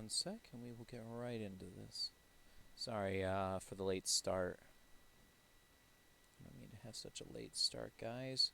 1 sec, and we will get right into this. Sorry for the late start. I don't mean to have such a late start, guys.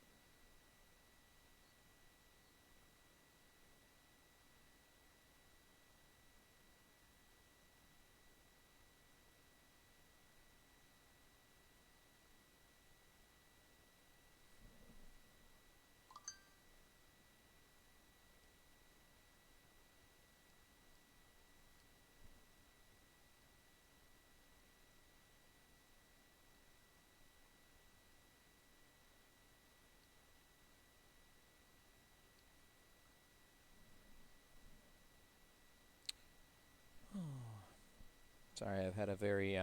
Sorry, I've had a very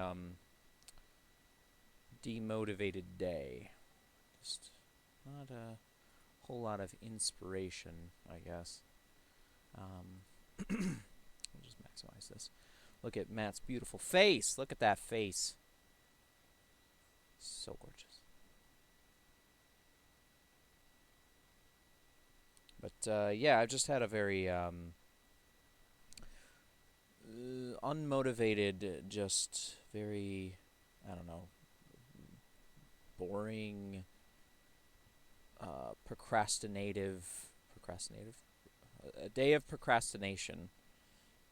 demotivated day. Just not a whole lot of inspiration, I guess. I'll just maximize this. Look at Matt's beautiful face. Look at that face. So gorgeous. But yeah, I've just had a very unmotivated, just very, I don't know, boring, procrastinative, a day of procrastination,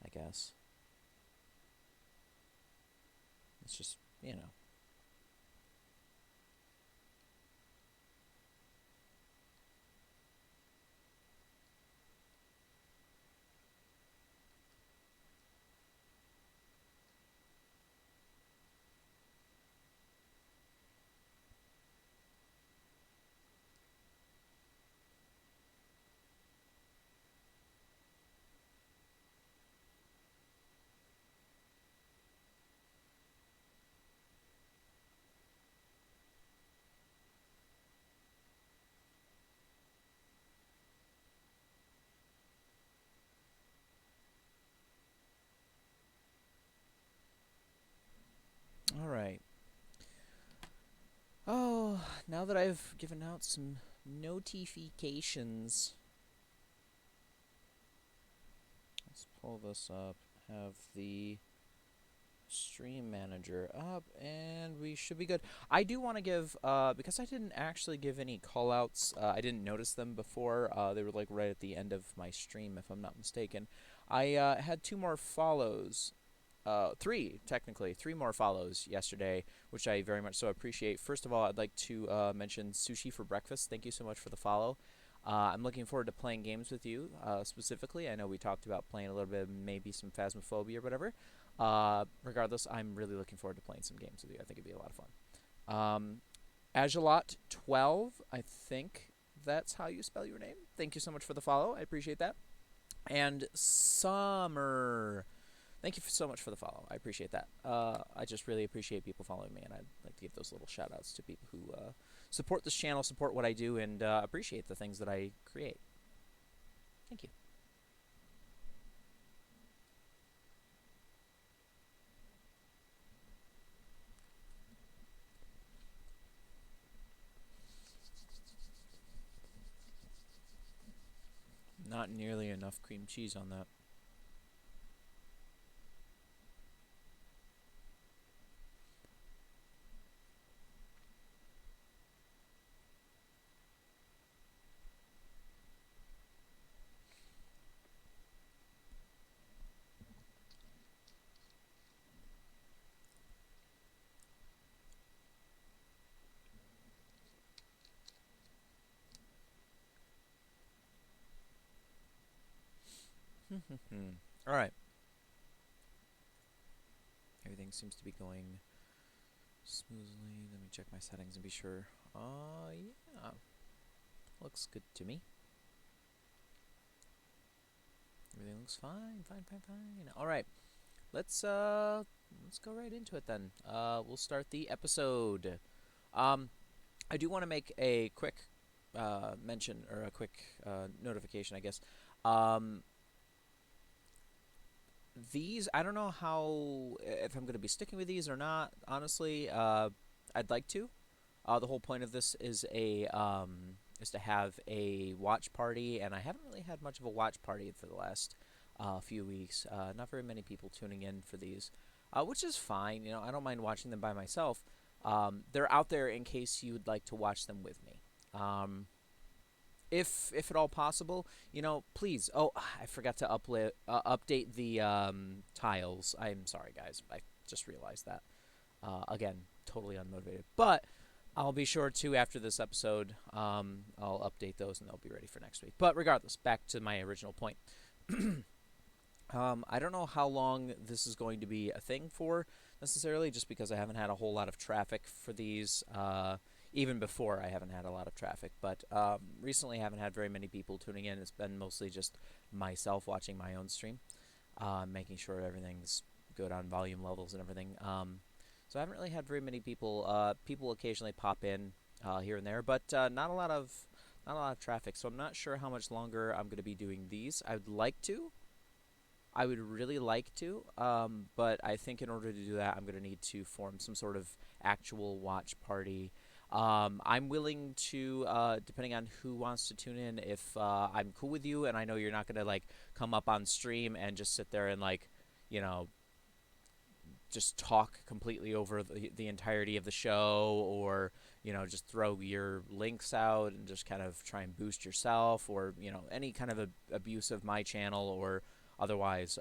I guess. It's just, you know. All right. Oh, now that I've given out some notifications, let's pull this up. Have the stream manager up, and we should be good. I do want to give, because I didn't actually give any callouts, I didn't notice them before. They were like right at the end of my stream, if I'm not mistaken. I had 2 more follows. Three, technically, 3 more follows yesterday, which I very much so appreciate. First of all, I'd like to mention Sushi for Breakfast. Thank you so much for the follow. I'm looking forward to playing games with you, specifically. I know we talked about playing a little bit of maybe some Phasmophobia or whatever. Regardless, I'm really looking forward to playing some games with you. I think it'd be a lot of fun. Agelot12, I think that's how you spell your name. Thank you so much for the follow. I appreciate that. And Summer. Thank you so much for the follow. I appreciate that. I just really appreciate people following me, and I'd like to give those little shout outs to people who support this channel, support what I do, and appreciate the things that I create. Thank you. Not nearly enough cream cheese on that. All right. Everything seems to be going smoothly. Let me check my settings and be sure. Yeah. Looks good to me. Everything looks fine, fine. All right. Let's go right into it then. We'll start the episode. I do want to make a quick mention or a quick notification, I guess. Um, these I don't know how if I'm going to be sticking with these or not. Honestly, I'd like to. The whole point of this is to have a watch party, and I haven't really had much of a watch party for the last few weeks. Not very many people tuning in for these, which is fine. You know, I don't mind watching them by myself. They're out there in case you would like to watch them with me. If at all possible, you know, please. Oh, I forgot to update the tiles. I'm sorry, guys. I just realized that. Again, totally unmotivated, but I'll be sure to after this episode. I'll update those and they'll be ready for next week. But regardless, back to my original point. I don't know how long this is going to be a thing for necessarily, just because I haven't had a whole lot of traffic for these. Even before I haven't had a lot of traffic, but recently I haven't had very many people tuning in. It's been mostly just myself watching my own stream, making sure everything's good on volume levels and everything. So I haven't really had very many people. People occasionally pop in here and there, but not a lot of traffic. So I'm not sure how much longer I'm going to be doing these. I would like to. I would really like to, but I think in order to do that, I'm going to need to form some sort of actual watch party. I'm willing to, depending on who wants to tune in, if I'm cool with you and I know you're not going to, like, come up on stream and just sit there and, like, you know, just talk completely over the entirety of the show, or, you know, just throw your links out and just kind of try and boost yourself, or, you know, any kind of abuse of my channel or otherwise,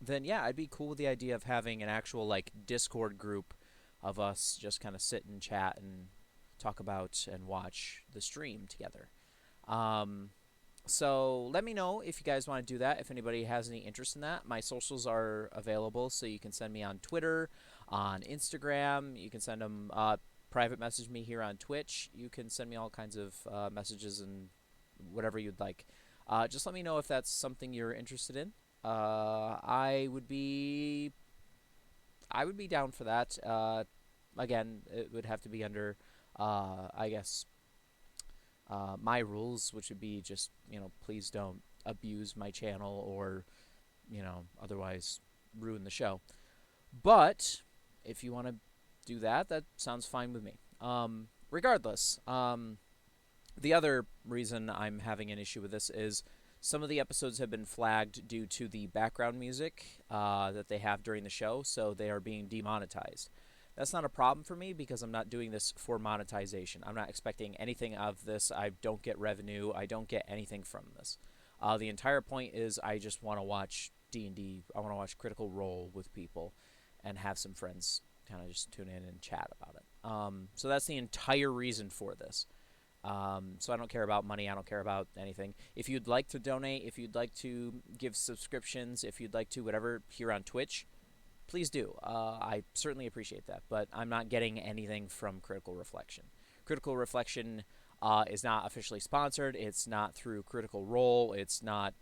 then yeah, I'd be cool with the idea of having an actual, like, Discord group of us just kind of sit and chat and talk about and watch the stream together. So let me know if you guys want to do that, if anybody has any interest in that. My socials are available, so you can send me on Twitter, on Instagram. You can send them private message me here on Twitch. You can send me all kinds of messages and whatever you'd like. Just let me know if that's something you're interested in. I would be down for that. Again, it would have to be under, I guess, my rules, which would be just, you know, please don't abuse my channel or, you know, otherwise ruin the show. But if you want to do that, that sounds fine with me. Regardless, the other reason I'm having an issue with this is some of the episodes have been flagged due to the background music that they have during the show, so they are being demonetized. That's not a problem for me because I'm not doing this for monetization. I'm not expecting anything of this. I don't get revenue. I don't get anything from this. The entire point is I just want to watch D&D. I want to watch Critical Role with people and have some friends kind of just tune in and chat about it. So that's the entire reason for this. So I don't care about money. I don't care about anything. If you'd like to donate, if you'd like to give subscriptions, if you'd like to whatever here on Twitch, please do. I certainly appreciate that. But I'm not getting anything from Critical Reflection. Critical Reflection is not officially sponsored. It's not through Critical Role. It's not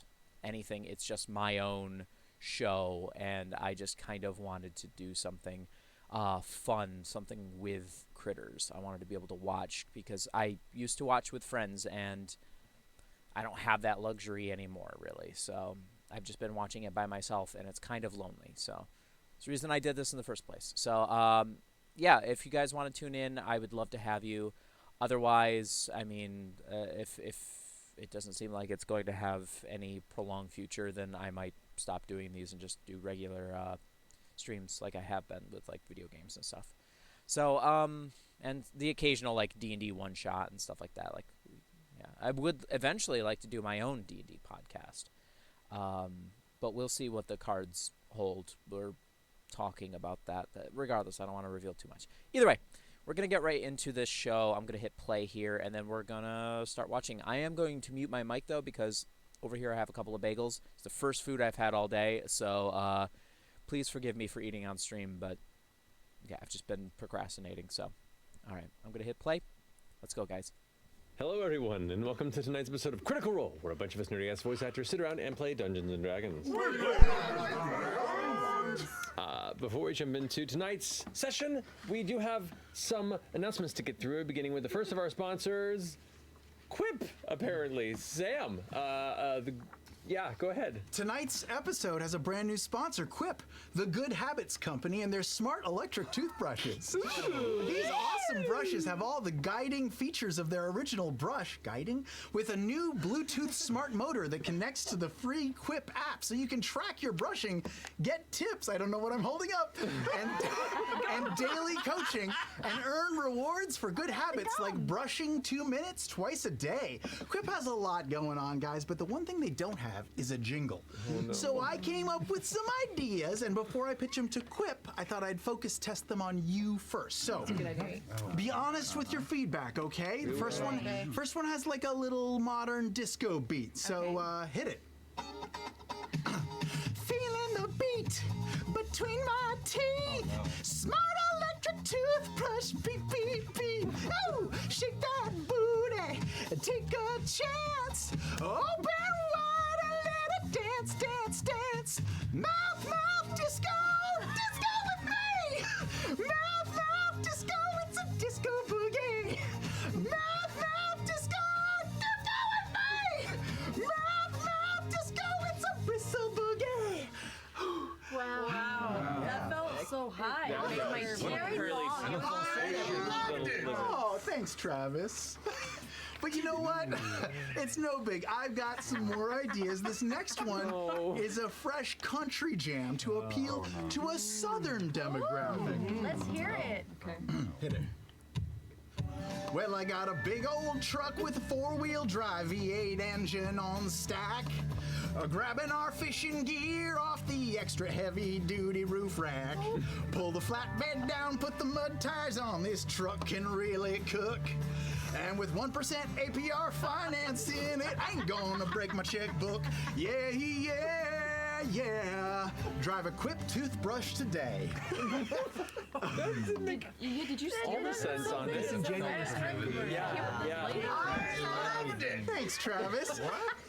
anything. It's just my own show. And I just kind of wanted to do something fun, something with critters. I wanted to be able to watch because I used to watch with friends and I don't have that luxury anymore, really. So I've just been watching it by myself and it's kind of lonely. So it's the reason I did this in the first place. So yeah, if you guys want to tune in, I would love to have you. Otherwise, I mean, if it doesn't seem like it's going to have any prolonged future, then I might stop doing these and just do regular streams like I have been with, like, video games and stuff. So and the occasional, like, D&D one shot and stuff like that. Like, yeah, I would eventually like to do my own D&D podcast. But we'll see what the cards hold. We're talking about that. Regardless, I don't want to reveal too much. Either way, we're going to get right into this show. I'm going to hit play here, and then we're going to start watching. I am going to mute my mic, though, because over here I have a couple of bagels. It's the first food I've had all day, so please forgive me for eating on stream, but yeah, I've just been procrastinating, so. All right, I'm going to hit play. Let's go, guys. Hello, everyone, and welcome to tonight's episode of Critical Role, where a bunch of us nerdy-ass voice actors sit around and play Dungeons & Dragons. Before we jump into tonight's session, we do have some announcements to get through, beginning with the first of our sponsors, Quip, apparently. Sam, the Yeah, go ahead. Tonight's episode has a brand new sponsor, Quip, the Good Habits Company, and their smart electric toothbrushes. These awesome brushes have all the guiding features of their original brush, with a new Bluetooth smart motor that connects to the free Quip app, so you can track your brushing, get tips, I don't know what I'm holding up, and daily coaching, and earn rewards for good habits like brushing 2 minutes twice a day. Quip has a lot going on, guys, but the one thing they don't have is a jingle. So I came up with some ideas, and before I pitch them to Quip, I thought I'd focus test them on you first. So, be honest with your feedback, okay? The first one has like a little modern disco beat, so hit it. Feeling the beat between my teeth. Smart electric toothbrush, beep, beep, beep. Oh, shake that booty, take a chance. Open wide and let it dance, dance, dance. Mouth, mouth, disco, disco with me. Mouth, mouth, disco, it's a disco boogie. Mouth, mouth, disco, disco with me. Mouth, mouth, disco, it's a bristle boogie. Wow. That felt so high. It made my very long. Oh, thanks, Travis. But you know what? It's no big. I've got some more ideas. This next one is a fresh country jam to appeal to a southern demographic. Let's hear it. Hit it. Well, I got a big old truck with a four-wheel drive V8 engine on stack. Grabbing our fishing gear off the extra heavy-duty roof rack. Pull the flatbed down, put the mud tires on. This truck can really cook. And with 1% APR financing, it ain't gonna break my checkbook. Yeah, yeah, yeah. Drive a Quip toothbrush today. Did you All the sense on this. Yeah. Thanks, Travis.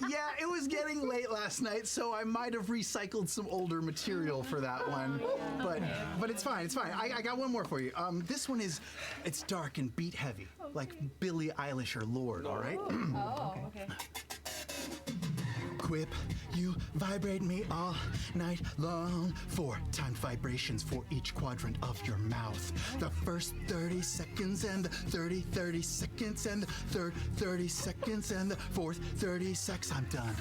Yeah, it was getting late last night, so I might have recycled some older material for that one. But it's fine, it's fine. I got one more for you. This one it's dark and beat heavy, like Billie Eilish or Lorde, all right? okay. Quip, you vibrate me all night long. 4 timed vibrations for each quadrant of your mouth. The first 30 seconds and the 30 seconds and the third 30 seconds and the fourth 30 seconds. I'm done.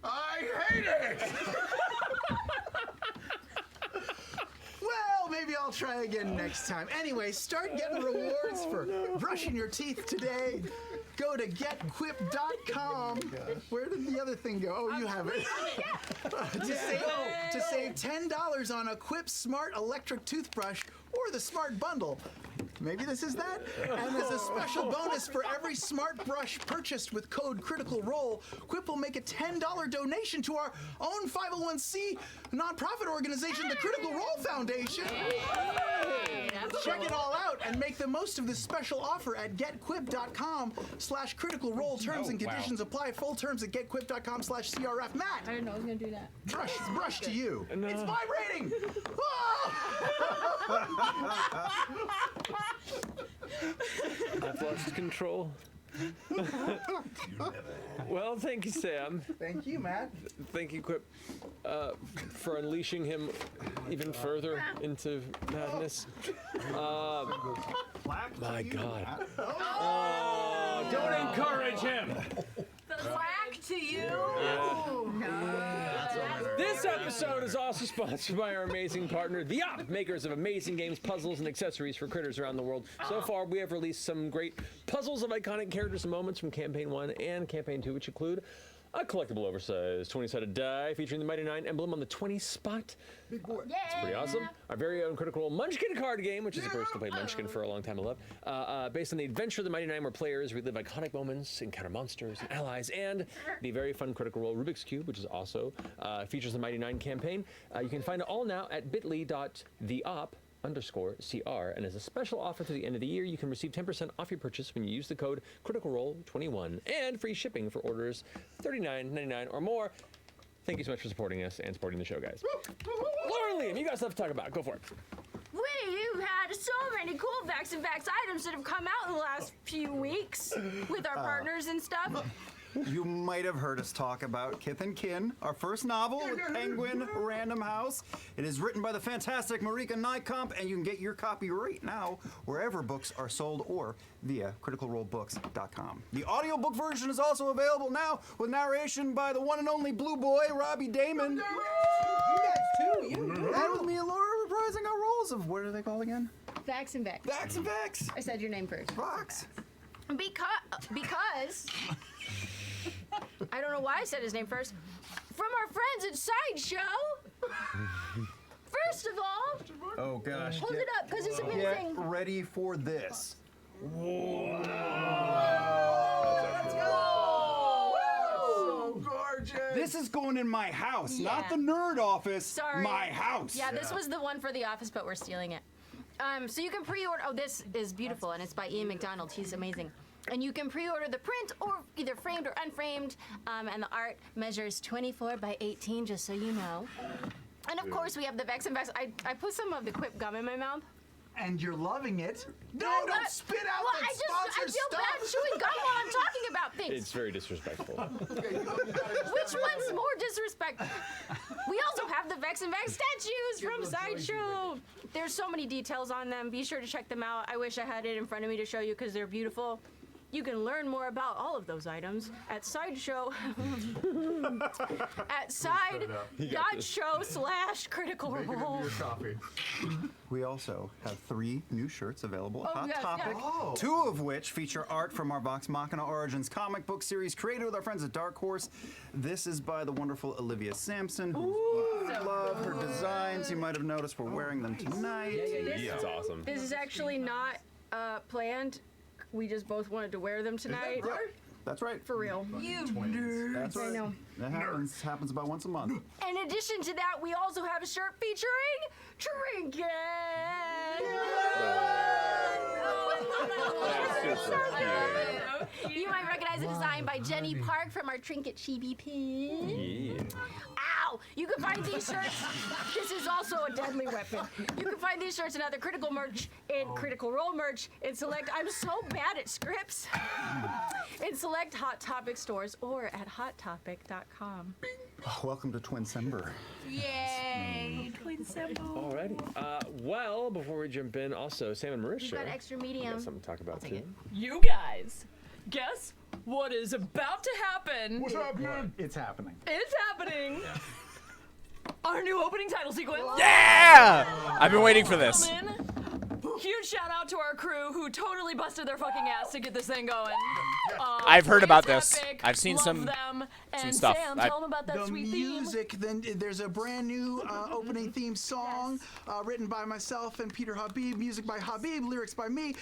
I hate it! Well, maybe I'll try again next time. Anyway, start getting rewards for brushing your teeth today. Go to getquip.com. Where did the other thing go? Oh, you have it. To save $10 on a Quip Smart Electric Toothbrush or the Smart Bundle. Maybe this is that. And as a special bonus for every smart brush purchased with code Critical Role, Quip will make a $10 donation to our own 501c nonprofit organization, the Critical Role Foundation. Check it all out and make the most of this special offer at getquip.com/critical role. Terms and conditions apply. Full terms at getquip.com/CRF. Matt, I didn't know I was going to do that. brush to you. It's vibrating. I've lost control. Well, thank you, Sam. Thank you, Matt. Thank you, Quip, for unleashing him even further into madness. My God. Oh, don't encourage him. Plaque to you? This episode is also sponsored by our amazing partner, The Op, makers of amazing games, puzzles, and accessories for critters around the world. So far, we have released some great puzzles of iconic characters and moments from Campaign 1 and Campaign 2, which include a collectible oversized 20-sided die featuring the Mighty Nine emblem on the 20 spot. Big boy. It's pretty awesome. Our very own Critical Role Munchkin card game, which is a person who played Munchkin for a long time and loved, based on the adventure of the Mighty Nine, where players relive iconic moments, encounter monsters and allies, and the very fun Critical Role Rubik's Cube, which is also features the Mighty Nine campaign. You can find it all now at bit.ly.theop_CR, and as a special offer to the end of the year, you can receive 10% off your purchase when you use the code CriticalRole21 and free shipping for orders $39.99 or more. Thank you so much for supporting us and supporting the show, guys. Laura and Liam, you got stuff to talk about. Go for it. We've had so many cool Vax and Vax items that have come out in the last few weeks with our partners and stuff. You might have heard us talk about Kith and Kin, our first novel with Penguin Random House. It is written by the fantastic Marika Nykamp, and you can get your copy right now wherever books are sold or via criticalrollbooks.com. The audiobook version is also available now with narration by the one and only Blue Boy, Robbie Damon. And with me and Laura reprising our roles of, what are they called again? Vax and Vax. Vax and Vax. I said your name first. Vox. Because I don't know why I said his name first. From our friends at Sideshow. First of all, Oh gosh. hold it up because it's Get amazing. ready for this. This is going in my house, not the nerd office. Sorry. My house. Yeah, this was the one for the office, but we're stealing it. So you can pre-order. Oh, this is beautiful, and it's by Ian McDonald. He's amazing. And you can pre-order the print, or either framed or unframed. And the art measures 24 by 18, just so you know. And of course, we have the Vex and Vex. I put some of the Quip gum in my mouth. And you're loving it. No, Well, don't spit out well, that I sponsored feel bad stuff. chewing gum while I'm talking about things. It's very disrespectful. Which one's more disrespectful? We also have the Vex and Vex statues from Sideshow. There's so many details on them. Be sure to check them out. I wish I had it in front of me to show you because they're beautiful. You can learn more about all of those items at Sideshow at side.show/critical role. We also have 3 new shirts available at Oh, Hot yes, Topic, yes. Oh. 2 of which feature art from our Vox Machina Origins comic book series created with our friends at Dark Horse. This is by the wonderful Olivia Sampson, who love her designs. You might have noticed we're wearing them tonight. It's awesome. This is actually not planned. We just both wanted to wear them tonight. That's right. For real. That's right. I know. That happens about once a month. In addition to that, we also have a shirt featuring Trinket. That's super cute. You might recognize the design by Jenny Park from our Trinket Chibi pin. Yeah. Ow! You can find these shirts. This is also a deadly weapon. You can find these shirts and other Critical merch and Critical Role merch in select. I'm so bad at scripts. In select Hot Topic stores or at hottopic.com. Welcome to Twincember. Yay! Twin symbol. Alrighty. Well, before we jump in, also Sam and Marisha. You've got extra we medium. got something to talk about too. You guys, guess what is about to happen? What's happening? It's happening. It's happening. Our new opening title sequence. Yeah! I've been waiting for this. Gentlemen, huge shout out to our crew who totally busted their fucking ass to get this thing going. I've heard about it's this. epic, I've seen love some them. And stuff. Sam, I- tell them about that The sweet music, then there's a brand new opening theme song written by myself and Peter Habib, music by Habib, lyrics by me,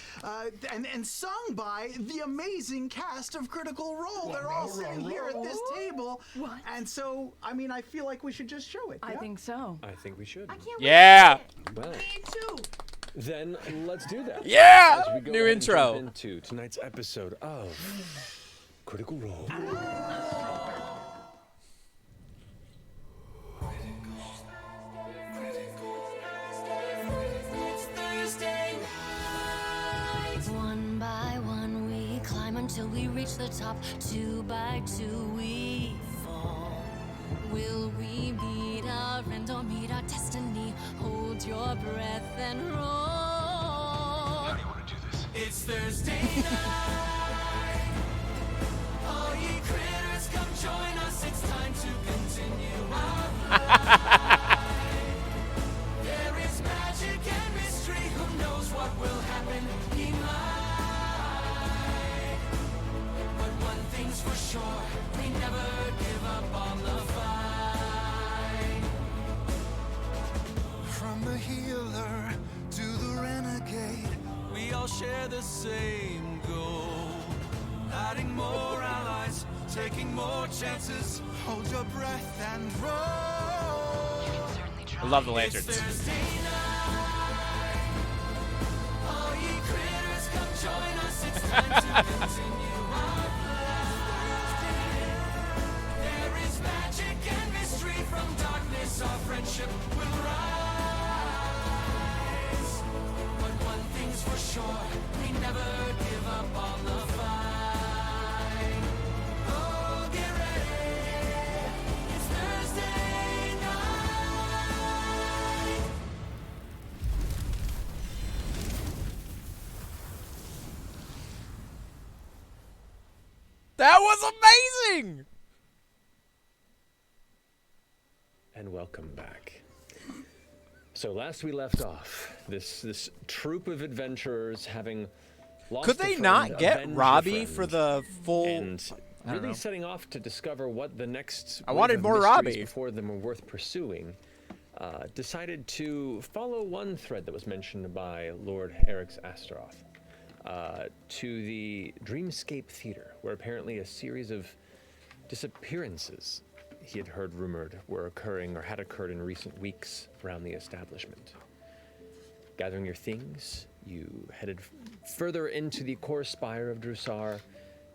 and sung by the amazing cast of Critical Role. They're all sitting here at this table. What? And so, I mean, I feel like we should just show it. I yeah? think so. I think we should. I can't Yeah! Well, then let's do that. Yeah! As we go New ahead and jump intro. into tonight's episode of Critical Role. One by one we climb until we reach the top. 2 by 2 we fall. Will we meet our end or meet our destiny? Hold your breath and roll. How do you want to do this? It's Thursday night. All ye critters, come join us. It's time to continue our flight. There is magic and mystery. Who knows what will happen? He might. But one thing's for sure, we never give up on the fight. From the healer to the renegade, we all share the same goal. Adding more allies, taking more chances. Hold your breath and roll. I love the lanterns. Thursday night. All ye critters, come join us. It's time to continue our flight. There is magic and mystery. From darkness, our friendship will rise. That was amazing! And welcome back. So last we left off, this troop of adventurers having lost Could a they friend, not get avenged a Robbie friend, for the full... and I don't really know. setting off to discover what the next I wave wanted of more mysteries Robbie. before them were worth pursuing, decided to follow one thread that was mentioned by Lord Eric's Astaroth to the Dreamscape Theater, where apparently a series of disappearances he had heard rumored were occurring or had occurred in recent weeks around the establishment. Gathering your things, you headed further into the core spire of Drusar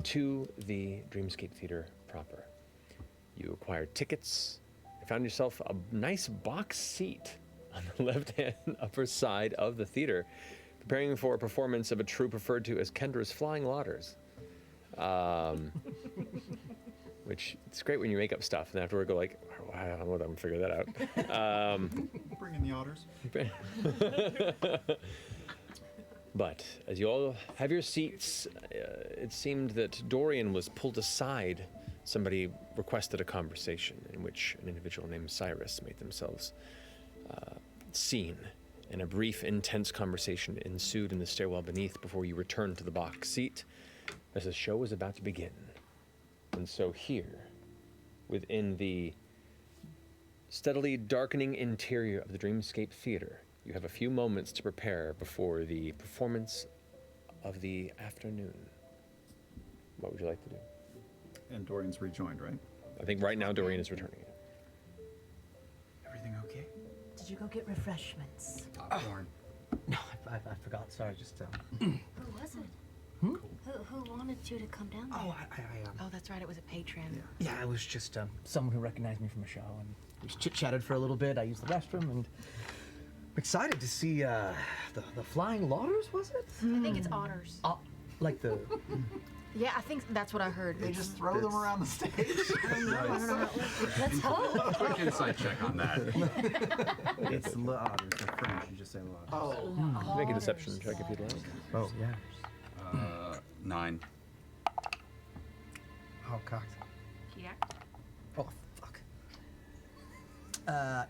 to the Dreamscape Theater proper. You acquired tickets and found yourself a nice box seat on the left-hand upper side of the theater, preparing for a performance of a troupe referred to as Kendra's Flying Lauders. Which, it's great when you make up stuff and afterward go like, I don't know what I'm figure that out. Bring in the otters. But as you all have your seats, it seemed that Dorian was pulled aside. Somebody requested a conversation in which an individual named Cyrus made themselves seen. And a brief, intense conversation ensued in the stairwell beneath before you returned to the box seat as the show was about to begin. And so here, within the steadily darkening interior of the Dreamscape Theater, you have a few moments to prepare before the performance of the afternoon. What would you like to do? And Dorian's rejoined, right? I think right now Dorian is returning. Everything okay? Did you go get refreshments? Popcorn. No, I forgot. Sorry, just. Who was it? Who wanted you to come down there? Oh, Oh, that's right. It was a patron. yeah, it was just someone who recognized me from a show, and we chit-chatted for a little bit. I used the restroom, and I'm excited to see the Flying Lauders, was it? I think it's otters. Like the... Yeah, I think that's what I heard. They just throw them around the stage. I don't know. Let's hope. Quick insight check on that. It's otters. They're French. You just say otters. Oh. Make a deception check if you'd like. Oh, yeah. 9. Oh, cocked. Yeah. Oh, fuck.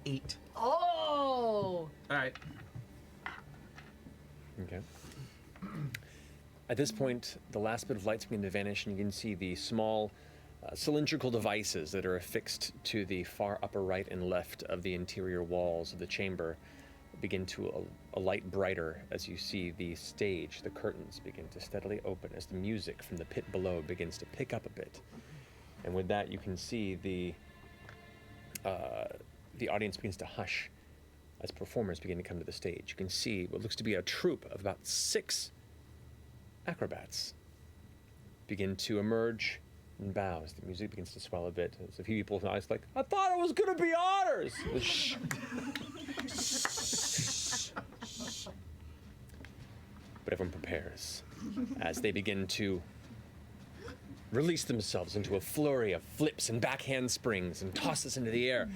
8. Oh! All right. Okay. At this point, the last bit of lights begin to vanish, and you can see the small cylindrical devices that are affixed to the far upper right and left of the interior walls of the chamber begin to alight brighter as you see the stage, the curtains begin to steadily open as the music from the pit below begins to pick up a bit. And with that, you can see the audience begins to hush as performers begin to come to the stage. You can see what looks to be a troupe of about 6 acrobats begin to emerge and bow as the music begins to swell a bit. As a few people's eyes like, I thought it was gonna be otters! Shh. But everyone prepares as they begin to release themselves into a flurry of flips and backhand springs and tosses into the air.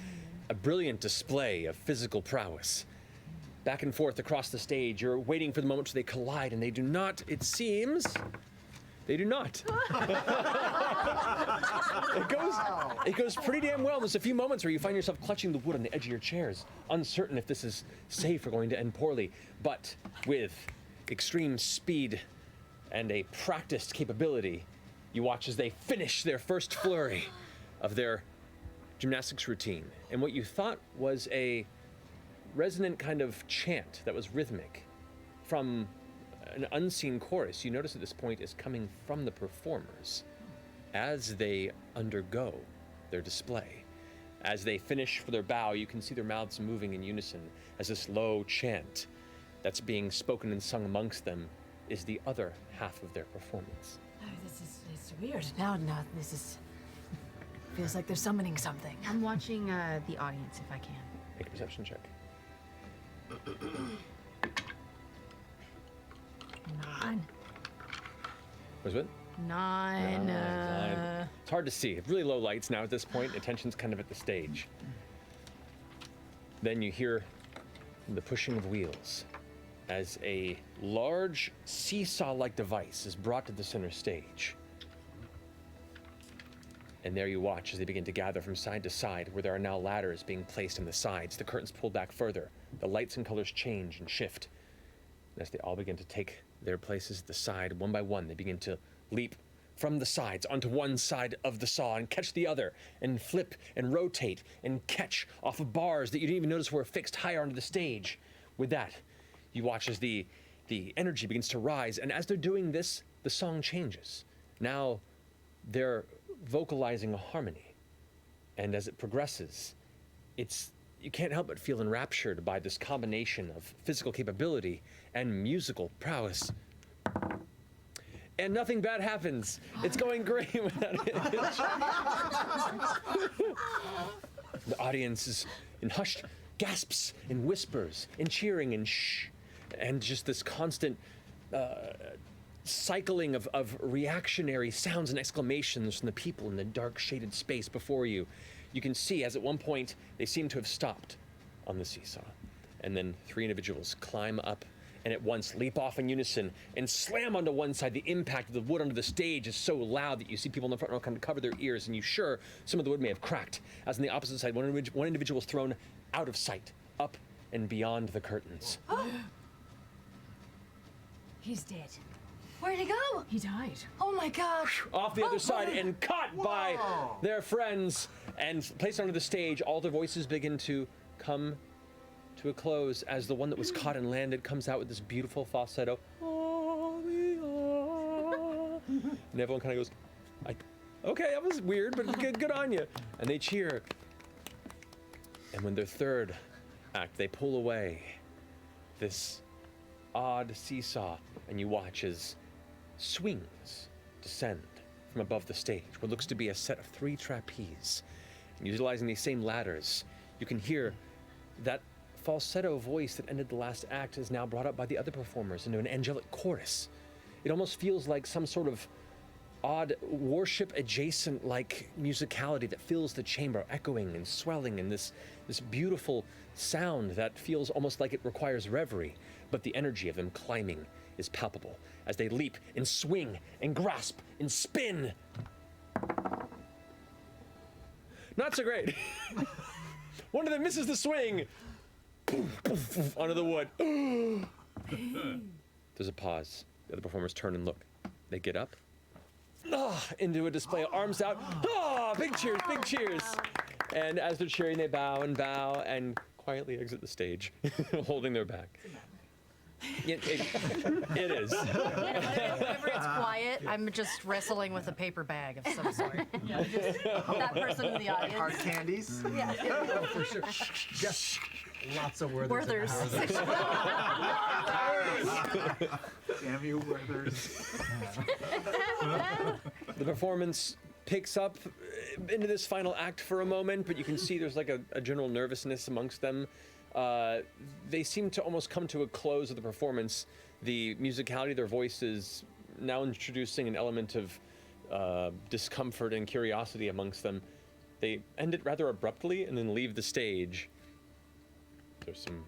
A brilliant display of physical prowess. Back and forth across the stage, you're waiting for the moment where they collide, and they do not, it seems. They do not. It goes pretty damn well. There's a few moments where you find yourself clutching the wood on the edge of your chairs, uncertain if this is safe or going to end poorly. But with extreme speed and a practiced capability, you watch as they finish their first flurry of their gymnastics routine. And what you thought was a resonant kind of chant that was rhythmic from an unseen chorus, you notice at this point is coming from the performers as they undergo their display. As they finish for their bow, you can see their mouths moving in unison as this low chant that's being spoken and sung amongst them is the other half of their performance. Oh, it's weird. Now this is feels like they're summoning something. I'm watching the audience if I can. Make a perception check. 9. Was it? 9. Nine. It's hard to see. Really low lights now at this point. Attention's kind of at the stage. Then you hear the pushing of wheels as a large seesaw-like device is brought to the center stage. And there you watch as they begin to gather from side to side, where there are now ladders being placed in the sides, the curtains pulled back further, the lights and colors change and shift. And as they all begin to take their places at the side, one by one, they begin to leap from the sides onto one side of the saw and catch the other, and flip and rotate and catch off of bars that you didn't even notice were fixed higher onto the stage. With that, you watch as the energy begins to rise, and as they're doing this, the song changes. Now they're vocalizing a harmony, and as it progresses, you can't help but feel enraptured by this combination of physical capability and musical prowess. And nothing bad happens. It's going great without it. The audience is in hushed gasps and whispers and cheering and shh, and just this constant cycling of reactionary sounds and exclamations from the people in the dark shaded space before you. You can see as at one point they seem to have stopped on the seesaw, and then 3 individuals climb up and at once leap off in unison and slam onto one side. The impact of the wood onto the stage is so loud that you see people in the front row kind of cover their ears, and you're sure some of the wood may have cracked. As on the opposite side, one individual is thrown out of sight, up and beyond the curtains. He's dead. Where'd he go? He died. Oh my gosh. Off the other side and caught by their friends and placed onto the stage. All their voices begin to come to a close as the one that was caught and landed comes out with this beautiful falsetto. And everyone kind of goes, okay, that was weird, but good on you. And they cheer. And when their third act, they pull away this odd seesaw, and you watch as swings descend from above the stage, what looks to be a set of 3 trapeze. And utilizing these same ladders, you can hear that falsetto voice that ended the last act is now brought up by the other performers into an angelic chorus. It almost feels like some sort of odd worship adjacent like musicality that fills the chamber, echoing and swelling in this beautiful sound that feels almost like it requires reverie, but the energy of them climbing is palpable as they leap and swing and grasp and spin. Not so great. One of them misses the swing. Onto the wood. There's a pause. The other performers turn and look. They get up. Into a display of arms out. Big cheers, big cheers. And as they're cheering, they bow and quietly exit the stage, holding their back. It is. Whenever it's quiet, I'm just wrestling with a paper bag of some sort. Just that person in the audience. Hard candies. Yeah. Oh, for sure. Yes. Lots of Werthers. Damn you, Werthers. The performance picks up into this final act for a moment, but you can see there's like a general nervousness amongst them. They seem to almost come to a close of the performance. The musicality of their voices now introducing an element of discomfort and curiosity amongst them. They end it rather abruptly and then leave the stage. There's some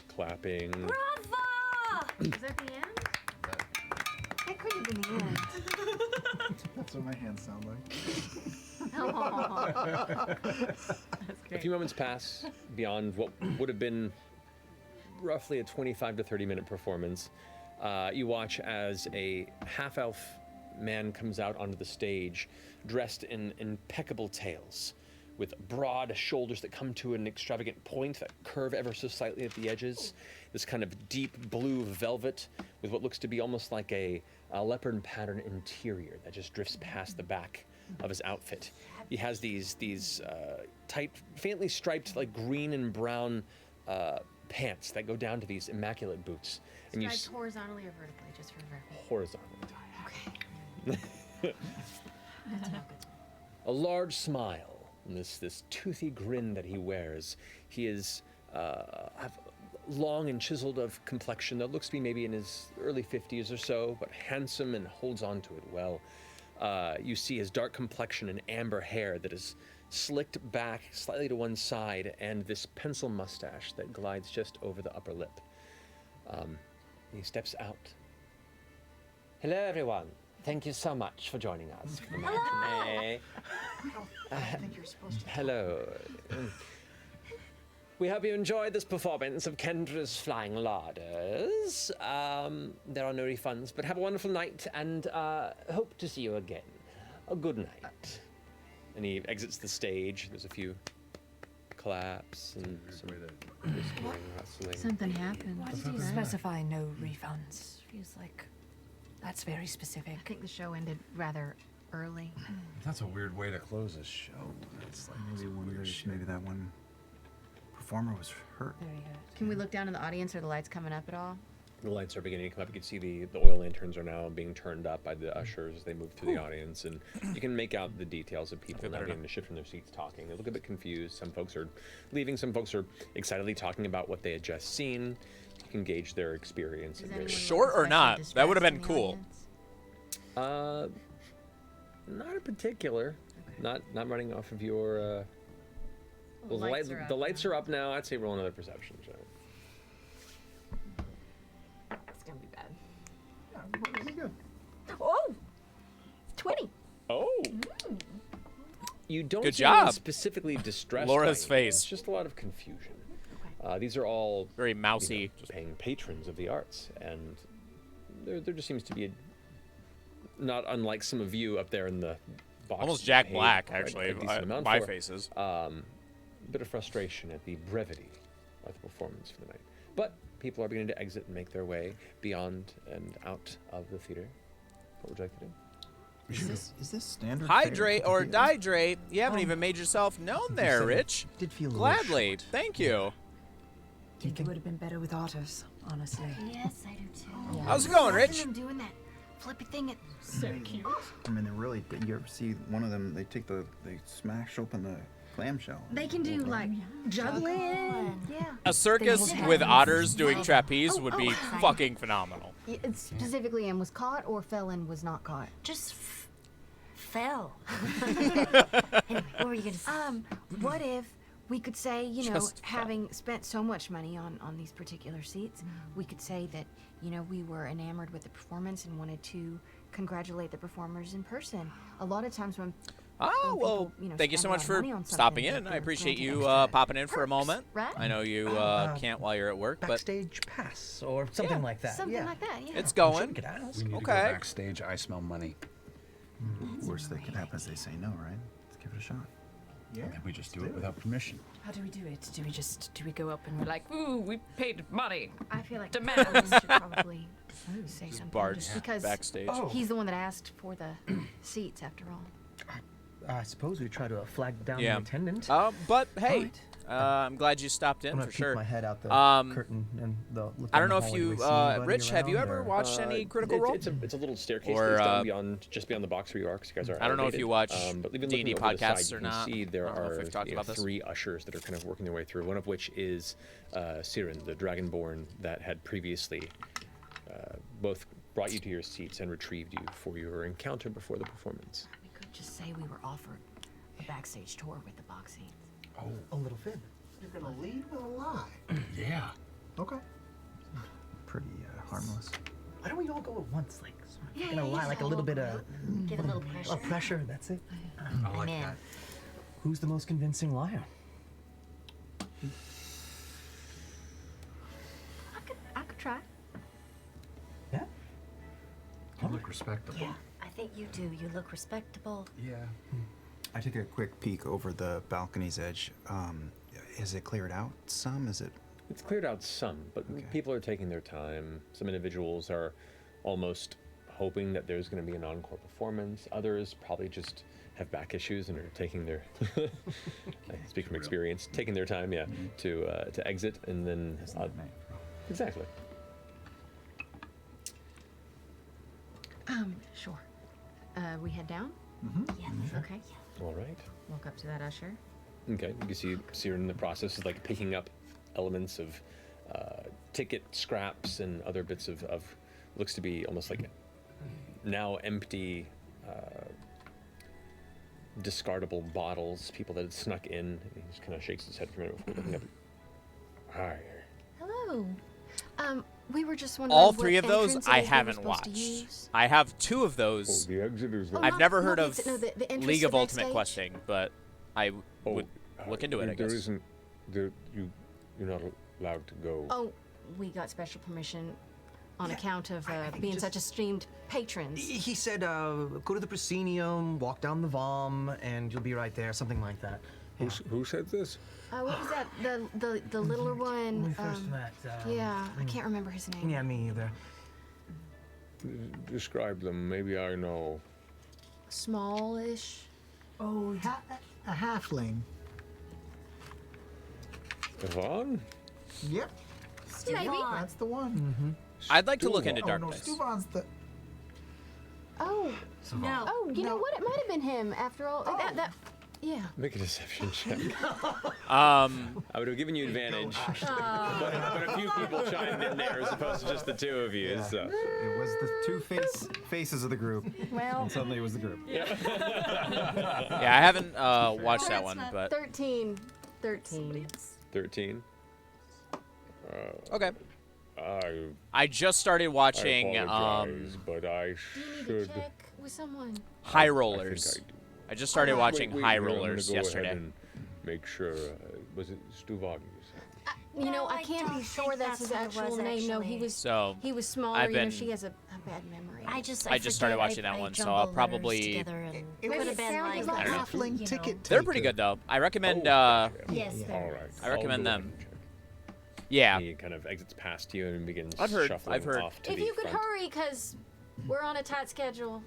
clapping. Brava! Is that the end? That could have been the end. That's what my hands sound like. Oh. That's A great. few moments pass beyond what would have been roughly a 25 to 30 minute performance. You watch as a half-elf man comes out onto the stage dressed in impeccable tails, with broad shoulders that come to an extravagant point that curve ever so slightly at the edges. This kind of deep blue velvet with what looks to be almost like a leopard pattern interior that just drifts past the back of his outfit. He has these tight, faintly striped, like green and brown pants that go down to these immaculate boots. And Striped horizontally or vertically, just for reference. horizontally. Okay. A large smile, and this toothy grin that he wears. He is have long and chiseled of complexion that looks to be maybe in his early 50s or so, but handsome and holds on to it well. You see his dark complexion and amber hair that is slicked back slightly to one side, and this pencil mustache that glides just over the upper lip. He steps out. Hello, everyone. Thank you so much for joining us for the matinee. I think you're supposed to. Hello. We hope you enjoyed this performance of Kendra's Flying Larders. There are no refunds, but have a wonderful night and hope to see you again. A good night. And he exits the stage. There's a few claps and some whispering, rustling. Something happened. Why did you specify no refunds? Feels like that's very specific. I think the show ended rather early. That's a weird way to close a show. It's like Maybe that one performer was hurt. Very good. Can we look down in the audience? Are the lights coming up at all? The lights are beginning to come up. You can see the oil lanterns are now being turned up by the ushers as they move through the audience, and you can make out the details of people now beginning to shift from their seats talking. They look a bit confused. Some folks are leaving. Some folks are excitedly talking about what they had just seen. You can gauge their experience. Does And their anyone look Short or especially not? That would have distressed been in the cool. audience? Not in particular. Not running off of your. The lights are up the lights now. are up now. I'd say roll another perception check. It's gonna be bad. Pretty good. Oh! 20. Oh. You don't Good see anyone job. specifically distressed. Laura's by anything. face. It's just a lot of confusion. These are all Very mousy. you know, paying patrons of the arts, and there just seems to be not unlike some of you up there in the box. Almost you Jack paid Black, quite a actually. decent amount My for. faces. Bit of frustration at the brevity of the performance for the night, but people are beginning to exit and make their way beyond and out of the theater. What would you like to do? Is this standard? Hydrate fare? or dihydrate. You haven't even made yourself known there, said it Rich. Did feel a little Gladly. short. Thank you. I think it would have been better with otters, honestly. Yes, I do too. How's it going, Imagine Rich? them doing that flippy thing. I mean, they really. You ever see one of them? They smash open the clamshell. They can do like juggling. Yeah. A circus Things with happen. otters doing trapeze would be Oh. fucking phenomenal. It's specifically and was caught or fell and was not caught. Just fell. Anyway, what were you gonna say? What if we could say, you know, Just fell. having spent so much money on these particular seats, we could say that, you know, we were enamored with the performance and wanted to congratulate the performers in person. A lot of times when Oh, When well, people, you know, thank you so spend a much lot of for money on stopping something, in. like I appreciate granted you extra popping in for a perks, moment. right? I know you can't while you're at work, but Backstage pass or something Yeah. like that. something yeah. like that, yeah. it's I'm sure going. we could ask. We need to Okay. go backstage. I smell money. Worst that could happen is they say no, right? Let's give it a shot. Yeah. And we just do it without permission. How do we do it? Do we go up and we're like, ooh, we paid money? I feel like Demands. Owen should probably say something Bart just because backstage. Oh. he's the one that asked for the seats after all. I suppose we try to flag down Yeah. the attendant. But hey, Alright. I'm glad you stopped in I'm gonna for peek sure. my head out the Um, curtain and look I down don't know the if hallway. Do you, we see anybody Rich, have you around, ever or- watched any Critical Role? It's a little staircase Or, that goes down uh, just beyond the box where you are, because you guys are. I don't know if you elevated. watch but even D&D looking over the podcasts side, or you can not. see there I don't know if are we've talked about this. 3 ushers that are kind of working their way through. One of which is Siren, the Dragonborn that had previously both brought you to your seats and retrieved you for your encounter before the performance. We could just say we were offered a backstage tour with the box seats. A little fib. You're gonna lead with a lie. Yeah. Okay. Pretty harmless. Why don't we all go at once? Like, Yeah, gonna yeah, lie, yeah. like a little bit of Give a little pressure. pressure. That's it. I like in. that. Who's the most convincing liar? I could try. Yeah. You look respectable. Yeah, I think you do. You look respectable. Yeah. I take a quick peek over the balcony's edge. Is it cleared out some? Is it? It's cleared out some, but Okay. people are taking their time. Some individuals are almost hoping that there's going to be an encore performance. Others probably just have back issues and are taking their I speak from experience, taking their time, to exit, and then exactly. Sure. We head down? Yeah. Okay. All right. Walk up to that usher. Okay, you can see Siren in the process is like picking up elements of ticket scraps and other bits of looks to be almost like now empty discardable bottles, people that had snuck in. He just kind of shakes his head for a minute before looking up. Hi. Hello. We were just wondering. All what 3 of those entrance I it is we were haven't supposed to watched. use. I have 2 of those. the exit is I've never heard the of exit- no, the entrance League to of Ultimate backstage. Questing, but I would look into it, I There guess. isn't. You're not allowed to go. Oh, we got special permission on account of being such esteemed patrons. He said, go to the proscenium, walk down the Vom, and you'll be right there, something like that. Who said this? What was that? The littler one. When we first met. Yeah, I can't remember his name. Yeah, me either. Describe them. Maybe I know. Smallish. Oh, A halfling. Yvonne? Yep, Maybe. that's the one. I'd like to look into Oh no, Darkness. Stuvan's the. Oh. No. Oh, you know what? It might have been him after all. That. Yeah. Make a deception check. I Um, would have given you advantage, but a few people chimed in there as opposed to just the 2 of you. Yeah. So. It was the two faces of the group. Well. And suddenly it was the group. yeah, I haven't watched that one, but 13. 13. 13. okay. I I just started watching apologize, but I Do you need to should. check with someone? High I Rollers. think I do. I just started watching Wait, High here, I'm gonna Rollers go ahead yesterday. and make sure. Was it Stuvan? You said? You know, No, I I can't be don't sure think that's his that's what it actual was, name. No, he actually. was. So He was smaller. I've You know, been- she has a bad memory. I just started forget, watching that I one, so jumble I'll letters probably- together and It could was- have been sounded like like that, halfling you know. ticket. They're pretty good though. I recommend. Yes, All there. right. I recommend I'll go them. ahead and check. Yeah. He kind of exits past you and begins I've heard- shuffling I've heard. off to If the you could front. hurry, because we're on a tight schedule.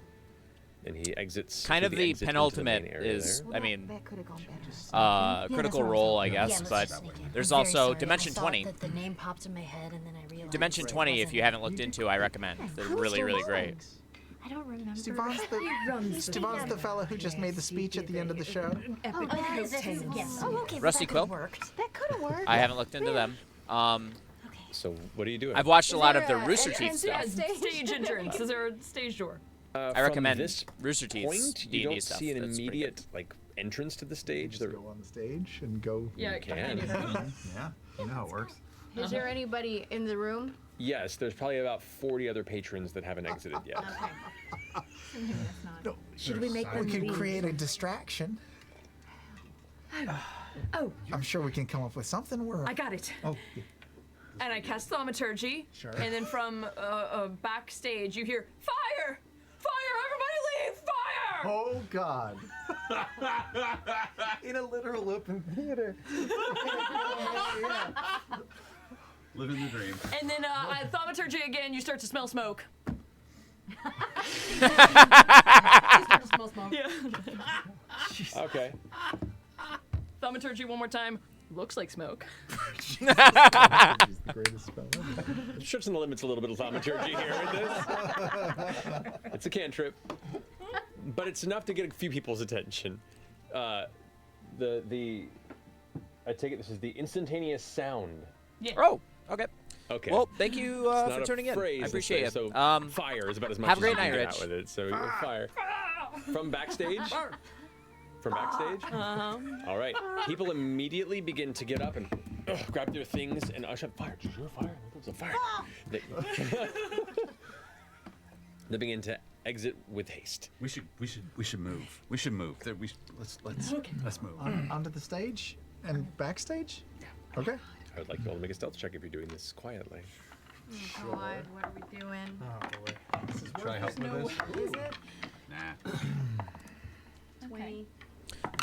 And he exits. Kind through of the exit into penultimate main area is, there. I mean, That could have gone better. Yeah, Critical that's what Role, I I'm guess, talking but about. Yeah, let's sneak in. there's I'm very also sorry. Dimension I thought 20. that the name popped in my head and then I realized Dimension it 20, if wasn't. you haven't looked into, I recommend. They're really, really great. I don't remember. Stuvan's the fella who just made the speech at the end of the show. epic Oh, coat is it? tales. Yes. Oh, okay. Rusty that could've Quill? worked. That could have worked. I haven't looked into them. So what are you doing? I've watched a lot there of the a Rooster entrance Teeth to stuff. that Stage entrance. Is there a stage door? I From recommend this Rooster Teeth's point, you D&D don't stuff. see an That's pretty immediate like entrance to the stage. Just There, go on the stage and go. Yeah, You can. Yeah, you know how it works. Is there anybody in the room? yes, there's probably about 40 other patrons that haven't exited yet. No, Should we make we them can leave? create a distraction. Oh, I'm sure we can come up with something. Where I got it. oh, And I cast Thaumaturgy. Sure. And then from backstage, you hear fire! Fire! Everybody leave! Fire! oh God! In a literal open theater. Living the dream. And then Thaumaturgy again, you start to smell smoke. smell smoke. Yeah. Okay. Thaumaturgy one more time. Looks like smoke. It's the greatest spell ever. Stretching the limits a little bit of thaumaturgy here with this. It's a cantrip, but it's enough to get a few people's attention. I take it this is the instantaneous sound. Oh, okay. Okay. Well, thank you It's for not a tuning in. phrase, I let's appreciate say, it. So fire is about as much have a as you great can night, get out Rich. with it. So fire from backstage. From backstage. All right. People immediately begin to get up and grab their things and usher up fire. Did you hear fire? There's a fire. They, they begin to exit with haste. We should move. We should move. Let's move. Onto the stage and backstage. Yeah. Okay. I would like you all to make a stealth check if you're doing this quietly. Oh, God, what are we doing? Oh boy. Should I help with this? Is it? Nah. 20.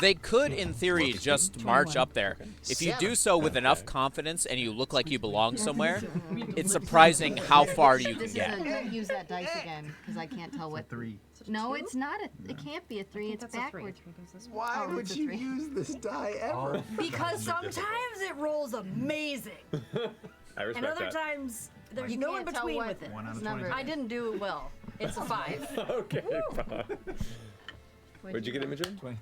They could, in theory, just march up there. If you do so with enough confidence and you look like you belong somewhere, it's surprising how far you can This is get. don't use that dice again, because I can't tell what. 3. No, it's not. It can't be a 3. It's backwards. Why Oh, would it's a you 3. use this die ever? Because sometimes it rolls amazing, I and respect other that. times there's You no in can't tell between what with it. 1 out of number. 20. I didn't do it well. It's a 5. Okay, fine. Where'd you get Imogen? 23.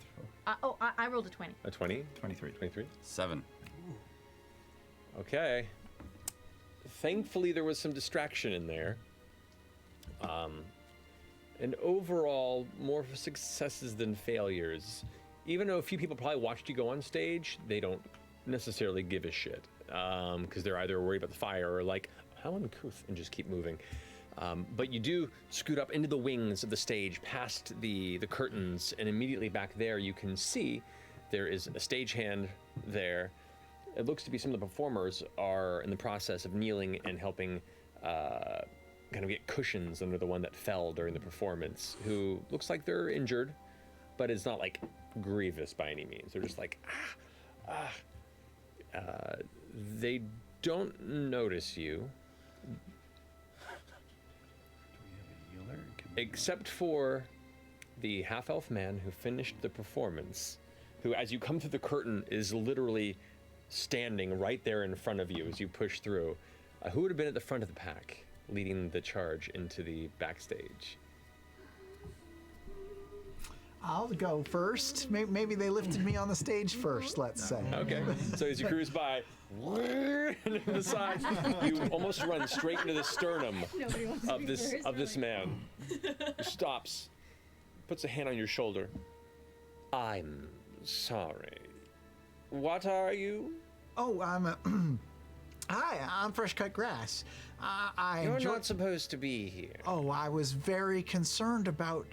I rolled a 20. A 20? 23. 23? 7. Okay. Thankfully, there was some distraction in there. And overall, more successes than failures. Even though a few people probably watched you go on stage, they don't necessarily give a shit. Because they're either worried about the fire or like, how uncouth, and just keep moving. But you do scoot up into the wings of the stage, past the curtains, and immediately back there you can see there is a stagehand there. It looks to be some of the performers are in the process of kneeling and helping kind of get cushions under the one that fell during the performance, who looks like they're injured, but it's not like grievous by any means. They're just like, they don't notice you. Except for the half-elf man who finished the performance, who, as you come through the curtain, is literally standing right there in front of you as you push through. Who would have been at the front of the pack, leading the charge into the backstage? I'll go first. Maybe they lifted me on the stage first, let's say. Okay, so as you cruise by, and to the side, you almost run straight into the sternum of this man. He stops, puts a hand on your shoulder. I'm sorry. What are you? Oh, hi, I'm Fresh Cut Grass. You're not supposed to be here. Oh, I was very concerned about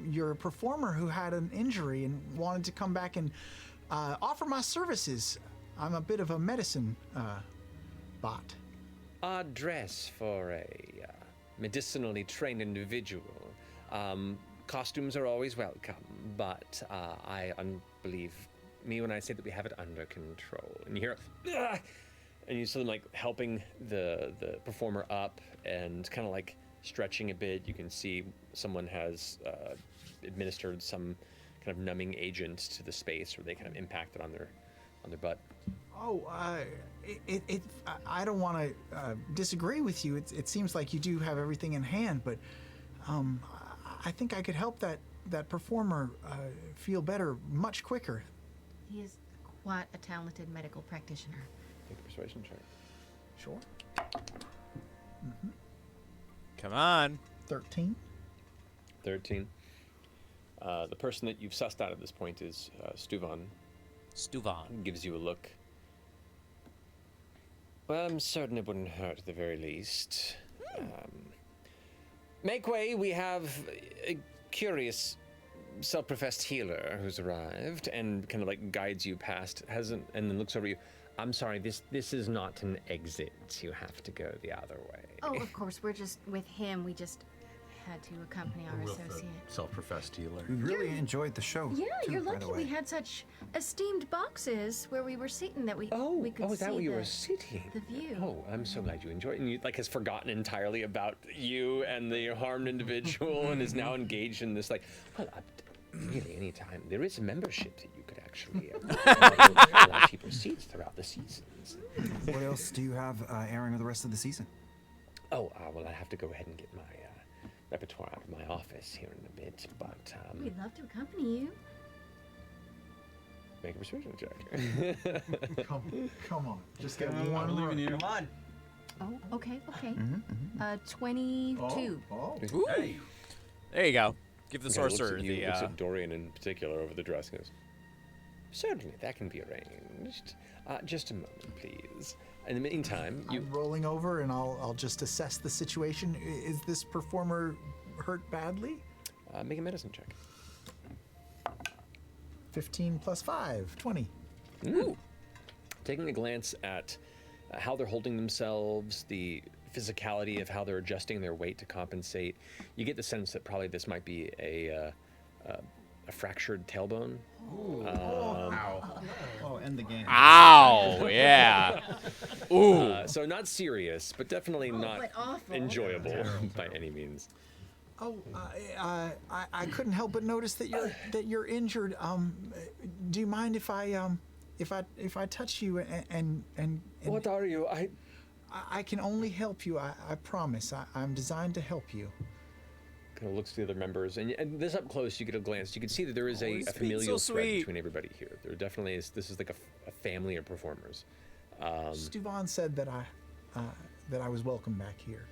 your performer who had an injury and wanted to come back and offer my services. I'm a bit of a medicine bot. Odd dress for a medicinally trained individual. Costumes are always welcome, but I believe me when I say that we have it under control. And you hear, "Ugh!" And you see them like helping the performer up and kind of like stretching a bit. You can see someone has administered some kind of numbing agent to the space where they kind of impacted on their butt. Oh, I don't want to disagree with you. It seems like you do have everything in hand, but I think I could help that performer feel better much quicker. He is quite a talented medical practitioner. Make a persuasion check. Sure. Come on. 13. 13. The person that you've sussed out at this point is Stuvan. Stuvan Gives you a look. Well, I'm certain it wouldn't hurt at the very least. Make way, we have a curious self-professed healer who's arrived and kind of like guides you past, and then looks over you. I'm sorry, this is not an exit. You have to go the other way. Oh, of course, we're just with him. We just had to accompany our associate. Self-professed healer. We really enjoyed the show. Yeah, too, you're by lucky the way. we had such esteemed boxes where we were sitting that we could is see that where you were sitting? the view. Oh, I'm so glad you enjoyed it. And you like has forgotten entirely about you and the harmed individual and is now engaged in this like, well, really any time. There is a membership that you could actually allow people seats throughout the seasons. What else do you have airing of the rest of the season? Oh, well, I have to go ahead and get my repertoire out of my office here in a bit, but We'd love to accompany you. make a persuasion check. Come on. Just get one. I believe in you. Come on. Oh, okay. 22. Oh. Hey. There you go. Give the He kinda sorcerer looks at you, the. looks at Dorian in particular over the dress and goes, certainly, that can be arranged. Just a moment, please. In the meantime, you... I'm rolling over and I'll just assess the situation. Is this performer hurt badly? make a medicine check. 15 plus 5, 20. Ooh. Taking a glance at how they're holding themselves, the physicality of how they're adjusting their weight to compensate, you get the sense that probably this might be a fractured tailbone. Oh, end the game. Ow! Yeah. Ooh. So not serious, but definitely not but awful. enjoyable by any means. Oh, I couldn't help but notice that you're injured. Do you mind if I touch you and What are you? I can only help you. I promise. I'm designed to help you. Kind of looks to the other members, and this up close, you get a glance. You can see that there is a familial so thread sweet. between everybody here. There definitely is. This is like a family of performers. Stuvan said that I was welcome back here.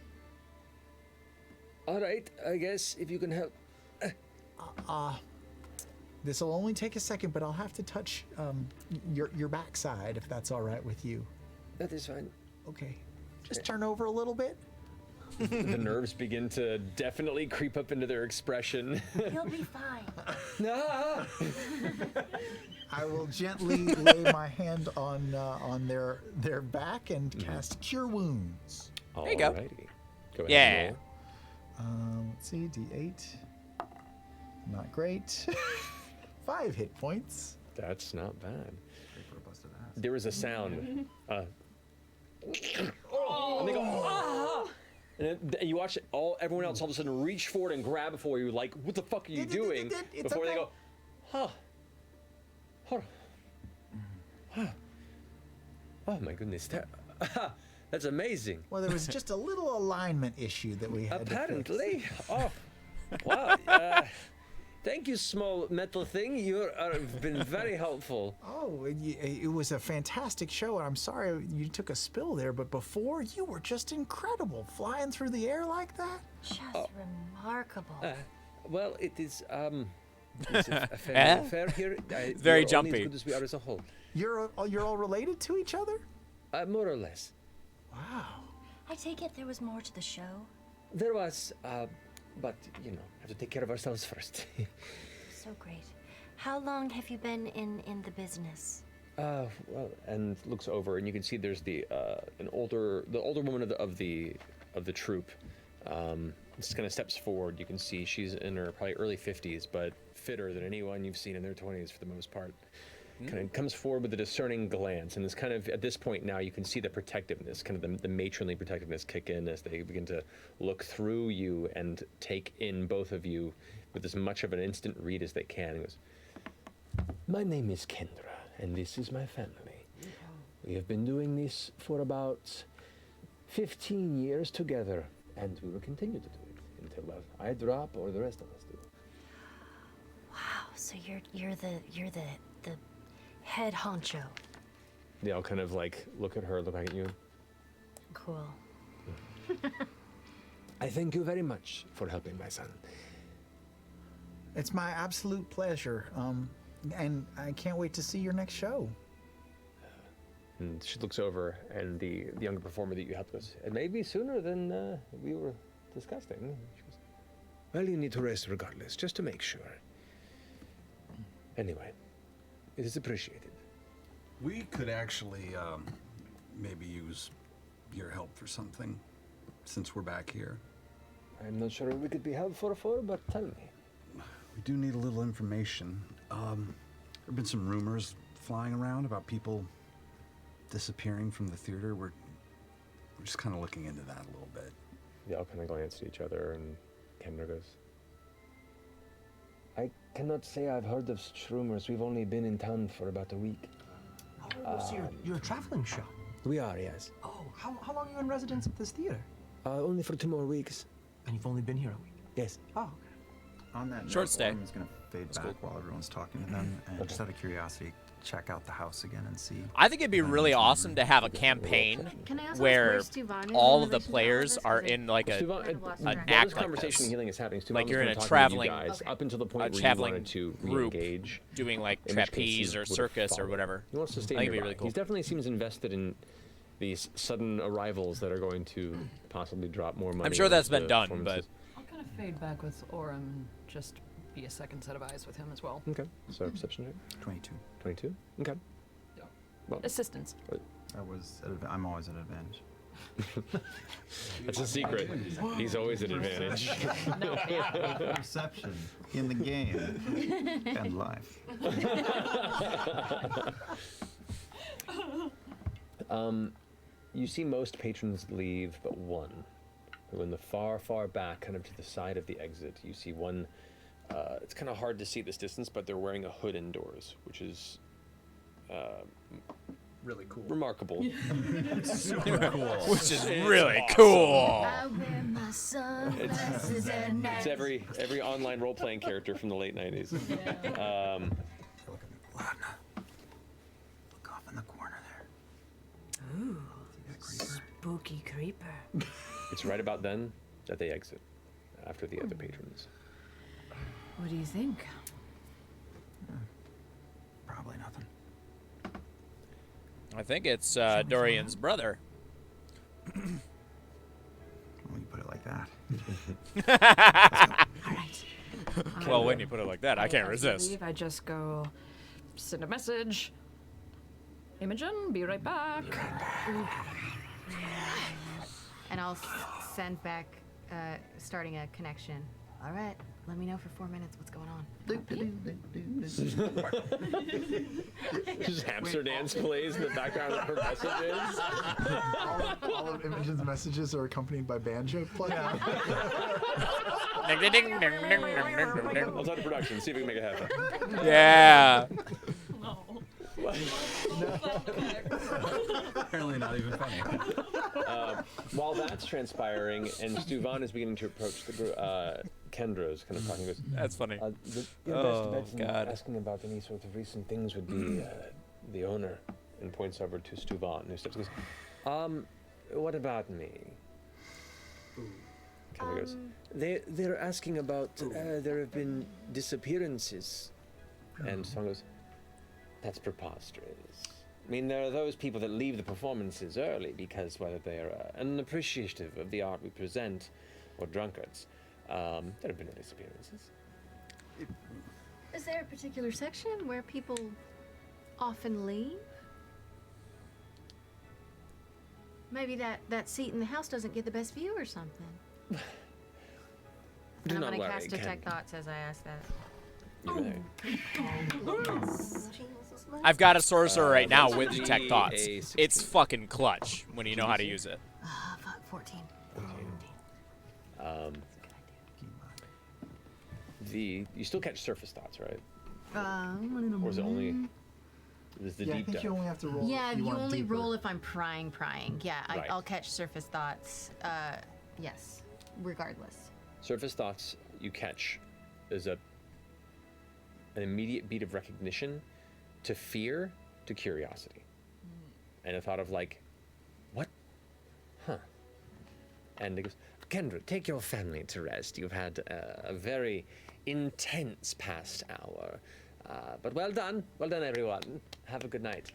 All right, I guess if you can help. This will only take a second, but I'll have to touch your backside if that's all right with you. That is fine. Okay. just turn over a little bit. The nerves begin to definitely creep up into their expression. You'll be fine. Ah! I will gently lay my hand on their back and cast Cure Wounds. There you go. Alrighty. Go ahead Yeah. and roll. Let's see, D8. Not great. 5 hit points. That's not bad. There was a sound. And they go, ah! And you watch everyone else all of a sudden reach forward and grab it for you, like, what the fuck are you doing? It's Before they okay. go, huh. Hold on. Oh my goodness. That's amazing. Well, there was just a little alignment issue that we had. Apparently. Oh, wow. Thank you, small metal thing. You've been very helpful. Oh, it was a fantastic show, and I'm sorry you took a spill there, but before, you were just incredible. Flying through the air like that. Just remarkable. Well, it is, is it a fair affair here? Very we're only jumpy. as good as we are as a whole. You're all related to each other? More or less. Wow. I take it there was more to the show. There was, but, you know, have to take care of ourselves first. So great. How long have you been in the business? Well, and looks over, and you can see there's the older woman of the troupe. Just kind of steps forward. You can see she's in her probably early 50s, but fitter than anyone you've seen in their 20s for the most part. Kind of comes forward with a discerning glance, and it's kind of at this point now you can see the protectiveness, kind of the matronly protectiveness kick in as they begin to look through you and take in both of you with as much of an instant read as they can. He goes, "My name is Kendra, and this is my family. We have been doing this for about 15 years together, and we will continue to do it until I drop or the rest of us do." Wow. So you're the head honcho. They all kind of like look at her, look back at you. Cool. I thank you very much for helping my son. It's my absolute pleasure. And I can't wait to see your next show. And she looks over, and the younger performer that you helped goes, "It may be sooner than we were discussing." She goes, "Well, you need to rest regardless, just to make sure. Anyway, it is appreciated." We could actually maybe use your help for something, since we're back here. I'm not sure what we could be helpful for, but tell me. We do need a little information. There have been some rumors flying around about people disappearing from the theater. We're just kind of looking into that a little bit. They all kind of glance at each other, and Kendra goes, "I cannot say I've heard of such rumors. We've only been in town for about a week." So you're a traveling show? We are, yes. Oh, how long are you in residence at this theater? Only for 2 more weeks. And you've only been here a week? Yes. Oh, okay. On that Short note, stay. I'm just going to fade back while everyone's talking to them, and just out of curiosity, check out the house again and see. I think it'd be really awesome to have a campaign Can I also where ask where Stuvan is all in of the relation to all players this? are 'Cause in like Stuvan, an while act this like conversation this. and healing is happening, Stuvan Like was you're in kinda a talking to you traveling- guys up until the point where you traveling wanted to group re-engage. doing like in which case trapeze he or would've circus or followed. whatever. He wants to stay I think it'd be nearby. really cool. He definitely seems invested in these sudden arrivals that are going to possibly drop more money. I'm sure that's into been done, performances. I'll kind of fade back with Orem and just be a second set of eyes with him as well. Okay, so perception check. 22. 22? Okay. Yeah. Well, Assistance. I'm always at advantage. that's a secret. He's always at advantage. No, yeah. Perception in the game and life. You see most patrons leave but one. Who in the far, far back, kind of to the side of the exit, you see one. It's kind of hard to see this distance, but they're wearing a hood indoors, which is Really cool. remarkable. Super cool. Which is really cool. I wear my sunglasses at night. It's every online role-playing character from the late 90s. Look off in the corner there. Ooh, spooky creeper. It's right about then that they exit, after the other patrons. What do you think? Probably nothing. I think it's Dorian's brother. When you put it like that. All right. Well, when you put it like that, I can't As we resist. leave, I just go send a message. Imogen, be right back. And I'll send back, starting a connection. All right, let me know for 4 minutes what's going on. Just hamster dance plays in the background of her messages. All of Imogen's messages are accompanied by banjo playing. Ding, ding, ding, ding, ding, ding, ding, ding. Outside of production, see if we can make it happen. Yeah. Apparently not even funny. While that's transpiring and Stuvan is beginning to approach the group, Kendra's kind of talking. Goes, That's funny. the Oh, best bet in God. asking about any sort of recent things would be the owner, and points over to Stuvan, who steps and goes, what about me? Kendra goes, they're asking about there have been disappearances, and Stuvan goes, that's preposterous. I mean, there are those people that leave the performances early because whether they're unappreciative of the art we present or drunkards, there have been no disappearances. Is there a particular section where people often leave? Maybe that seat in the house doesn't get the best view or something. Do And I'm not gonna worry, cast Detect Thoughts as I ask that. You may. I've got a sorcerer right now with that'd Detect be Thoughts. a It's 16. fucking clutch when you know how to use it. Fuck, 14. You still catch surface thoughts, right? Um, Or is it only? Is the Yeah, I deep think dive? you only have to roll. Yeah, if you want only deeper. roll if I'm prying. Yeah, Right. I'll catch surface thoughts. Yes, regardless. Surface thoughts you catch is an immediate beat of recognition to fear to curiosity. And a thought of like, what? Huh. And it goes, Kendra, take your family to rest. You've had a very intense past hour. But well done. Well done, everyone. Have a good night.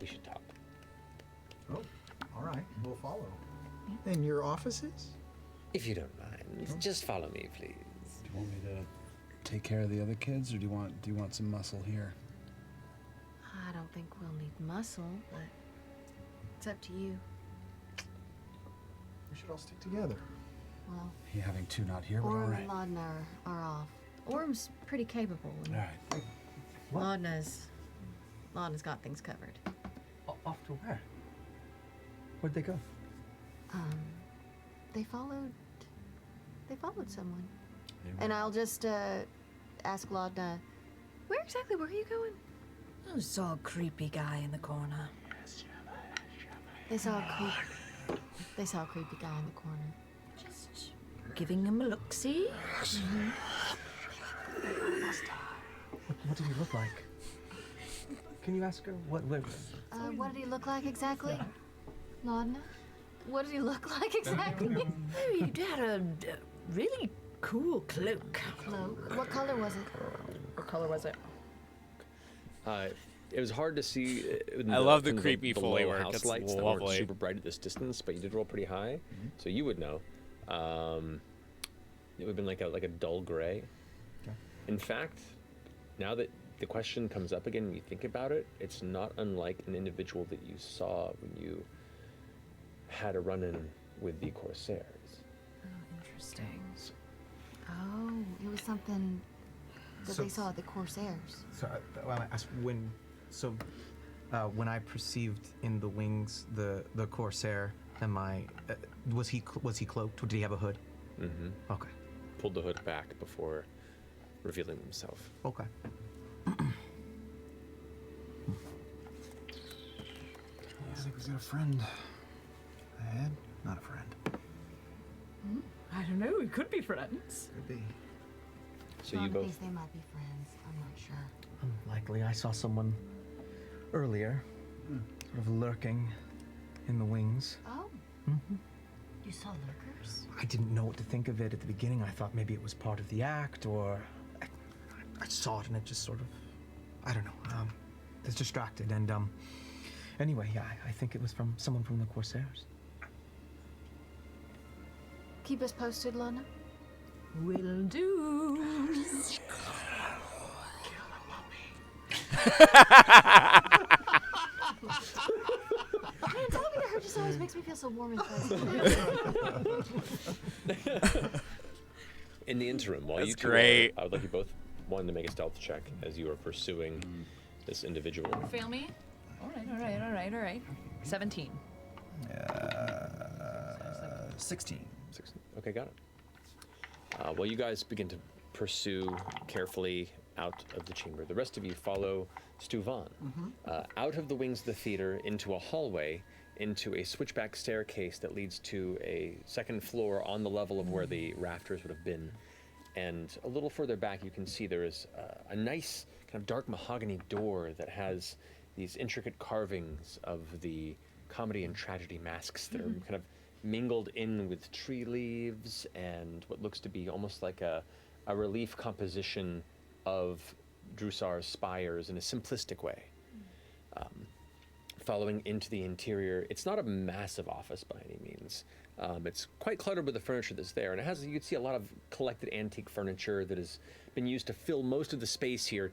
We should talk. Oh, all right. We'll follow. And your offices? If you don't mind, just follow me, please. Do you want me to take care of the other kids, or do you want some muscle here? I don't think we'll need muscle, but it's up to you. We should all stick together. Well, You having two not here, but all Orm right. and Laudna are off. Orm's pretty capable. And All right. Laudna's got things covered. Off to where? Where'd they go? They followed someone. And I'll just ask Laudna, where exactly were you going? I saw a creepy guy in the corner. They saw a creepy guy in the corner. Just giving him a look-see. What did he look like? Can you ask her what? What did he look like exactly? Laudna? What did he look like exactly? Oh, he had a really cool cloak. Cloak. What color was it? What color was it? It was hard to see. I love the from creepy below Foley work. House It's lights that lovely. weren't super bright at this distance, but you did roll pretty high, so you would know. It would have been like a dull gray. Okay. In fact, now that the question comes up again and you think about it, it's not unlike an individual that you saw when you had a run-in with the Corsairs. Interesting. Oh, it was something that So- they saw at the Corsairs. So I asked when. So when I perceived in the wings the Corsair, was he cloaked? Or did he have a hood? Mm-hmm. Okay. Pulled the hood back before revealing himself. Okay. I think we got a friend ahead. Not a friend. I don't know. We could be friends. Could be. So you Laudna both. thinks they might be friends. I'm not sure. Unlikely. I saw someone earlier, sort of lurking in the wings. Oh. You saw lurkers? I didn't know what to think of it at the beginning. I thought maybe it was part of the act, or I saw it and it just sort of, I don't know, it's distracted. And Anyway, I think it was from someone from the Corsairs. Keep us posted, Lana. Will do. Man, talking to her just always makes me feel so warm inside. In the interim, while you That's two great. I would like you both, one, to make a stealth check as you are pursuing this individual. Fail me? All right. 17. 16. 16. Okay, got it. While you guys begin to pursue carefully out of the chamber, the rest of you follow Stuvan out of the wings of the theater into a hallway, into a switchback staircase that leads to a second floor on the level of where the rafters would have been. And a little further back, you can see there is a nice kind of dark mahogany door that has these intricate carvings of the comedy and tragedy masks that are kind of mingled in with tree leaves and what looks to be almost like a relief composition of Drusar's spires in a simplistic way. Following into the interior, it's not a massive office by any means. It's quite cluttered with the furniture that's there, and it has, you can see a lot of collected antique furniture that has been used to fill most of the space here,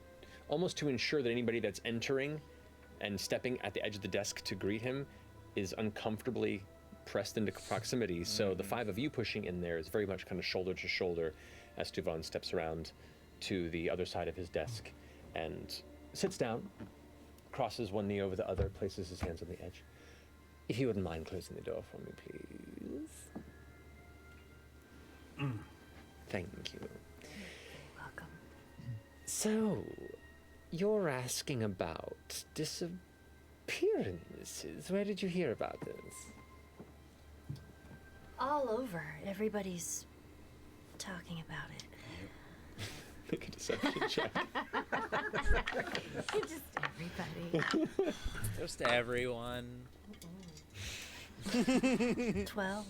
almost to ensure that anybody that's entering and stepping at the edge of the desk to greet him is uncomfortably pressed into proximity. So the five of you pushing in there is very much kind of shoulder to shoulder as Stuvan steps around to the other side of his desk and sits down, crosses one knee over the other, places his hands on the edge. If you wouldn't mind closing the door for me, please. Thank you. Welcome. So, you're asking about disappearances. Where did you hear about this? All over. Everybody's talking about it. Make a deception check. Just everybody. Just everyone. 12.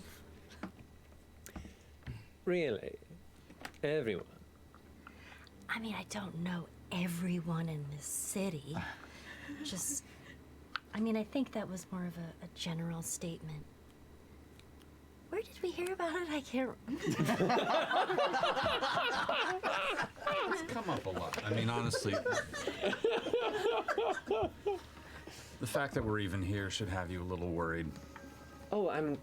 Really? Everyone? I mean, I don't know everyone in this city. Just, I mean, I think that was more of a general statement. Where did we hear about it? I can't. It's come up a lot. I mean, honestly, the fact that we're even here should have you a little worried. Oh, I'm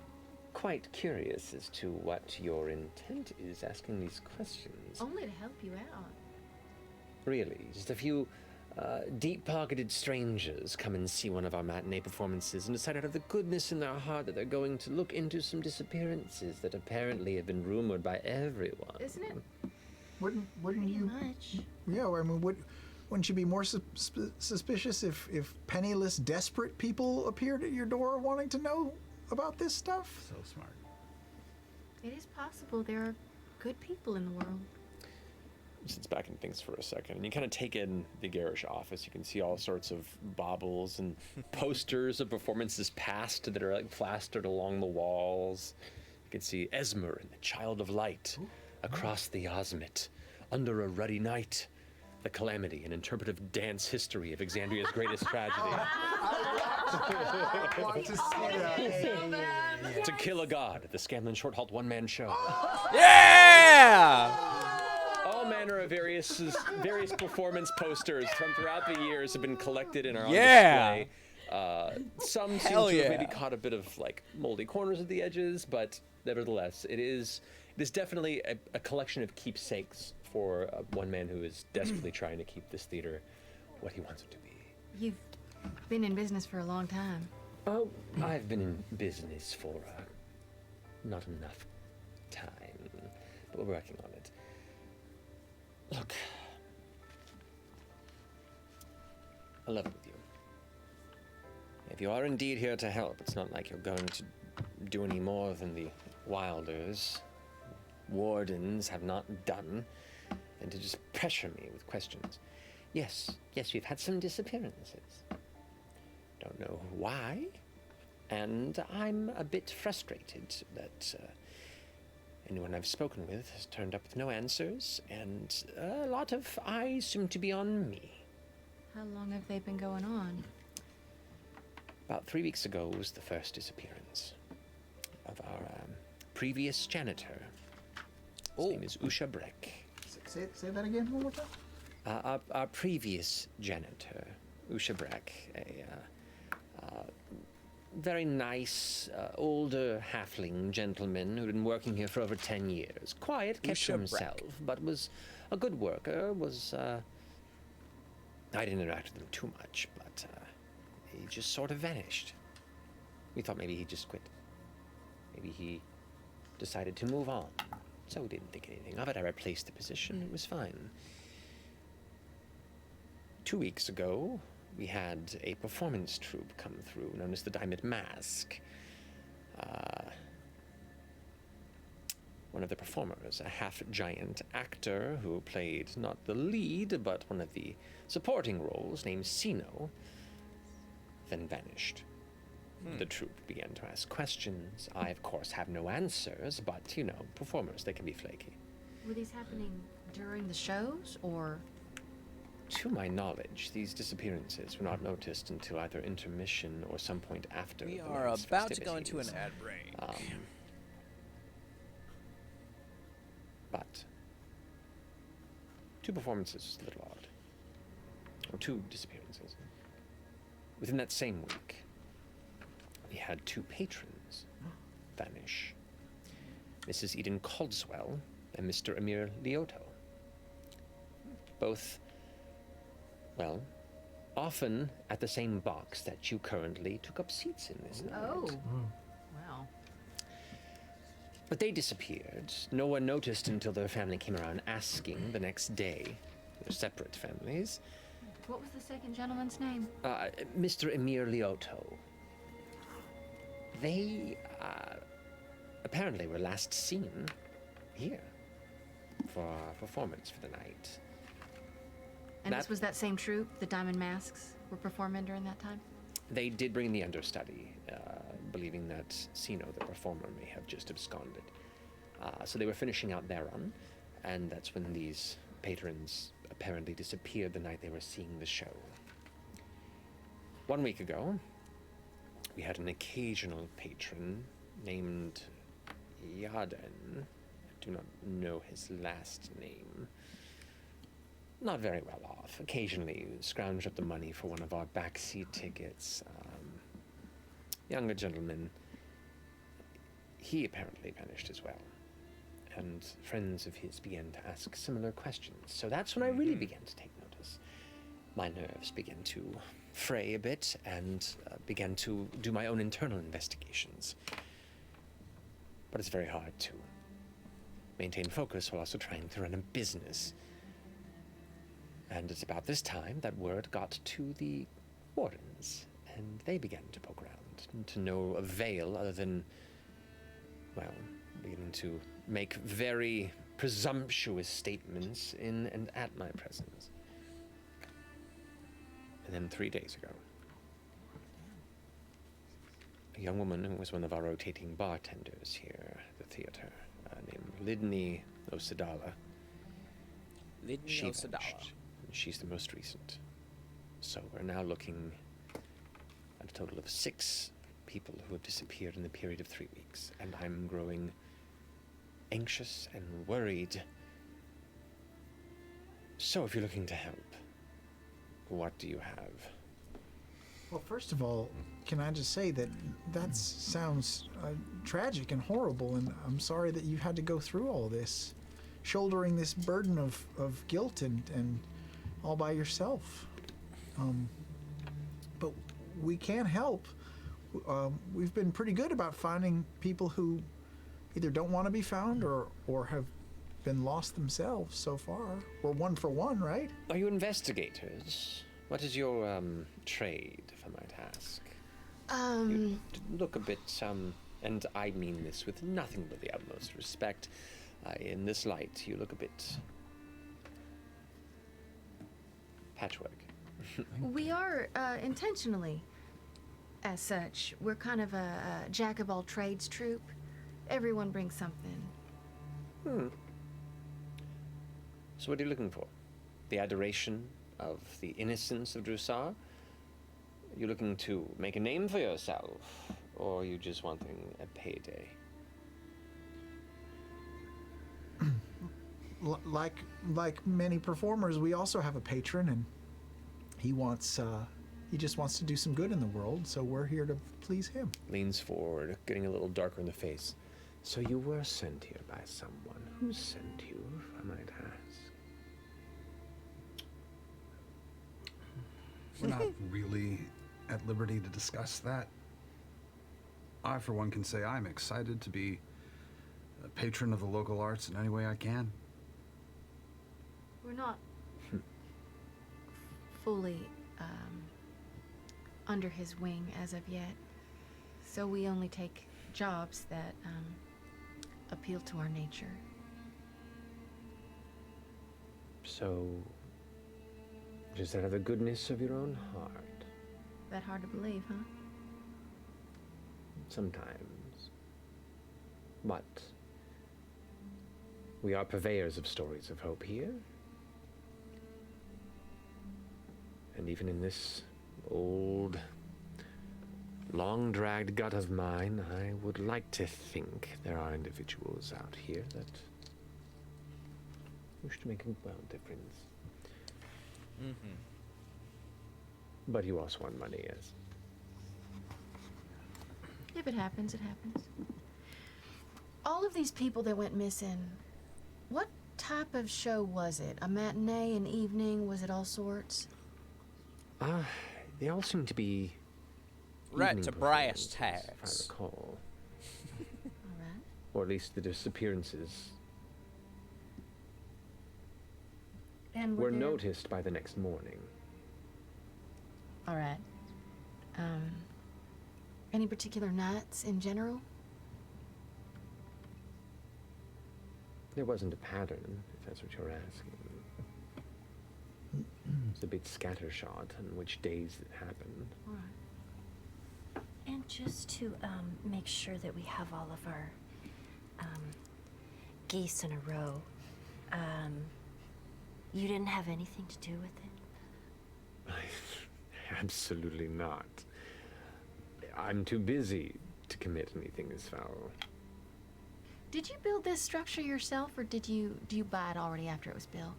quite curious as to what your intent is asking these questions. Only to help you out. Really? Just a few deep-pocketed strangers come and see one of our matinee performances and decide out of the goodness in their heart that they're going to look into some disappearances that apparently have been rumored by everyone. Isn't it? Wouldn't Pretty you? much. Yeah, I mean, wouldn't you be more suspicious if penniless, desperate people appeared at your door wanting to know about this stuff? So smart. It is possible there are good people in the world. Sits back and thinks for a second, and you kind of take in the garish office. You can see all sorts of baubles and posters of performances past that are like plastered along the walls. You can see Esmer and the Child of Light across the Osmit, under a ruddy night, the Calamity, an interpretive dance history of Exandria's greatest tragedy. I want to see that. To Kill a God, the Scanlan Short Halt one-man show. Yeah! All manner of various performance posters from throughout the years have been collected and are on Yeah. display. Some seem Hell to have yeah. maybe caught a bit of like moldy corners at the edges, but nevertheless, it is definitely a collection of keepsakes for one man who is desperately trying to keep this theater what he wants it to be. You've been in business for a long time. Oh, I've been in business for not enough time, but we're working on it. Look, I'll level with you. If you are indeed here to help, it's not like you're going to do any more than the Wilders, wardens have not done, than to just pressure me with questions. Yes, we've had some disappearances. Don't know why, and I'm a bit frustrated that anyone I've spoken with has turned up with no answers, and a lot of eyes seem to be on me. How long have they been going on? About 3 weeks ago was the first disappearance of our previous janitor. His name is Usha Breck. Say that again one more time. Our previous janitor, Usha Breck, a very nice, older halfling gentleman who'd been working here for over 10 years. Quiet, kept to Usha himself, Breck. but was a good worker, I didn't interact with him too much, but he just sort of vanished. We thought maybe he just quit. Maybe he decided to move on. So we didn't think anything of it. I replaced the position. It was fine. 2 weeks ago, we had a performance troupe come through known as the Diamond Mask. One of the performers, a half-giant actor who played not the lead, but one of the supporting roles, named Sino, then vanished. The troupe began to ask questions. I, of course, have no answers, but, you know, performers, they can be flaky. Were these happening during the shows, or? To my knowledge, these disappearances were not noticed until either intermission or some point after. We the are night's about to go into an festivities. ad break. But 2 performances is a little odd. Or 2 disappearances. Within that same week, we had 2 patrons vanish. Mrs. Eden Codswell and Mr. Amir Lioto. Both, well, often at the same box that you currently took up seats in this night. Oh. Wow. But they disappeared. No one noticed until their family came around asking the next day. They're separate families. What was the second gentleman's name? Mr. Emir Lioto. They apparently were last seen here for our performance for the night. And this was that same troupe, the Diamond Masks, were performing during that time? They did bring the understudy, believing that Sino, the performer, may have just absconded. So they were finishing out their run, and that's when these patrons apparently disappeared the night they were seeing the show. 1 week ago, we had an occasional patron named Yaden. I do not know his last name. Not very well off. Occasionally scrounged up the money for one of our backseat tickets. Younger gentleman. He apparently vanished as well. And friends of his began to ask similar questions. So that's when I really began to take notice. My nerves began to fray a bit and began to do my own internal investigations. But it's very hard to maintain focus while also trying to run a business. And it's about this time that word got to the wardens, and they began to poke around, to no avail other than, well, beginning to make very presumptuous statements in and at my presence. And then 3 days ago, a young woman who was one of our rotating bartenders here at the theater, named Lidney Osadala. Lidney Osadala. Vanished. She's the most recent. So we're now looking at a total of 6 people who have disappeared in the period of 3 weeks, and I'm growing anxious and worried. So if you're looking to help, what do you have? Well, first of all, can I just say that sounds tragic and horrible, and I'm sorry that you had to go through all this, shouldering this burden of guilt and all by yourself. But we can help. We've been pretty good about finding people who either don't want to be found or have been lost themselves so far. We're 1 for 1, right? Are you investigators? What is your trade, if I might ask? You look a bit, and I mean this with nothing but the utmost respect. In this light, you look a bit patchwork. We are intentionally as such. We're kind of a jack of all trades troupe. Everyone brings something. So what are you looking for? The adoration of the innocence of Drusar? Are you looking to make a name for yourself, or are you just wanting a payday? Like many performers, we also have a patron, and he just wants to do some good in the world, so we're here to please him. Leans forward, getting a little darker in the face. So you were sent here by someone. Who sent you, if I might ask? We're not really at liberty to discuss that. I, for one, can say I'm excited to be a patron of the local arts in any way I can. We're not fully under his wing as of yet, so we only take jobs that appeal to our nature. So, just out of the goodness of your own heart. That hard to believe, huh? Sometimes. But we are purveyors of stories of hope here. And even in this old, long-dragged gut of mine, I would like to think there are individuals out here that wish to make a world difference. Mm-hmm. But you also want money, yes? If it happens, it happens. All of these people that went missing, what type of show was it? A matinee, an evening? Was it all sorts? They all seem to be Right evening to brass performances, tacks. if I recall. All right. Or at least the disappearances And were there... noticed by the next morning. All right. Any particular nights in general? There wasn't a pattern, if that's what you're asking. It's a bit scattershot on which days it happened. All right. And just to make sure that we have all of our geese in a row, you didn't have anything to do with it? Absolutely not. I'm too busy to commit anything as foul. Did you build this structure yourself, or do you buy it already after it was built?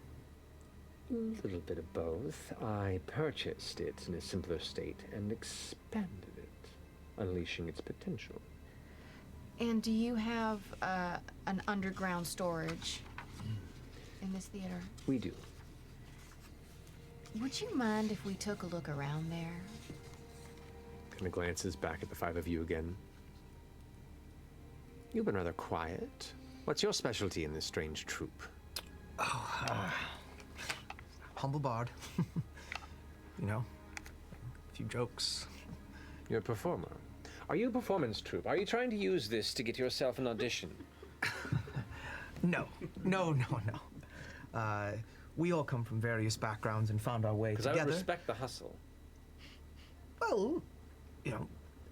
A little bit of both. I purchased it in a simpler state and expanded it, unleashing its potential. And do you have an underground storage in this theater? We do. Would you mind if we took a look around there? Kind of glances back at the five of you again. You've been rather quiet. What's your specialty in this strange troupe? Humble bard. You know, a few jokes. You're a performer. Are you a performance troupe? Are you trying to use this to get yourself an audition? No. We all come from various backgrounds and found our way Because together. I would respect the hustle. Well, you know,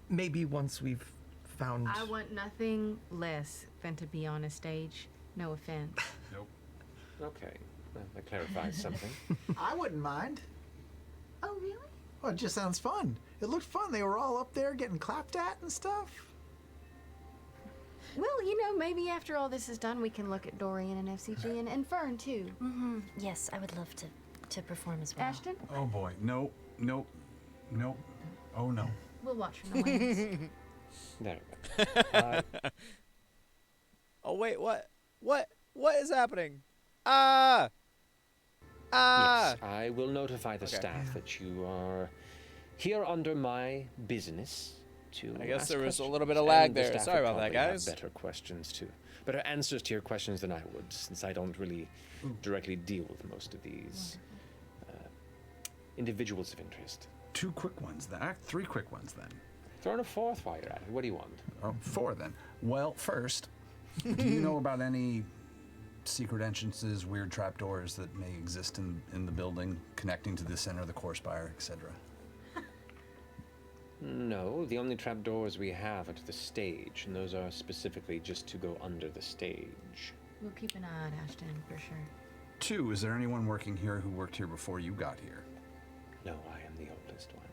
maybe once we've found... I want nothing less than to be on a stage. No offense. Nope. Okay, that clarifies something. I wouldn't mind. Oh, really? Oh, it just sounds fun. It looked fun. They were all up there getting clapped at and stuff. Well, you know, maybe after all this is done, we can look at Dorian and FCG and Fern, too. Mm-hmm. Yes, I would love to perform as well. Ashton? Oh boy. Nope. Oh no. We'll watch from the wings. There we go. Oh wait, what? What is happening? Yes, I will notify the Okay. staff that you are here under my business to I guess ask there was a questions. little bit of lag And the there. staff Sorry would about that, probably have guys. better questions too. Better answers to your questions than I would, since I don't really directly deal with most of these individuals of interest. 2 quick ones then. 3 quick ones then. Throw in a fourth while you're at it. What do you want? Oh, 4 then. Well, first, do you know about any secret entrances, weird trapdoors that may exist in the building, connecting to the center of the core spire, etc.? No, the only trapdoors we have are to the stage, and those are specifically just to go under the stage. We'll keep an eye on Ashton, for sure. 2, is there anyone working here who worked here before you got here? No, I am the oldest one.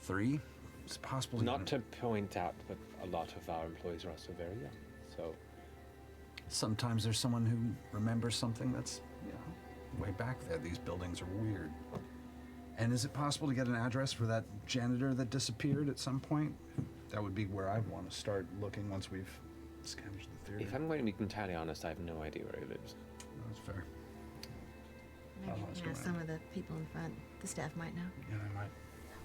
3? Is it possible to Not to point out, but a lot of our employees are also very young. So Sometimes there's someone who remembers something that's, way back there. These buildings are weird. And is it possible to get an address for that janitor that disappeared at some point? That would be where I'd want to start looking once we've scavenged the theater. if I'm going to be entirely honest, I have no idea where he lives. That's fair. Maybe you can ask some of the people in front. The staff might know. Yeah, I might.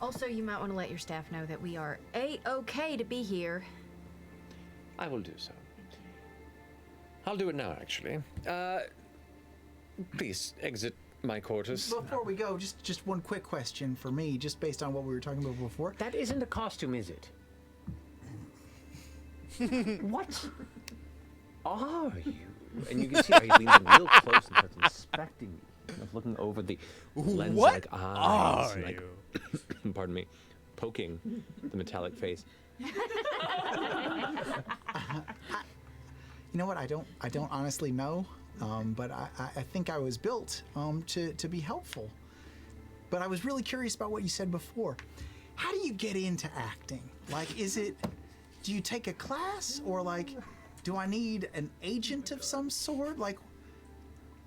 Also, you might want to let your staff know that we are A-okay to be here. I will do so. I'll do it now, actually. Please exit my quarters. Before we go, just one quick question for me, just based on what we were talking about before. That isn't a costume, is it? What are you? And you can see how he leans in real close and starts inspecting me, kind of looking over the lens-like eyes. are and pardon me, poking the metallic face. You know what? I don't honestly know, but I think I was built to be helpful. But I was really curious about what you said before. How do you get into acting? Like, do you take a class, or like, do I need an agent of some sort? Like,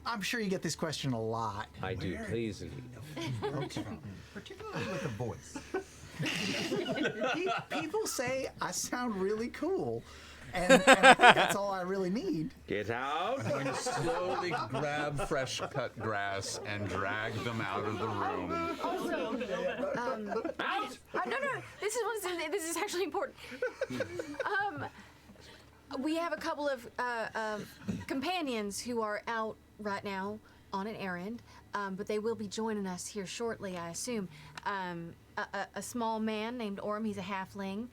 I'm sure you get this question a lot. I do, please. Okay. Particularly with the voice. People say I sound really cool, and I think that's all I really need. Get out! I'm going to slowly grab fresh cut grass and drag them out of the room. Also, Out! no, this is actually important. We have a couple of companions who are out right now on an errand, but they will be joining us here shortly, I assume. A small man named Orm, he's a halfling,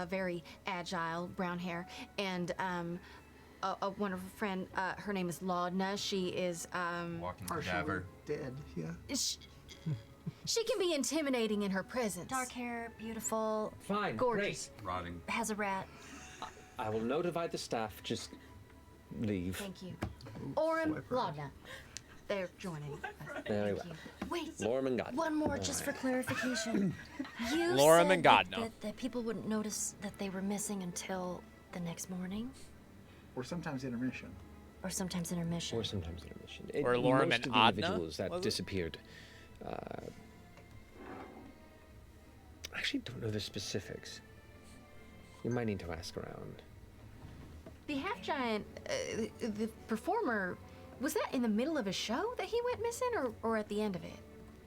very agile, brown hair, and a wonderful friend, her name is Laudna. She is Walking Partially cadaver. dead. Yeah. she can be intimidating in her presence. Dark hair, beautiful, Fine, Gorgeous. Rotting. has a rat. great. I will notify the staff. Just leave. Thank you. Orm, Laudna. They're joining us. Very well. Wait, Lorman got one more just for clarification. You Lorem said and God, no. that people wouldn't notice that they were missing until the next morning, Or sometimes intermission. or sometimes intermission. Or sometimes intermission. Or Lorem Most and of the Adna, individuals that was it? disappeared. I actually don't know the specifics. You might need to ask around. The half giant, the performer, was that in the middle of a show that he went missing, or at the end of it?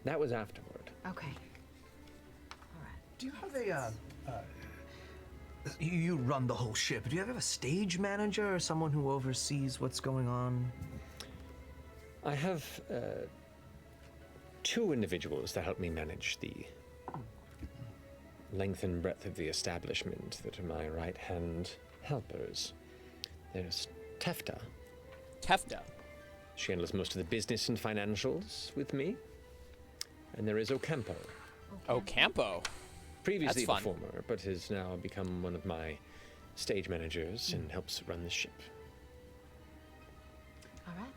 That was afterward. Okay. Do you have a, you run the whole ship. Do you have a stage manager or someone who oversees what's going on? I have 2 individuals that help me manage the length and breadth of the establishment that are my right-hand helpers. There's Tefta. Tefta. She handles most of the business and financials with me. And there is Ocampo, Ocampo. previously a That's fun. performer, but has now become one of my stage managers and helps run the ship. All right.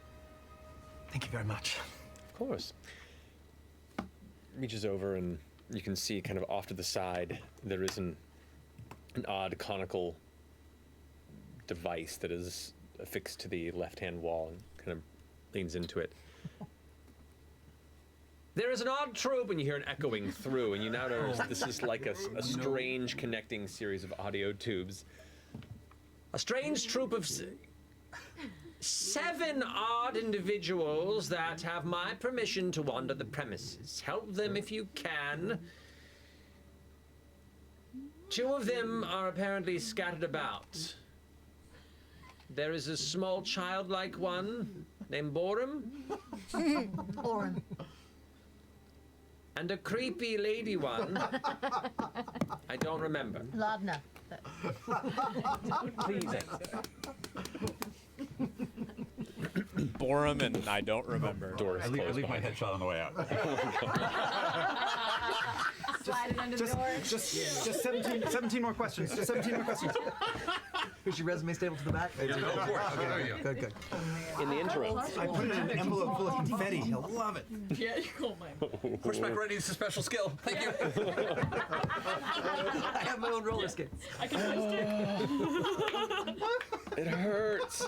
Thank you very much. Of course. Reaches over and you can see kind of off to the side there is an odd conical device that is affixed to the left-hand wall and kind of leans into it. There is an odd trope, and you hear an echoing through, and you now notice this is like a strange connecting series of audio tubes. A strange troop of 7 odd individuals that have my permission to wander the premises. Help them if you can. 2 of them are apparently scattered about. There is a small childlike one named Borum. Orm. And a creepy lady one. I don't remember. Laudna. Please. Borum and I don't remember. Door is I leave closed my behind headshot on the way out. Slide it under the door. Just 17 more questions. Just 17 more questions. Is your resume stable to the back? Of course. Okay, good. In the interim, I put it in an envelope full of confetti. He'll love it. Yeah, oh my. Horseback riding is a special skill. Thank you. I have my own roller skates. I can twist it. it hurts.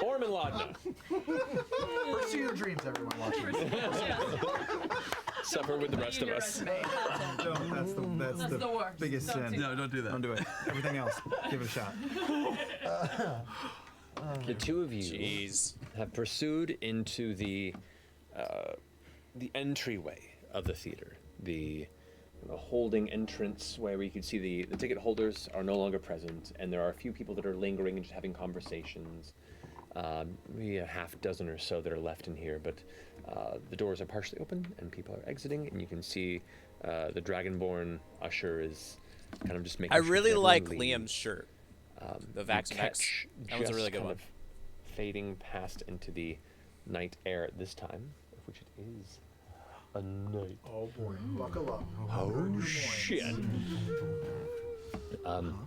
Orman Laudna, Pursue your dreams, everyone watching. suffer with the rest of us. That's the worst. biggest sin. No, don't do that. Don't do it. Everything else, give it a shot. The two of you Jeez. have pursued into the entryway of the theater, the holding entrance where we could see the ticket holders are no longer present, and there are a few people that are lingering and just having conversations. Maybe a half dozen or so that are left in here, but the doors are partially open and people are exiting, and you can see the Dragonborn usher is kind of just making. I sure really everyone like leaves. Liam's shirt. The You Vax Vex. catch That was a just really good kind one. of fading past into the night air at this time, of which it is a night. Oh boy, buckle up. Oh shit!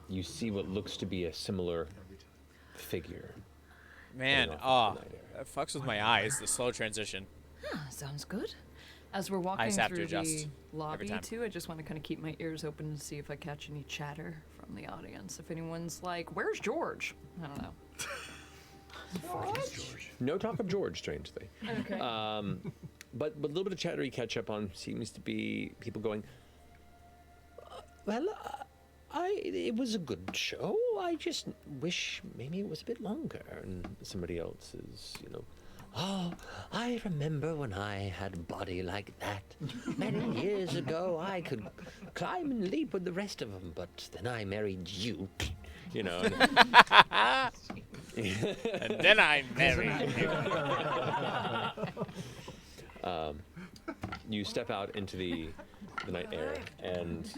You see what looks to be a similar figure. Man, coming off into the night air. that fucks with my eyes. The slow transition. Sounds good. As we're I walking just have to through adjust the every lobby time. too, I just want to kind of keep my ears open and see if I catch any chatter from the audience. If anyone's like, "Where's George?" I don't know. No talk of George, strangely. Okay. But a little bit of chatter you catch up on seems to be people going, it was a good show. I just wish maybe it was a bit longer. And somebody else is, oh, I remember when I had a body like that. Many years ago, I could climb and leap with the rest of them, but then I married you. And And then I married you. you step out into the night air, and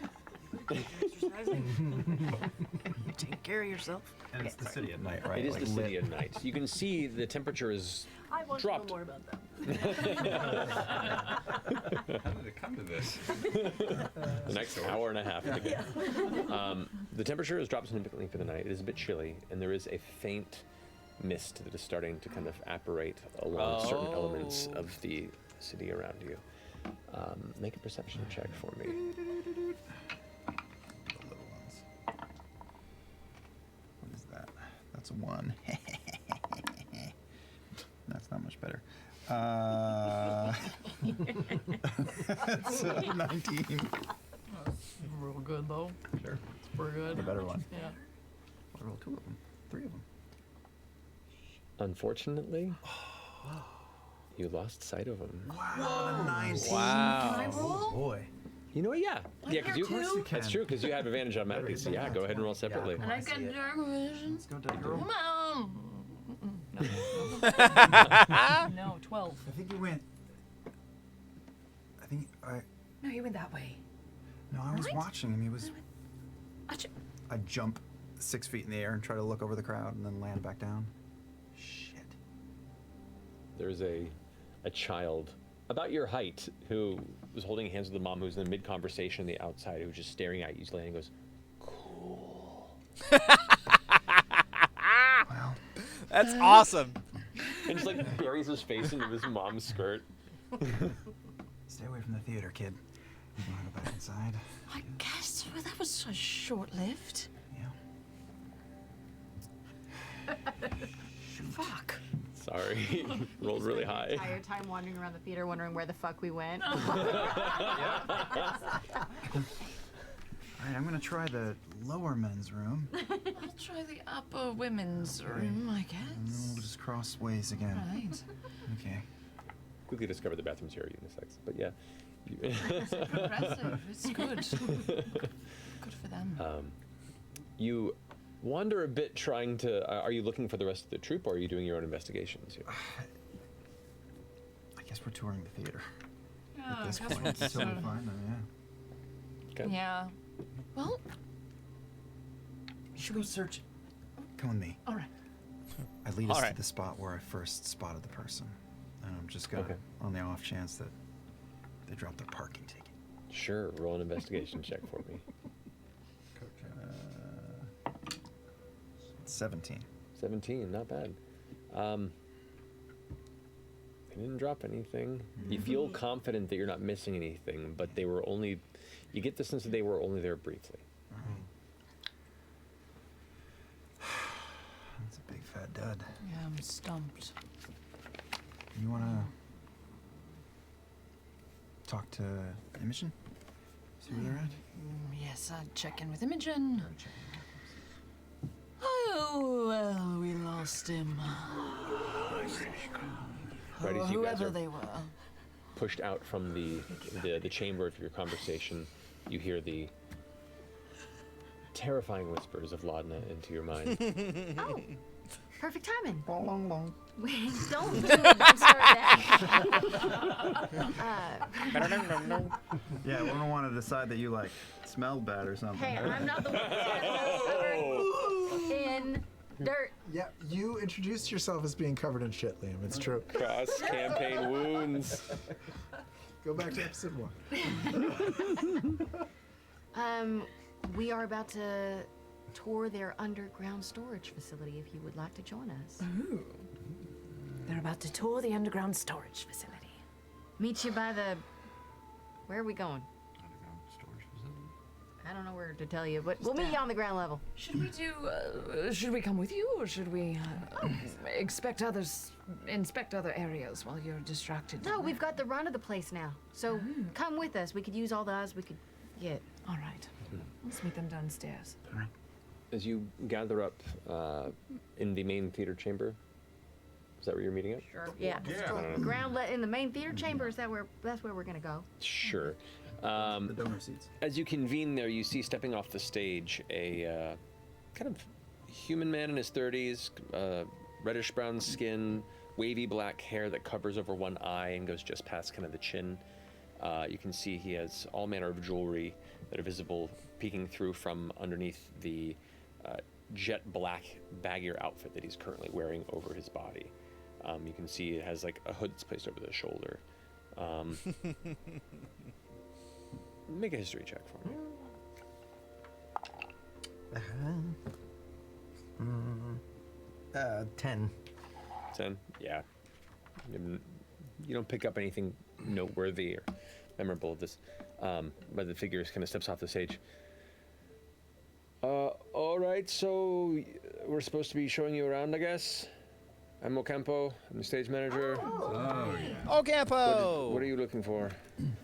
Take care of yourself. And it's the city at night, right? it is Like the city lit. at night. You can see the temperature is I want dropped. to know more about that. How did it come to this? The next hour and a half. Of the game. The temperature has dropped significantly for the night. It is a bit chilly, and there is a faint mist that is starting to kind of apparate along certain elements Oh. of the city around you. Make a perception check for me. The little ones. What is that? That's a 1. That's not much better. That's 19. Real good though. Sure. It's pretty good. The better one. Yeah. I rolled 2 of them. 3 of them. Unfortunately, you lost sight of him. Wow, 19. Wow. Oh boy. You know what? Yeah, because you. Of course you That's can. true because you have advantage automatically. So yeah, go ahead and roll separately. And I got dark vision. Let's go, Dark Girl. Come on. No, 12. I think you went. I think I. No, you went that way. No, I was What? watching him. He was. I jump 6 feet in the air and try to look over the crowd and then land back down. Shit. There's a child about your height who was holding hands with the mom who's in the mid conversation on the outside who was just staring at you and goes, "Cool." Wow. That's awesome. And just like buries his face into his mom's skirt. Stay away from the theater, kid. You want to go back inside? I guess well, that was so short-lived. Yeah. Fuck. Sorry. Rolled really high. Entire time wandering around the theater, wondering where the fuck we went. All right, I'm gonna try the lower men's room. I'll try the upper women's room, I And then guess. we'll just cross ways again. Right. Okay. Quickly discover the bathrooms here are unisex, but yeah. Impressive. It's good. Good for them. You wander a bit trying to. Are you looking for the rest of the troop, or are you doing your own investigations here? I guess we're touring the theater Yeah, at this I guess point. we'll It's totally just, fine, though, yeah. Okay. Yeah. Well, should we search? Come with me. All right. I lead us All to right. the spot where I first spotted the person. And I'm just gonna, Okay. on the off chance that they dropped their parking ticket. Sure, roll an investigation check for me. 17. 17, not bad. They didn't drop anything. You feel confident that you're not missing anything, but they were only, you get the sense that they were only there briefly. That's a big fat dud. Yeah, I'm stumped. You want to talk to Imogen? See where they're at? Yes, I'd check in with Imogen. Oh, well, we lost him. Right as you guys Whoever are they were. pushed out from the chamber of your conversation, you hear the terrifying whispers of Laudna into your mind. Oh, perfect timing. Bong, bong, bong. Wait, don't start that. Yeah, we don't want to decide that you like smelled bad or something. Hey, I'm not the one in dirt. Yeah, you introduced yourself as being covered in shit, Liam. It's true. Cross campaign wounds. Go back to episode 1. We are about to tour their underground storage facility if you would like to join us. They're about to tour the underground storage facility. Meet you by the... Where are we going? Underground storage facility. I don't know where to tell you, but we'll meet you on the ground level. Should we do, should we come with you, or should we inspect other areas while you're distracted? No, we've got the run of the place now. So come with us. We could use all the odds we could get. All right. Let's meet them downstairs. As you gather up in the main theater chamber, is that where you're meeting up? Sure. Yeah. Ground in the main theater chamber. Is that where? That's where we're gonna go. Sure. The donor seats. As you convene there, you see stepping off the stage a kind of human man in his 30s, reddish brown skin, wavy black hair that covers over one eye and goes just past kind of the chin. You can see he has all manner of jewelry that are visible peeking through from underneath the jet black baggier outfit that he's currently wearing over his body. You can see it has like a hood that's placed over the shoulder. Make a history check for me. 10. 10? Yeah. You don't pick up anything noteworthy or memorable of this. But the figure kind of steps off the stage. All right, so we're supposed to be showing you around, I guess. I'm Ocampo. I'm the stage manager. Ocampo! What are you looking for?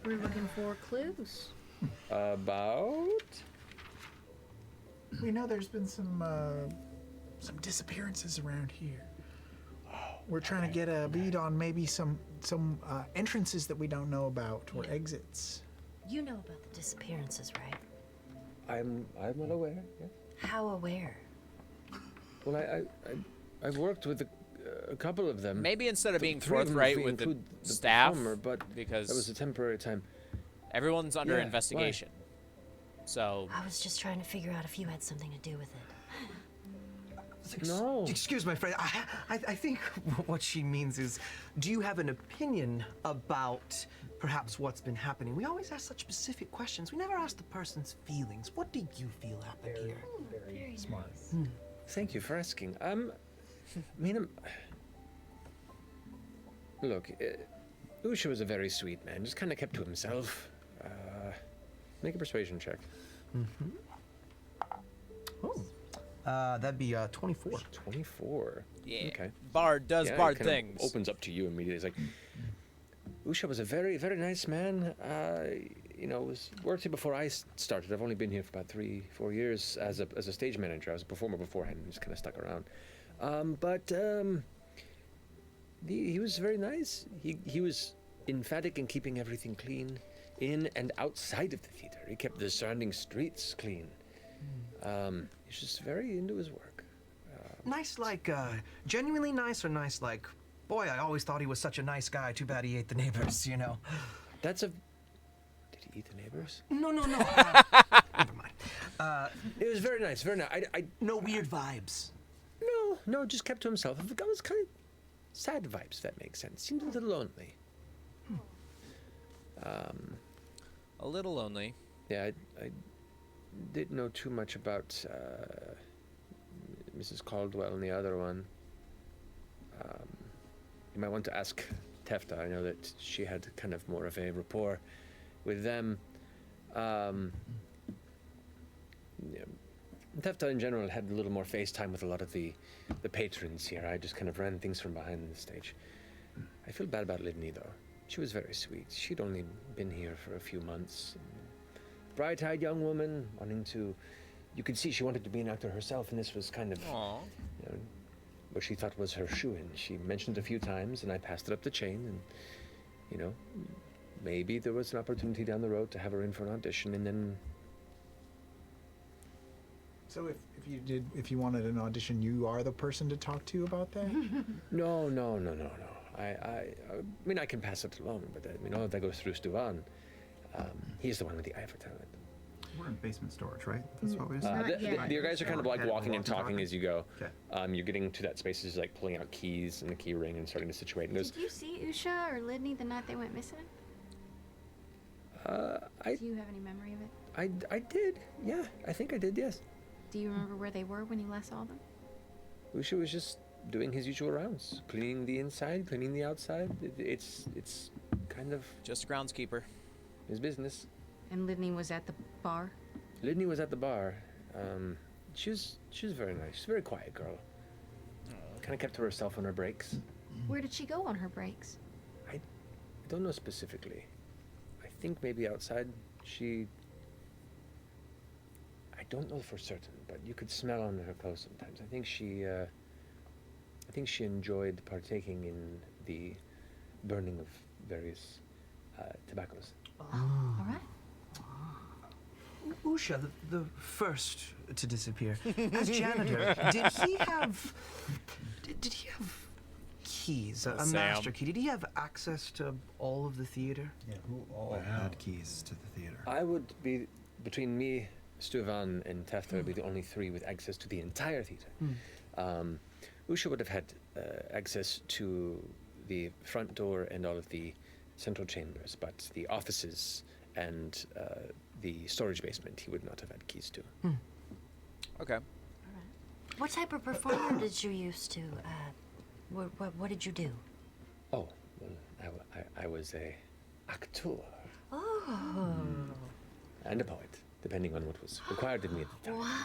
We're looking for clues. About? We know there's been some disappearances around here. We're trying to get a bead on maybe some entrances that we don't know about or exits. You know about the disappearances, right? I'm well aware. Yes. How aware? Well, I've worked with a couple of them. Maybe instead of being Three of them, if forthright we with the include staff, performer, but because that was a temporary time. everyone's under Yeah, investigation. So I was just trying to figure out if you had something to do with it. No. Excuse my friend. I think what she means is, do you have an opinion about perhaps what's been happening? We always ask such specific questions. We never ask the person's feelings. What do you feel happened here? Very Smart. Thank you for asking. Look, Usha was a very sweet man. Just kind of kept to himself. Make a persuasion check. Oh. That'd be 24. 24. yeah, Okay. Bard does Yeah, Bard it kind of things. opens up to you immediately. It's like, Usha was a very, very nice man. Was worked here before I started. I've only been here for about 3-4 years as a stage manager. I was a performer beforehand and just kind of stuck around. He was very nice. He was emphatic in keeping everything clean in and outside of the theater. He kept the surrounding streets clean. He's just very into his work. Nice like, genuinely nice, or nice like, boy, I always thought he was such a nice guy. Too bad he ate the neighbors, you know? Did he eat the neighbors? No. Never mind. It was very nice, very nice. No weird vibes. No, just kept to himself. I was kind of sad vibes, if that makes sense. Seemed a little lonely. A little lonely. Yeah, I didn't know too much about Mrs. Caldwell and the other one. You might want to ask Tefta. I know that she had kind of more of a rapport with them. Yeah, Tefta in general had a little more face time with a lot of the patrons here. I just kind of ran things from behind the stage. I feel bad about Livni, though. She was very sweet. She'd only been here for a few months. Bright-eyed young woman, wanting to... You could see she wanted to be an actor herself, and this was kind of... Aww. You know, what she thought was her shoe-in. She mentioned it a few times, and I passed it up the chain, and, you know, maybe there was an opportunity down the road to have her in for an audition, and then... So if you wanted an audition, you are the person to talk to about that? No. I mean, I can pass it along, but I mean, all of that goes through Stuvan. He's the one with the eye for talent. We're in basement storage, right? That's what we You guys are kind of like walking and talking as you go. Okay. You're getting to that space as like pulling out keys and the key ring and starting to situate. And Did you see Usha or Lidney the night they went missing? Do you have any memory of it? I did. Yeah, I think I did. Yes. Do you remember where they were when you last saw them? Usha was just doing his usual rounds, cleaning the inside, cleaning the outside. It's kind of just groundskeeper. His business. And Lidney was at the bar? Lidney was at the bar. She was very nice. She's a very quiet girl. Kind of kept to herself on her breaks. Where did she go on her breaks? I don't know specifically. I think maybe outside I don't know for certain, but you could smell on her clothes sometimes. I think she enjoyed partaking in the burning of various tobaccos. All right. Usha, the first to disappear, as janitor, did he have keys, a master key? Did he have access to all of the theater? Yeah, who all had keys to the theater? I would be, between me, Stuvan, and Tefta would be the only three with access to the entire theater. Usha would have had access to the front door and all of the central chambers, but the offices and the storage basement he would not have had keys to. Okay. All right. What type of performer did you used to? What did you do? Oh, well, I was a actor. Oh. And a poet, depending on what was required of me at the time. Wow.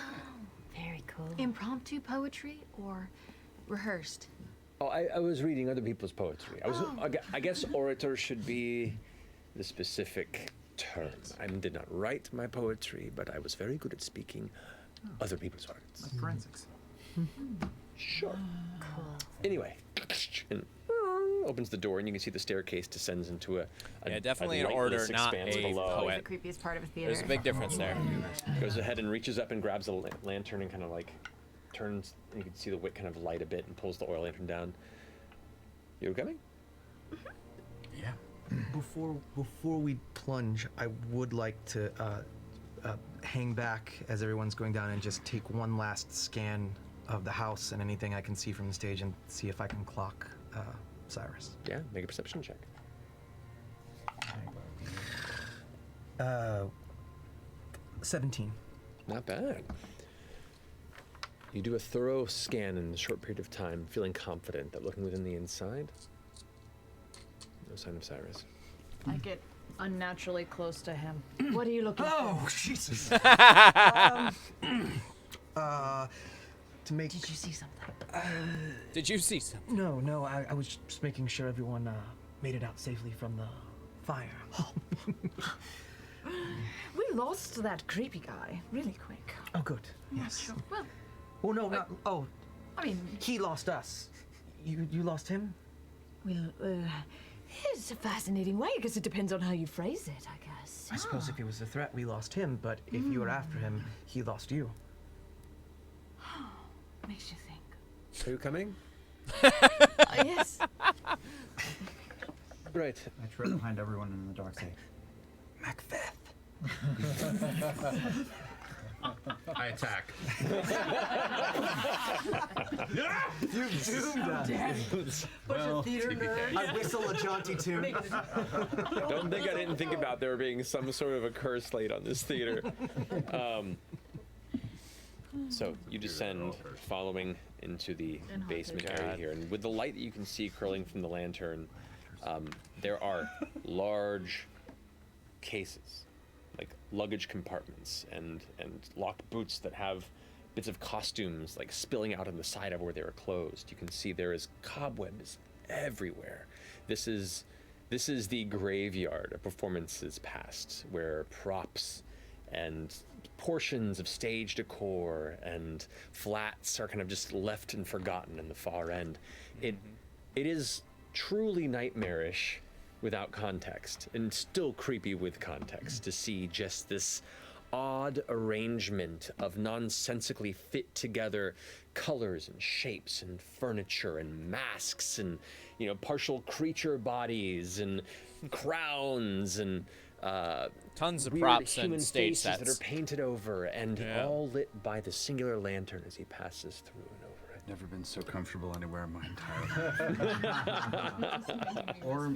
Very cool. Impromptu poetry or rehearsed? Oh, I was reading other people's poetry. I guess orator should be the specific term. I did not write my poetry, but I was very good at speaking other people's arts. Like forensics. Sure. Cool. Anyway, and opens the door, and you can see the staircase descends into a definitely an lightless orator, not expanse a below. poet. The creepiest part of a theater. There's a big difference there. Goes ahead and reaches up and grabs a lantern and kind of like turns, and you can see the wick kind of light a bit and pulls the oil lantern down. You coming? Yeah. Before we plunge, I would like to hang back as everyone's going down and just take one last scan of the house and anything I can see from the stage and see if I can clock Cyrus. Yeah, make a perception check. 17. Not bad. You do a thorough scan in a short period of time, feeling confident that looking within the inside, no sign of Cyrus. I get unnaturally close to him. What are you looking Oh, Jesus. To make. Did you see something? Did you see something? No. I was just making sure everyone made it out safely from the fire. We lost that creepy guy really quick. Oh, good. Yes. Well, Well, no, not. Oh, I mean, he lost us. You lost him? it's a fascinating way because it depends on how you phrase it, I guess. I suppose if he was a threat, we lost him. But if you were after him, he lost you. Makes you think. Are you coming? Yes. Right. I trip behind everyone in the dark say, Macbeth. I attack. You've doomed us. Well, theater TPK. nerd. I whistle a jaunty tune. Don't think I didn't think about there being some sort of a curse laid on this theater. So you descend, following into the basement area here, and with the light that you can see curling from the lantern, there are large cases, like luggage compartments and locked boots that have bits of costumes like spilling out on the side of where they were closed. You can see there is cobwebs everywhere. This is the graveyard of performances past, where props and portions of stage decor and flats are kind of just left and forgotten in the far end. It is truly nightmarish without context, and still creepy with context, to see just this odd arrangement of nonsensically fit together colors and shapes and furniture and masks and, you know, partial creature bodies and crowns and Tons of weird props human and stage faces that sets. are painted over, and all lit by the singular lantern as he passes through and over it. Never been so comfortable anywhere in my entire life. Or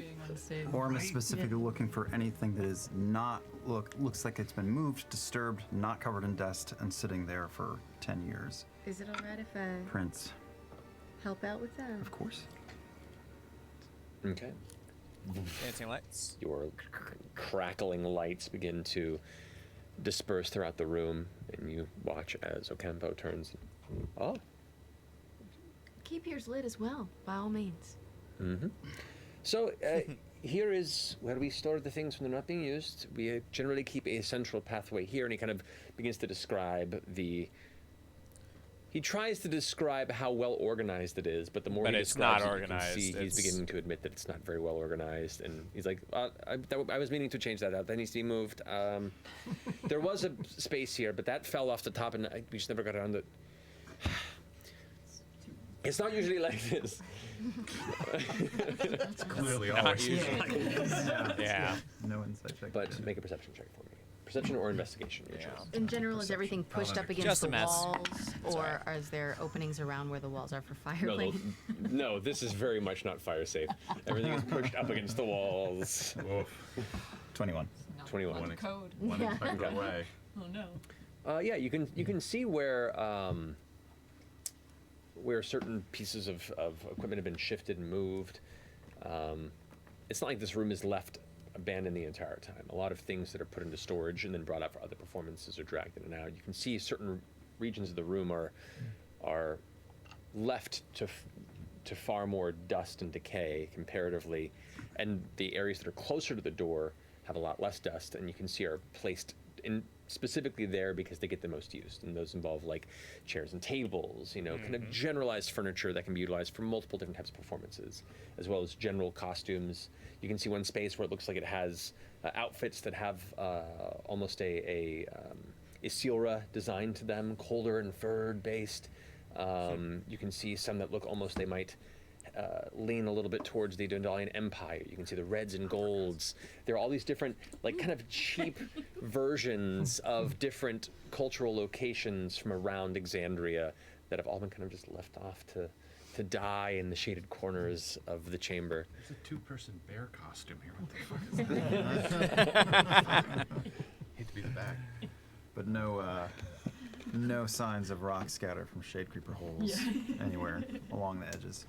I'm specifically looking for anything that is not looks like it's been moved, disturbed, not covered in dust, and sitting there for 10 years. Is it alright if I Prince, help out with that? of course. Okay. Dancing lights. Your crackling lights begin to disperse throughout the room, and you watch as Ocampo turns. Oh. Keep yours lit as well, by all means. So, here is where we store the things when they're not being used. We generally keep a central pathway here, and he kind of begins to describe the... He tries to describe how well organized it is, but the more But he it's describes not it, you can organized. see he's It's- beginning to admit that it's not very well organized. And he's like, I was meaning to change that out. That needs to be moved. There was a space here, but that fell off the top, and we just never got around to it. It's not usually like this. It's clearly Not always. usually. Yeah. No insight check. But make a perception check for me. Perception or investigation, your choice. In general, is everything pushed up against Just the a mess. walls, or is there openings around where the walls are for fire No, lane? no, this is very much not fire safe. Everything is pushed up against the walls. Oof. 21. 21. Code. One Yeah. infected away. Oh no. Yeah, you can see where certain pieces of equipment have been shifted and moved. It's not like this room is left abandoned the entire time. A lot of things that are put into storage and then brought out for other performances are dragged in and out. You can see certain regions of the room are left to far more dust and decay comparatively, and the areas that are closer to the door have a lot less dust, and you can see are placed in specifically there because they get the most used, and those involve like chairs and tables, you know, kind of generalized furniture that can be utilized for multiple different types of performances, as well as general costumes. You can see one space where it looks like it has outfits that have almost a Isilra design to them, colder and furred based. You can see some that look almost, they might lean a little bit towards the Dundalian Empire. You can see the reds and golds. There are all these different, like, kind of cheap versions of different cultural locations from around Exandria that have all been kind of just left off to die in the shaded corners of the chamber. There's a two-person bear costume here. What the fuck is that? Hate to be the back. But no signs of rock scatter from shade creeper holes anywhere along the edges.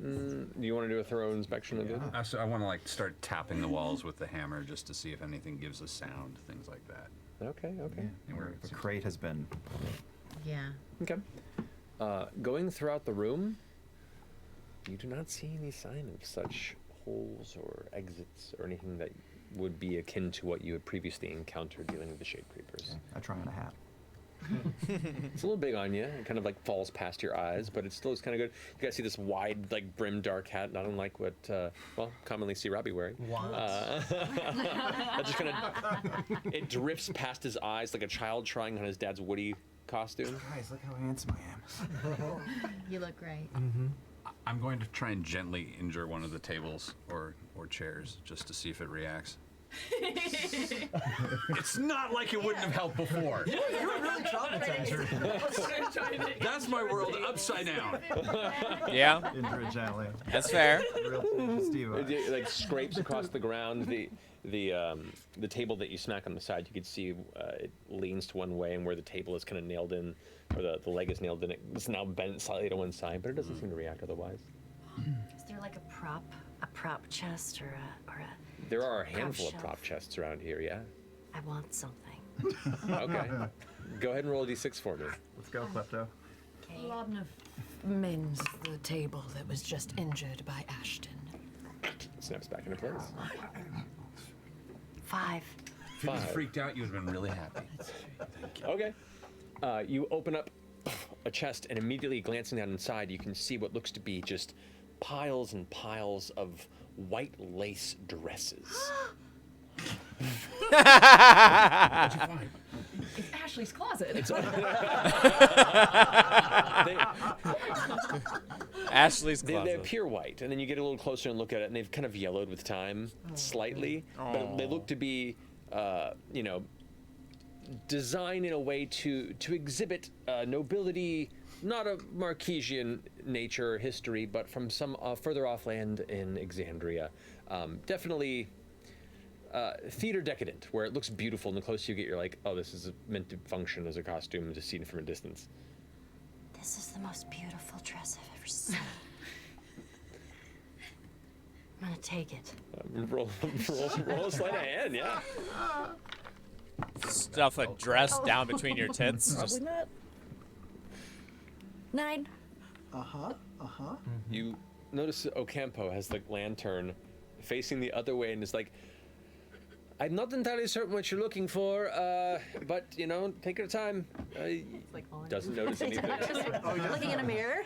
Do you want to do a thorough inspection of it? Actually, I want to like start tapping the walls with the hammer just to see if anything gives a sound, things like that. Okay. Where the crate has been. Yeah. Okay. Going throughout the room, you do not see any sign of such holes or exits or anything that would be akin to what you had previously encountered dealing with the shade creepers. I try on a hat. It's a little big on you. It kind of like falls past your eyes, but it still is kind of good. You guys see this wide, like brimmed dark hat, not unlike what, commonly see Robbie wearing. That just kind of, it drifts past his eyes like a child trying on his dad's Woody costume. Guys, look how handsome I am. You look great. I'm going to try and gently injure one of the tables or chairs just to see if it reacts. It's not like it wouldn't have helped before. You were really traumatized. That's my world upside down. Yeah, Individually. that's fair. Real Steve. It like scrapes across the ground. The table that you smack on the side, you can see it leans to one way, and where the table is kind of nailed in, or the leg is nailed in, it's now bent slightly to one side, but it doesn't seem to react otherwise. Is there like a prop chest or a There are a handful of shelf. prop chests around here, yeah. I want something. Okay. Go ahead and roll a d6 for me. Let's go, Klepto. Laudna mends the table that was just injured by Ashton. Snaps back into place. 5. If you was 5. freaked out, you'd have been really happy. Okay. You open up a chest, and immediately glancing down inside, you can see what looks to be just piles and piles of white lace dresses. What'd you find? It's Ashley's closet. Ashley's They closet. appear white, and then you get a little closer and look at it, and they've kind of yellowed with time, slightly. But they look to be, designed in a way to exhibit nobility, not a Marquesian nature or history, but from some further offland in Exandria. Definitely theater decadent, where it looks beautiful, and the closer you get, you're like, oh, this is meant to function as a costume, just seen from a distance. This is the most beautiful dress I've ever seen. I'm gonna take it. Roll a sleight of hand, yeah. Stuff a dress down between your tits. Probably not. 9. You notice that Ocampo has the lantern facing the other way and is like, I'm not entirely certain what you're looking for, but, take your time. Doesn't notice anything. Looking in a mirror.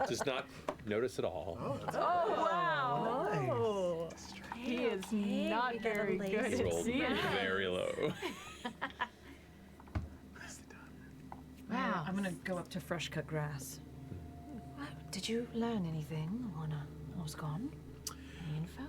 Does not notice at all. Wow. He is not very good at Rolled seeing. very low. Wow. I'm gonna go up to fresh cut grass. Did you learn anything on what's gone? Any info?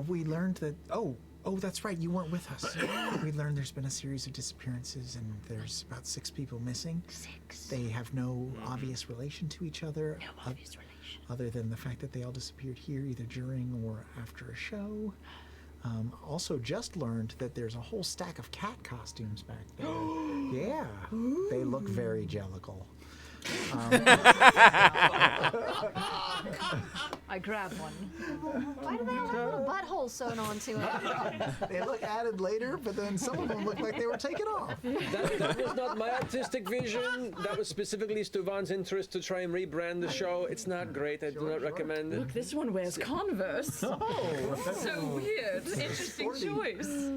We learned that. Oh, that's right. You weren't with us. We learned there's been a series of disappearances, and there's about 6 people missing. 6. They have no obvious relation to each other. No obvious relation. Other than the fact that they all disappeared here either during or after a show. Also just learned that there's a whole stack of cat costumes back there. Yeah, they look very jellical. I grab one. Why do they all have little buttholes sewn onto it? They look added later, but then some of them look like they were taken off. That was not my artistic vision. That was specifically Stuvan's interest to try and rebrand the show. It's not great. I do not recommend it. Look, this one wears Converse. Oh, So weird. Interesting choice.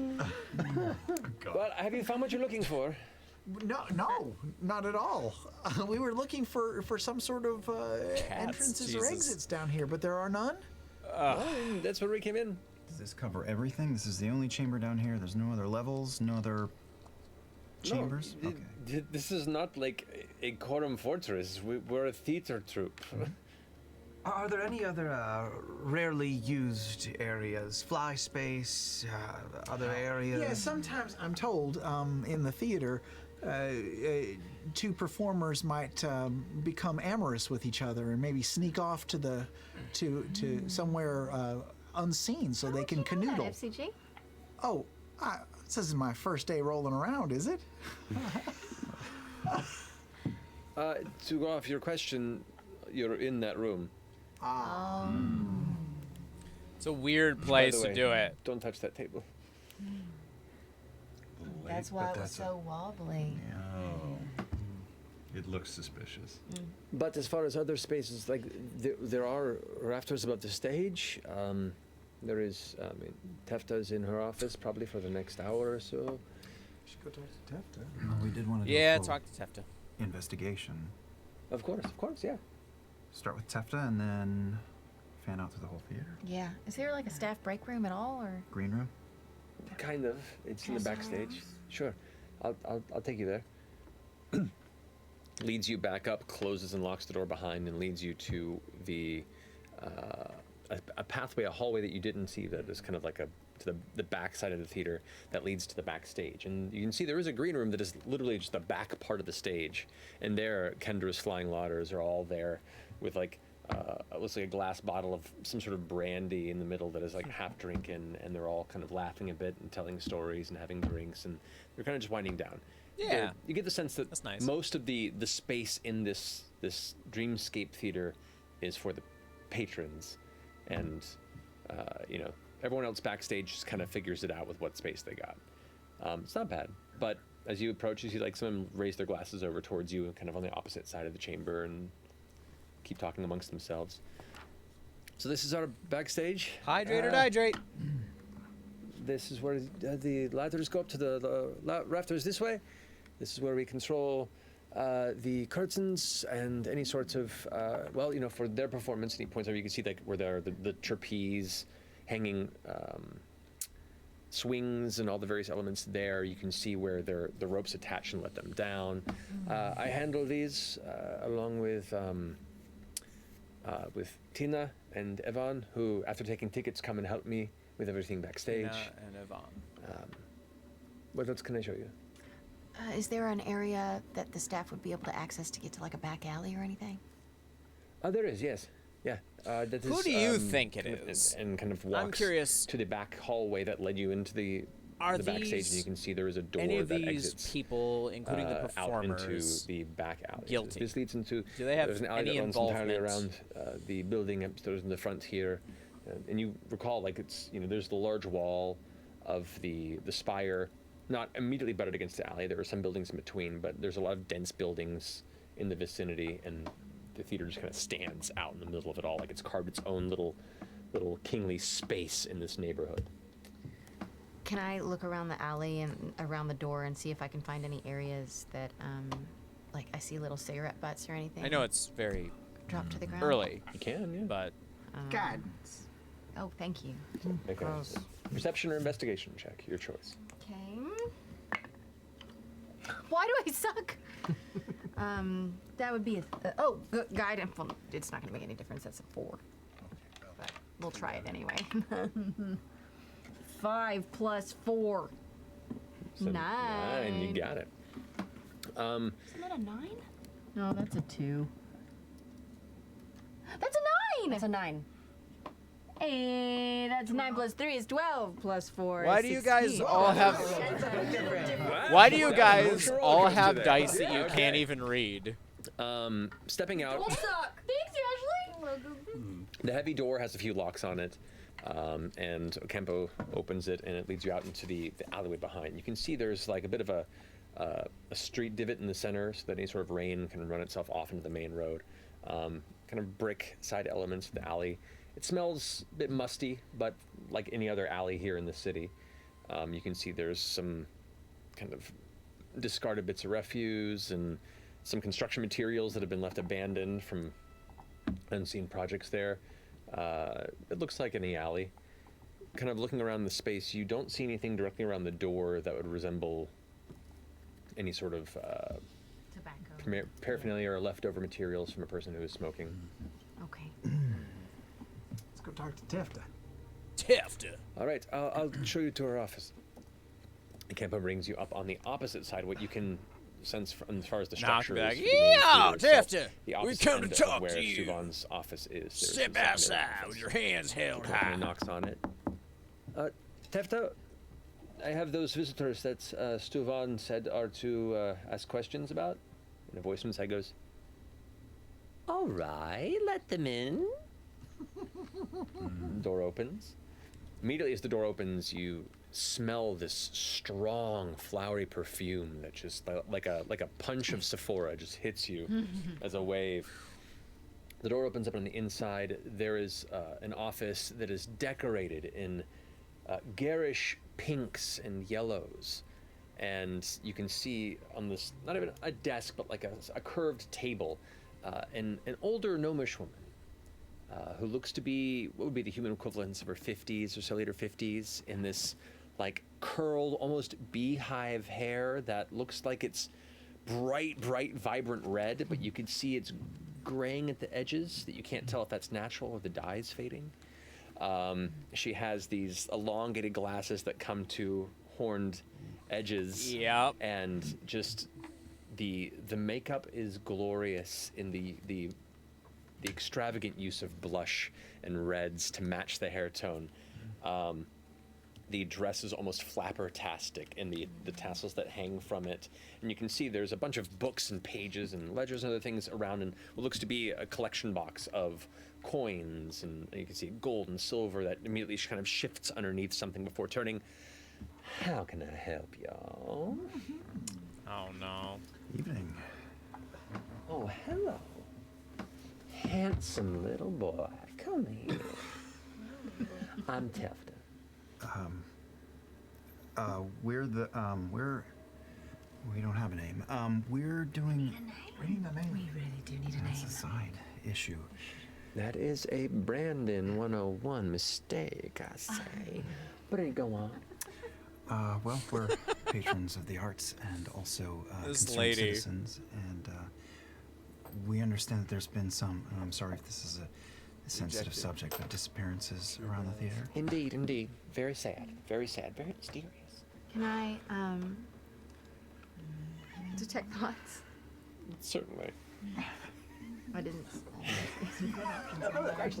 Well, have you found what you're looking for? No, not at all. We were looking for some sort of entrances or Jesus. exits down here, but there are none. Well, that's where we came in. Does this cover everything? This is the only chamber down here. There's no other levels, no other chambers? No, Okay. this is not like a quorum fortress. We're a theater troupe. Are there any other rarely used areas? Fly space, other areas? Yeah, sometimes I'm told in the theater, 2 performers might become amorous with each other and maybe sneak off to somewhere unseen so they can canoodle. FCG? Oh, this isn't my first day rolling around, is it? To go off your question, you're in that room. It's a weird By place the to way, do it. Don't touch that table. That's why it was so wobbly. Oh. It looks suspicious. But as far as other spaces, like there are rafters above the stage. There is, Tefta's in her office probably for the next hour or so. You should go talk to Tefta. No, we did want to do Yeah, a full talk to Tefta. investigation. Of course, yeah. Start with Tefta and then fan out through the whole theater. Yeah. Is there like a staff break room at all, or? Green room? Kind of. It's in the backstage. Sure, I'll take you there. Leads you back up, closes and locks the door behind, and leads you to the a pathway, a hallway that you didn't see. That is kind of like a to the back side of the theater that leads to the backstage. And you can see there is a green room that is literally just the back part of the stage. And there, Kendra's Flying Lauders are all there with like, it looks like a glass bottle of some sort of brandy in the middle that is like half drinking, and they're all kind of laughing a bit and telling stories and having drinks, and they're kind of just winding down. Yeah. You get the sense that That's nice. most of the space in this dreamscape theater is for the patrons, and you know, everyone else backstage just kind of figures it out with what space they got. It's not bad, but as you approach, you see like some of them raise their glasses over towards you, kind of on the opposite side of the chamber, and keep talking amongst themselves. So this is our backstage. Hydrate or dihydrate. This is where the ladders go up to the rafters this way. This is where we control the curtains and any sorts of, well, you know, for their performance. And he points over, you can see like where there are the trapeze, hanging swings and all the various elements there. You can see where the ropes attach and let them down. I handle these along with Tina and Evan, who, after taking tickets, come and help me with everything backstage. Tina and Evan. What else can I show you? Is there an area that the staff would be able to access to get to like a back alley or anything? There is, yes. Yeah. That Who is, do you think kind it of- is? And kind of walks curious. to the back hallway that led you into the backstage, and you can see there is a door any of that these exits people, including the out into performers, the back alley. guilty? This leads into. Do they have there's an alley any that runs entirely involvement? around the building upstairs in the front here, and you recall like it's, you know, there's the large wall of the spire, not immediately butted against the alley. There are some buildings in between, but there's a lot of dense buildings in the vicinity, and the theater just kind of stands out in the middle of it all, like it's carved its own little kingly space in this neighborhood. Can I look around the alley and around the door and see if I can find any areas that, like I see little cigarette butts or anything? I know it's very Drop to the ground. early, You can, yeah. but God. Oh, thank you. Make a perception or investigation check, your choice. Okay. Why do I suck? That would be guidance. Well, it's not going to make any difference. That's a 4. But we'll try it anyway. 5 plus 4. So 9. You got it. Isn't that a 9? No, that's a 2. That's a 9. That's a 9. Hey, that's 9 plus 3 is 12 plus 4. why is do you guys 16. all have? Wow. Why do you guys Sure all comes to have that. dice that you Okay. can't even read? Stepping out, Suck. Thanks, Ashley. the heavy door has a few locks on it, and Okempo opens it, and it leads you out into the alleyway behind. You can see there's like a bit of a street divot in the center, so that any sort of rain can run itself off into the main road. Kind of brick side elements of the alley. It smells a bit musty, but like any other alley here in the city. You can see there's some kind of discarded bits of refuse and some construction materials that have been left abandoned from unseen projects there. It looks like any alley. Kind of looking around the space, you don't see anything directly around the door that would resemble any sort of Tobacco. paraphernalia or leftover materials from a person who is smoking. Okay. Let's go talk to Tefta. Tifta. All right, I'll show you to our office. Kempa brings you up on the opposite side. What you can sense from, as far as the Knock structure back. is, for the main Yeah, theater itself, Tifta, the we opposite come end to of talk where to you. Suvan's office is. There's Step the secondary outside office. with your hands held Open high. and knocks on it. Tefta, I have those visitors that Stuvan said are to ask questions about. And a voice inside goes, "All right, let them in." Door opens. Immediately as the door opens, you smell this strong, flowery perfume that just like a punch of Sephora just hits you as a wave. The door opens up on the inside. There is an office that is decorated in garish pinks and yellows. And you can see on this, not even a desk, but like a curved table, an older gnomish woman who looks to be what would be the human equivalents of her 50s or so, later 50s, in this like curled, almost beehive hair that looks like it's bright, vibrant red, but you can see it's graying at the edges that you can't tell if that's natural or the dye is fading. She has these elongated glasses that come to horned edges. Yep. And just the makeup is glorious in the extravagant use of blush and reds to match the hair tone. The dress is almost flapper-tastic in the tassels that hang from it. And you can see there's a bunch of books and pages and ledgers and other things around in what looks to be a collection box of coins. And you can see gold and silver that immediately kind of shifts underneath something before turning. How can I help y'all? Oh, no. Evening. Oh, hello. Handsome little boy. Come here. I'm Tefta. We don't have a name. We're doing. We really do need a That's name. a side issue. That is a Brandon 101 mistake, I say. But go on. Well, we're patrons of the arts and also This concerned lady. citizens, and we understand that there's been some. And I'm sorry if this is a sensitive subject, but disappearances around the theater. Indeed, indeed. Very sad, very mysterious. Can I detect thoughts? Certainly. I didn't.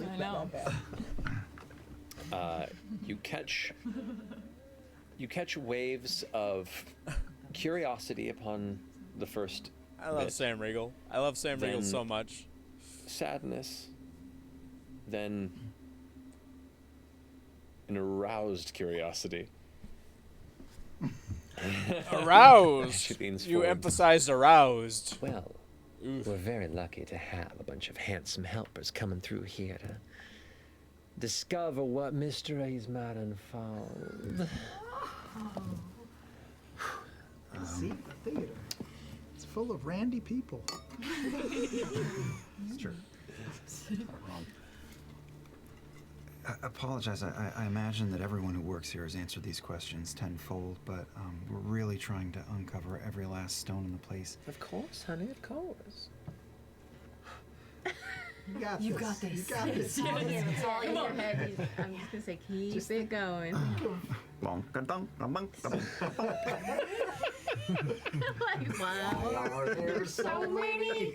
I know. You catch waves of curiosity upon the first I love bit. Sam Riegel. I love Sam Riegel Then- so much. Sadness, then an aroused curiosity. Aroused. She leans You forward. emphasized aroused. Well, we're very lucky to have a bunch of handsome helpers coming through here to discover what mysteries might unfold. See, the theater. It's full of randy people. It's true. I apologize. I imagine that everyone who works here has answered these questions tenfold, but we're really trying to uncover every last stone in the place. Of course, honey, of course. You got You this. got this. You got this. It's all in your head. I'm just gonna say, keep it going. Like, wow. Are there so many?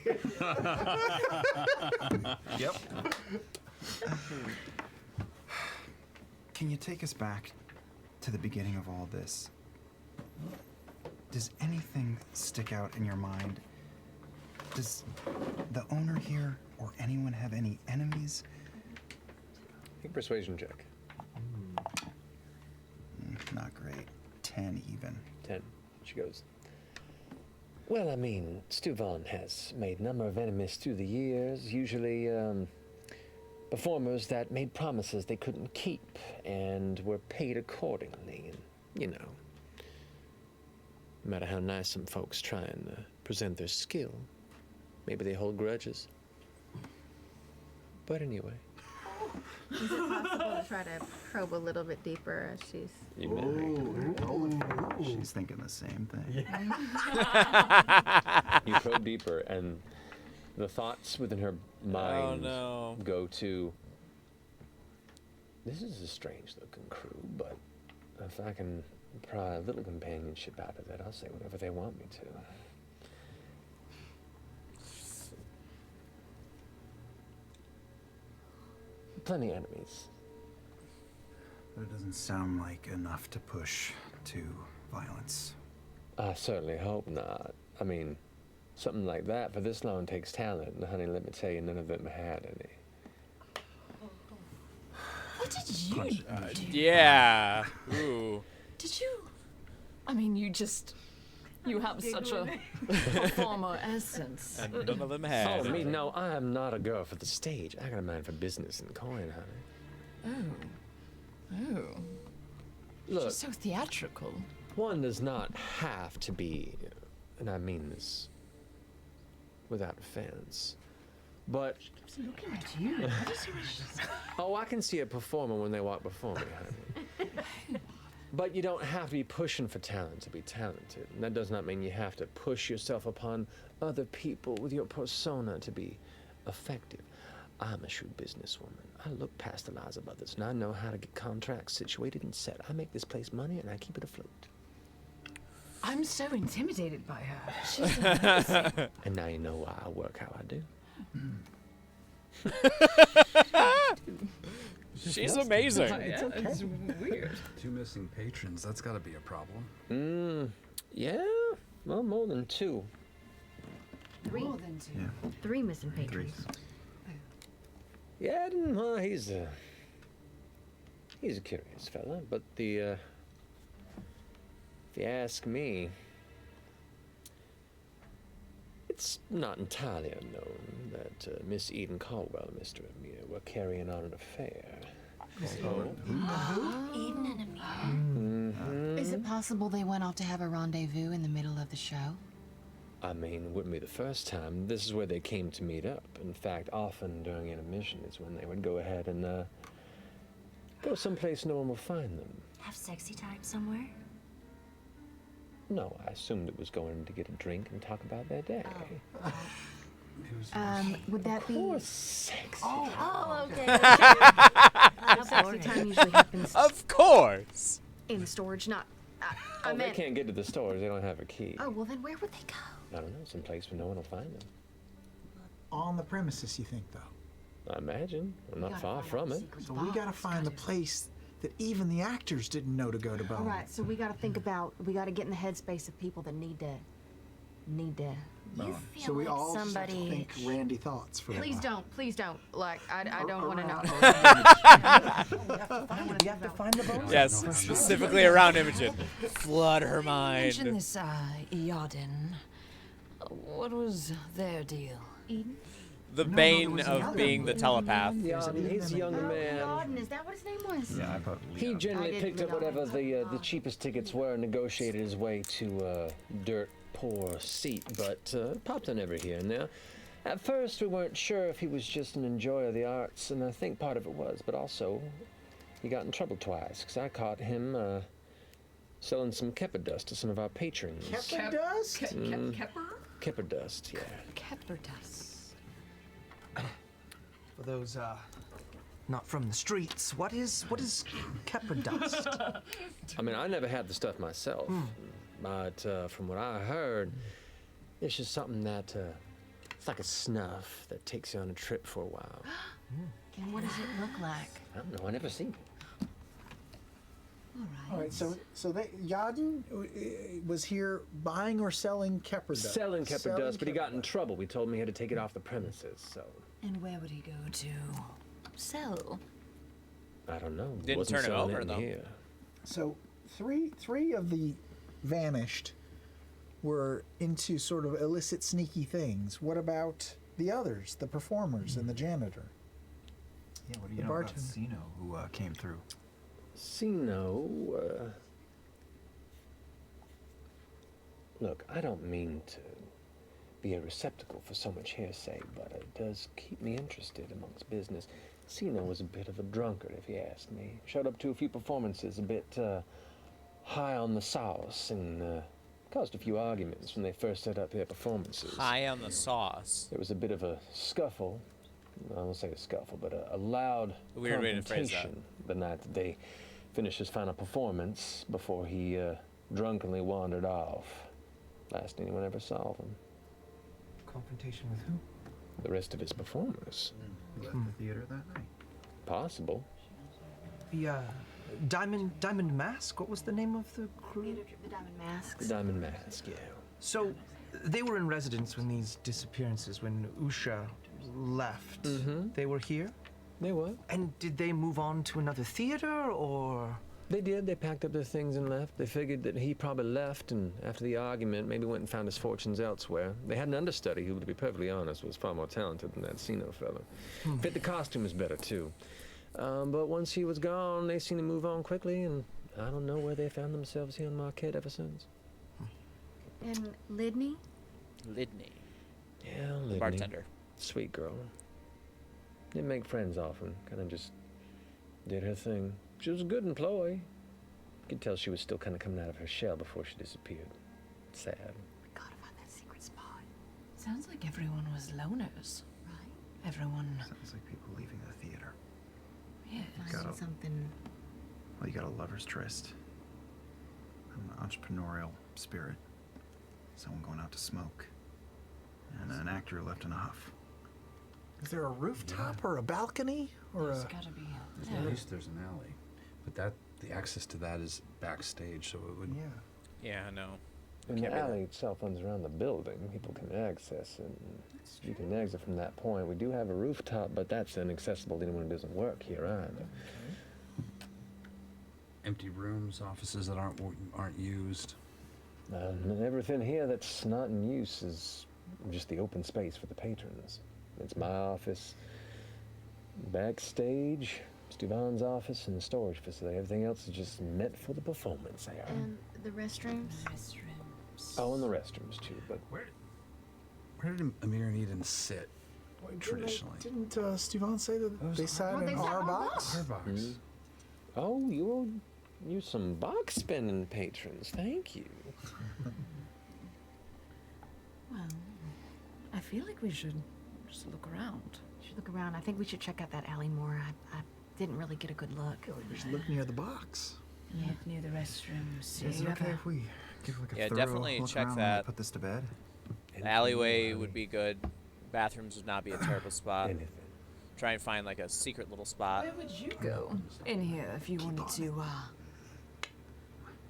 Yep. Can you take us back to the beginning of all this? Does anything stick out in your mind? Does the owner here or anyone have any enemies? Make a persuasion check. Not great. 10 even. 10. She goes, well, I mean, Stuvan has made a number of enemies through the years, usually performers that made promises they couldn't keep and were paid accordingly. And, you know, no matter how nice some folks try and present their skill, maybe they hold grudges. But anyway. Is it possible to try to probe a little bit deeper as she's... You may. She's thinking the same thing. You probe deeper, and the thoughts within her mind go to, this is a strange looking crew, but if I can pry a little companionship out of it, I'll say whatever they want me to. Plenty of enemies. But it doesn't sound like enough to push to violence. I certainly hope not. I mean, something like that for this long takes talent, and honey, let me tell you, none of them had any. What did you do? Yeah. Ooh. Did you? I mean, you have such a performer essence. And none of them had. Oh, me? No, I am not a girl for the stage. I got a mind for business and coin, honey. Oh. Look, She's so theatrical. one does not have to be, and I mean this without offense, but She's looking at you. What is her... oh, I can see a performer when they walk before me, honey. But you don't have to be pushing for talent to be talented. And that does not mean you have to push yourself upon other people with your persona to be effective. I'm a shrewd businesswoman. I look past the lies of others, and I know how to get contracts situated and set. I make this place money, and I keep it afloat. I'm so intimidated by her. She's amazing. And now you know why I work how I do. She's amazing. It's okay. It's weird. 2 missing patrons. That's got to be a problem. Yeah? Well, more than 2. More than 2. Yeah. 3 missing patrons. Yeah, well, he's a curious fella, but if you ask me, it's not entirely unknown that Miss Eden Caldwell and Mr. Amir were carrying on an affair. Eden and Amir. Is it possible they went off to have a rendezvous in the middle of the show? I mean, it wouldn't be the first time. This is where they came to meet up. In fact, often during intermission is when they would go ahead and go someplace no one will find them. Have sexy time somewhere? No, I assumed it was going to get a drink and talk about their day. Would that be... Of course, sexy. Oh, okay. How sexy time usually happens Of course. in storage, not. I They meant. can't get to the stores. They don't have a key. Oh, well, then where would they go? I don't know, someplace where no one will find them. On the premises, you think, though? I imagine. I'm not far from it. So we gotta find the place that even the actors didn't know to go to Bone. All right, so we got to think about. We got to get in the headspace of people that need to. You feel So we like all just have to somebody... think Randy thoughts for a Please while. don't. Like, I don't want to know. We have to find the bones. Yes, specifically around Imogen. Flood her Mention mind. this, Yarden. What was their deal? Eden? The there bane was of another being the one. telepath. Yeah, he's a young man. Gordon, is that what his name was? Yeah, I thought He generally I didn't picked up realize whatever that. the cheapest tickets were and negotiated his way to a dirt poor seat, but popped in every here and there. At first, we weren't sure if he was just an enjoyer of the arts, and I think part of it was, but also he got in trouble twice, because I caught him selling some Kepper dust to some of our patrons. Kepper dust? Kepper dust, yeah. Kepler dust. For those not from the streets, what is Kepler dust? I mean, I never had the stuff myself, but from what I heard, it's just something that it's like a snuff that takes you on a trip for a while. And what does it look like? I don't know, I never seen it. All right, so Yadin was here buying or selling Kepper dust? Selling Kepper dust, but he got in Kepper. trouble. We told him he had to take it off the premises, so And where would he go to? So, I don't know. Didn't Wasn't turn it selling over, in though. Here. So three of the vanished were into sort of illicit, sneaky things. What about the others, the performers and the janitor? Yeah, what do The you know about bartender. Sino who came through? Sino, look, I don't mean to be a receptacle for so much hearsay, but it does keep me interested amongst business. Sino was a bit of a drunkard, if you ask me. Showed up to a few performances a bit high on the sauce and caused a few arguments when they first set up their performances. High on the sauce. There was a bit of a scuffle. I won't say a scuffle, but a loud A weird way to phrase that. confrontation the night that they finished his final performance before he drunkenly wandered off. Last anyone ever saw of him. Confrontation with who? The rest of his performers. He left the theater that night. Possible. The Diamond Mask. What was the name of the crew? The Diamond Masks. The Diamond Mask, yeah. So, they were in residence when these disappearances, when Usha left. They were here? They were. And did they move on to another theater, or...? They did. They packed up their things and left. They figured that he probably left, and after the argument, maybe went and found his fortunes elsewhere. They had an understudy who, to be perfectly honest, was far more talented than that Sino fellow. Fit the costumes better, too. But once he was gone, they seemed to move on quickly, and I don't know where they found themselves here in Marquette ever since. And Lydney? Lydney. Yeah, The Lidney. bartender. Sweet girl. Didn't make friends often. Kind of just did her thing. She was a good employee. Could tell she was still kind of coming out of her shell before she disappeared. Sad. Gotta find that secret spot. Sounds like everyone was loners. everyone. Sounds like people leaving the theater. Yes. Finding something. Well, you got a lover's tryst. An entrepreneurial spirit. Someone going out to smoke. And an actor left in a huff. Is there a rooftop or a balcony or There's a? gotta be. At least there's an alley, but the access to that is backstage, so it would. Yeah. Yeah, no. And the Can't be that. alley itself runs around the building. People can access it. And you can exit from that point. We do have a rooftop, but that's inaccessible to anyone who doesn't work here either. Empty rooms, offices that aren't used. And everything here that's not in use is just the open space for the patrons. It's my office, backstage, Stuvan's office, and the storage facility. Everything else is just meant for the performance area. And the restrooms? Oh, and the restrooms too, but Where did Amir and Eden sit traditionally? Didn't Stuvan say that they sat Well, they in sat our in our box? Our box. Mm. Oh, you're some box spinning patrons. Thank you. Well, I feel like we should just look around. We should look around. I think we should check out that alley more. I didn't really get a good look. We should look near the box. Look near the restrooms. Is You it have okay a- if we give like a Yeah, thorough definitely look check around when we that. put this to bed? The alleyway would be good. Bathrooms would not be a terrible spot. Anything. Try and find like a secret little spot. Where would you go in here if you wanted to,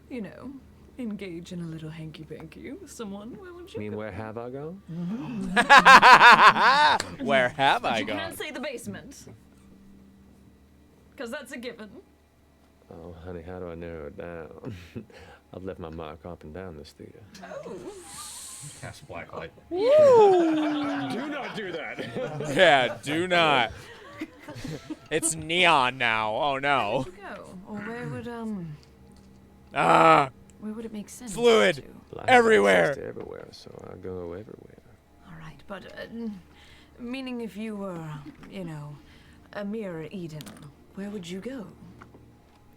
you know, engage in a little hanky-panky with someone? Where would you I mean, go? where have I gone? Where have I You can't gone? say the basement. Because that's a given. Oh, honey, how do I narrow it down? I've left my mark up and down this theater. Cast black light. Do not do that. Yeah, do not. It's neon now. Oh no. Where would you go? Or where would, Ah, where would it make sense Fluid. to? Life Everywhere. exists everywhere, so I go everywhere. All right, but, meaning if you were, you know, Amir Eden, where would you go?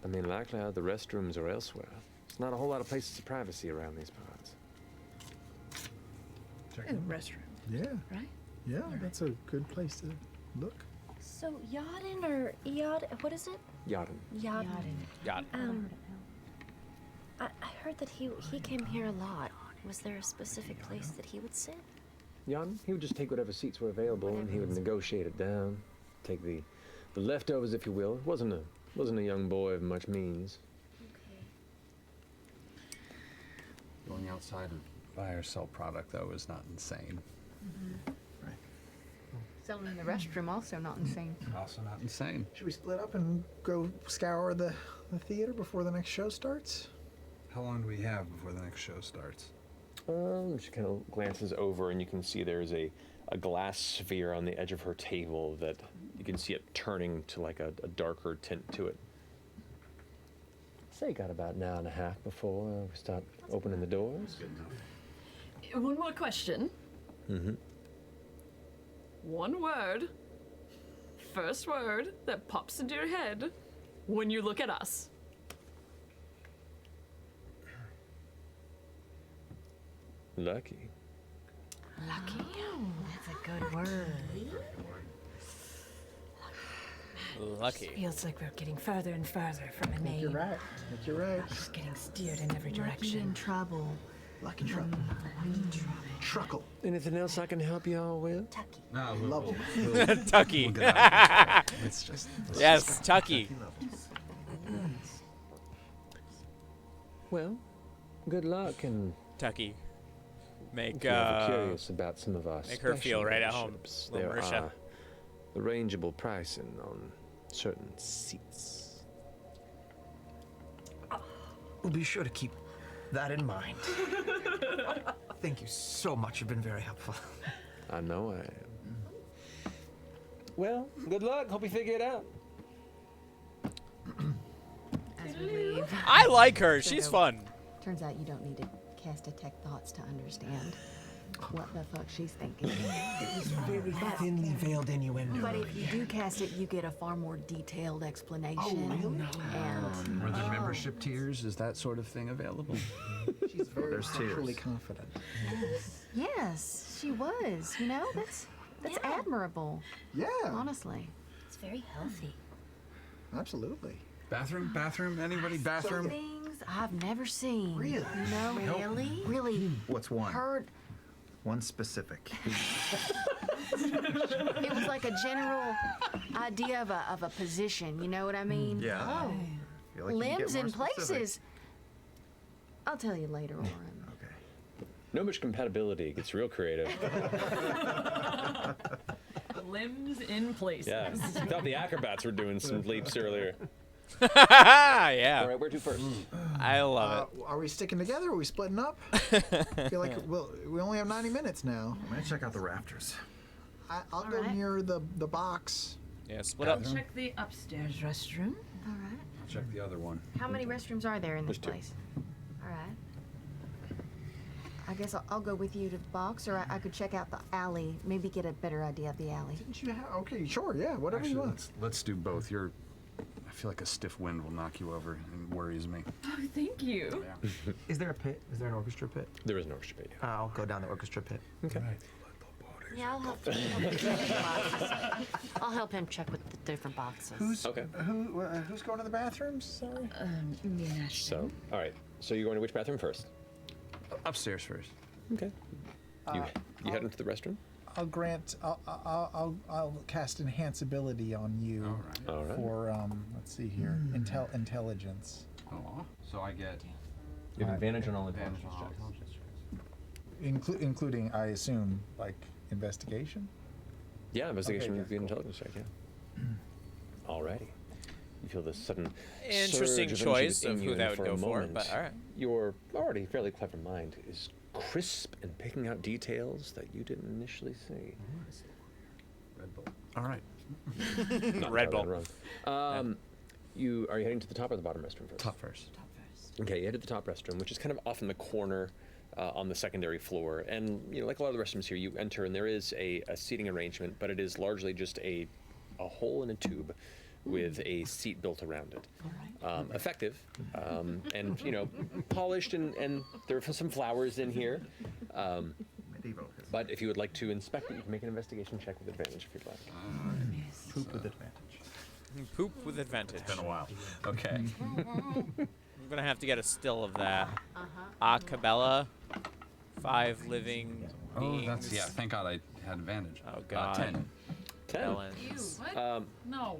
I mean, likely either the restrooms or elsewhere. There's not a whole lot of places of privacy around these parts. Restroom, Yeah. right? Yeah, that's a good place to look. So Yadin or Eod, what is it? Yadin. Yadin. got it. I heard that he came here a lot. Was there a specific place that he would sit? Yadin, he would just take whatever seats were available and he would negotiate it down. Take the leftovers, if you will. Wasn't a young boy of much means. Going outside and buy or sell product though is not insane. Selling in the restroom also not insane. Also not insane. Should we split up and go scour the theater before the next show starts? How long do we have before the next show starts? She kind of glances over and you can see there's a glass sphere on the edge of her table that you can see it turning to like a darker tint to it. Say got about an hour and a half before we start opening the doors. Good enough. One more question. Mm-hmm. One word. First word that pops into your head when you look at us. Lucky. Lucky. That's a good word. Lucky. Feels like we're getting further and further from a name. You're right. I think you're right. Just getting steered in every Lucky direction. in trouble. Lucky trouble. Truckle. Anything else I can help you all with? Tucky. No, Love 'em. Tucky. It's just. Yes, Tucky. Well, good luck and Tucky. Make if you're ever curious about some of our make her feel special right at home, memberships, little there Marisha. are arrangeable pricing on certain seats. We'll be sure to keep that in mind. Thank you so much. You've been very helpful. I know I am. Well, good luck. Hope you figure it out. As we leave. I like her. She's fun. Turns out you don't need to cast detect thoughts to understand what the fuck she's thinking. Very thinly veiled innuendo. But if you do cast it, you get a far more detailed explanation. Oh, really? And Are there membership tiers? Is that sort of thing available? She's very There's tears. sexually confident. yes, she was. You know, that's That's admirable, Yeah, honestly. It's very healthy. absolutely. Bathroom? Anybody? Bathroom? Things I've never seen. Really? You know? Really? Really What's one? heard. One specific. It was like a general idea of a position. You know what I mean? Yeah. Oh, Feel like you can get limbs more in specific. places. I'll tell you later on. Okay. No much compatibility. Gets real creative. Limbs in place. Yeah. I thought the acrobats were doing some leaps earlier. All yeah. right, where to first? I love it. Are we sticking together? Are we splitting up? I feel like we only have 90 minutes now. I'm gonna check out the rafters. I'll go right. near the box. Yeah, split up. Check the upstairs restroom. All right. I'll check the other one. How many restrooms are there in this There's two. place? All right. I guess I'll go with you to the box, or I could check out the alley. Maybe get a better idea of the alley. Didn't you have? Okay, sure, yeah, whatever Actually, you want. let's do both. I feel like a stiff wind will knock you over and worries me. Oh, thank you. Is there a pit? Is there an orchestra pit? There is no orchestra pit. I'll go down the orchestra pit. Okay. Yeah, I'll help him check with the boxes. I'll help him check with the different boxes. Okay. Who's going to the bathrooms? Sorry. Me and Ashley. So, all right. So you're going to which bathroom first? Upstairs first. Okay. You head into the restroom? I'll grant. I'll cast enhance ability on you. All right. All right. For let's see here, intelligence, Oh, so I get You have advantage on all advantage intelligence on all checks. intelligence checks. including I assume like investigation. Yeah, investigation Okay, would be an cool. intelligence check, yeah. Alrighty. You feel this sudden Interesting surge of choice energy of within who you, that and would for a go for, moment, but all right. Your already fairly clever mind is crisp and picking out details that you didn't initially see. Red Bull. All right. Not Red entirely Bull. wrong. Are you heading to the top or the bottom restroom first? Top first. Okay, you head to the top restroom, which is kind of off in the corner on the secondary floor. And, you know, like a lot of the restrooms here, you enter and there is a seating arrangement, but it is largely just a hole in a tube with a seat built around it. Effective, and, you know, polished, and there are some flowers in here. Medieval. But if you would like to inspect it, you can make an investigation check with advantage if you'd like. Poop with advantage. Poop with advantage. Been a while. Okay. I'm gonna have to get a still of that. Acapella, 5 living Oh, beings. that's yeah. Thank God I had advantage. Oh, God. 10. 10. Ellens. What? No.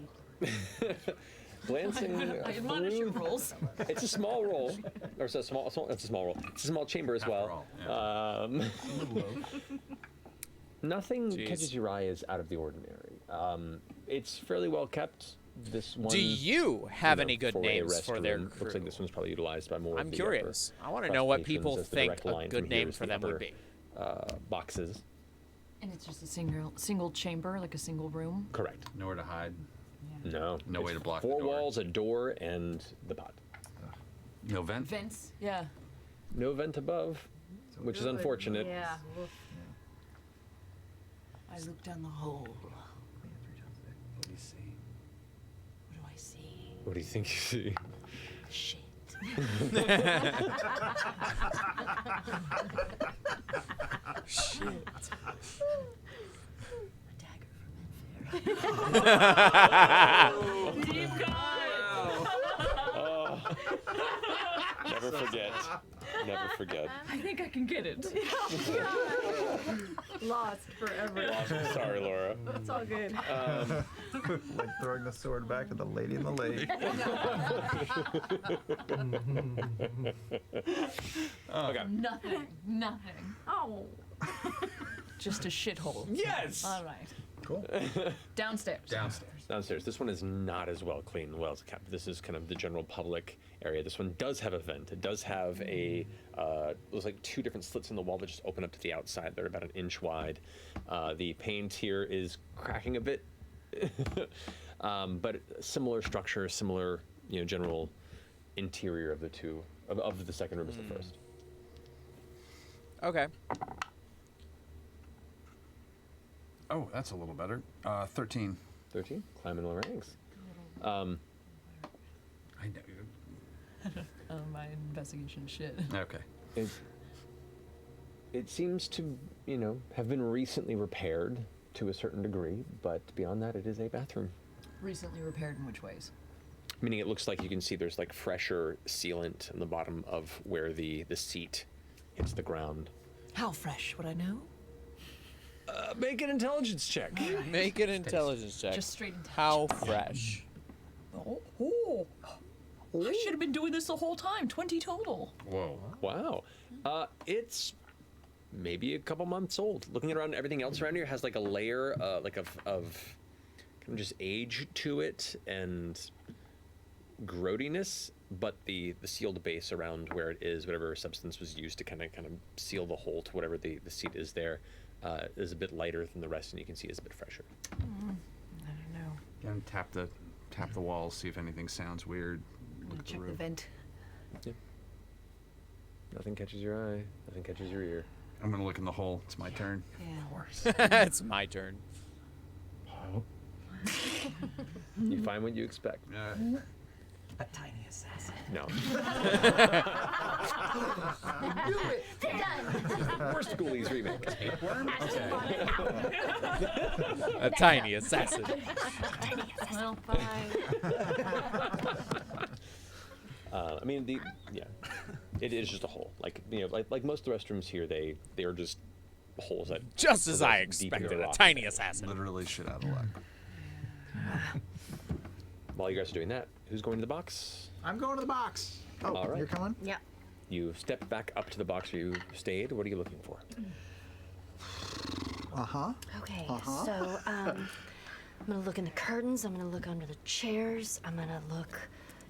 Glancing I admonish your through, rolls. it's a small roll, or it's a small roll. It's a small chamber as well. all, Nothing Jeez. catches your eye as out of the ordinary. It's fairly well kept. This one. Do you have know, any good for a names for their restroom, crew? Looks like this one's probably utilized by more. I'm of the curious. upper I want to know what class people patrons, as the think direct a line good from here name is for the them would upper, be. boxes. And it's just a single chamber, like a single room. Correct. Nowhere to hide. No. No way it's to block the 4 door. walls, a door, and the pot. No vent. Vents. Yeah. No vent above, which is unfortunate. Yeah. I look down the hole. What do you see? What do I see? What do you think you see? Shit. A dagger from Enfer. Deep cut. Never forget. Never forget. I think I can get it. Lost forever. Sorry, Laura. It's all good. Like throwing the sword back at the lady in the lake. Okay. Nothing. Oh. Just a shithole. Yes. All right. Cool. Downstairs. Downstairs. This one is not as well cleaned and well as kept. This is kind of the general public area. This one does have a vent. It does have a, there's like 2 different slits in the wall that just open up to the outside. They're about 1 inch wide. The paint here is cracking a bit, but similar structure, similar, you know, general interior of the two, of the second room is the first. Okay. Oh, that's a little better. 13. 13, climbing the ranks. I know. Oh, my investigation shit. Okay. It seems to, you know, have been recently repaired. to a certain degree, but beyond that, it is a bathroom. Recently repaired in which ways? Meaning it looks like you can see there's like fresher sealant in the bottom of where the seat hits the ground. How fresh would I know? Make an intelligence check. Make an intelligence check. Just straight intelligence. How fresh? Oh. I should have been doing this the whole time. 20 total. Whoa. Wow. It's maybe a couple months old. Looking around, everything else around here has like a layer like of kind of just age to it and growdiness, but the sealed base around where it is, whatever substance was used to kind of seal the hole to whatever the seat is there, is a bit lighter than the rest, and you can see it's a bit fresher. I don't know. Again, tap the walls, see if anything sounds weird. Look at the Check the room. vent. Yeah. Nothing catches your eye. Nothing catches your ear. I'm gonna look in the hole. It's my turn. Yeah. It's my turn. You find what you expect. A tiny assassin. No. Done. Worst Ghoulies remake. A tiny assassin. Well, fine. I mean, it is just a hole. Like like most of the restrooms here, they are just holes that. Just as I deep into expected, the a rock. tiny assassin. Literally shit out of luck. While you guys are doing that, who's going to the box? I'm going to the box. Oh, All right. you're coming? Yeah. You step back up to the box where you stayed. What are you looking for? Uh-huh. Okay, Uh-huh. so I'm gonna look in the curtains, I'm gonna look under the chairs, I'm gonna look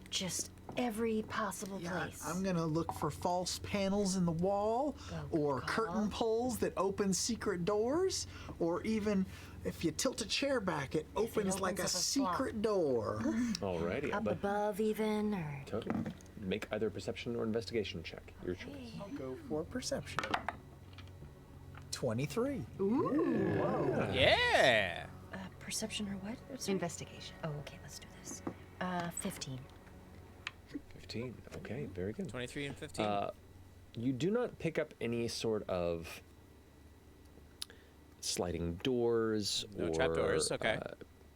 just every possible place. I'm gonna look for false panels in the wall, or curtain pulls that open secret doors, or even if you tilt a chair back, it opens like a opens up a slot. secret door. Alrighty, Up but above even, or... totally. Make either perception or investigation check. Your choice. I'll go for perception. 23. Yeah. Perception or what? Investigation. Oh, okay, let's do this. 15. 15. Okay, very good. 23 and 15. You do not pick up any sort of sliding doors No or trapdoors, okay.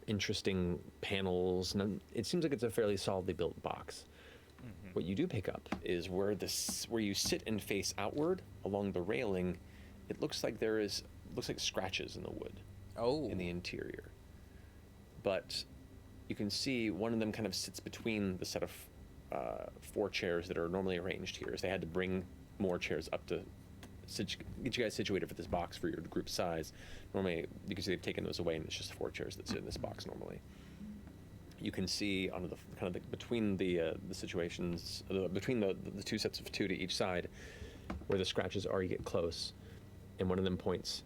Interesting panels. None, it seems like it's a fairly solidly built box. What you do pick up is where you sit and face outward along the railing. It looks like looks like scratches in the wood. Oh. In the interior. But you can see one of them kind of sits between the set of 4 chairs that are normally arranged here. So they had to bring more chairs up to get you guys situated for this box for your group size. Normally, you can see they've taken those away, and it's just 4 chairs that sit in this box normally. You can see under the kind of between the situations, between the 2 sets of 2 to each side, where the scratches are. You get close, and one of them points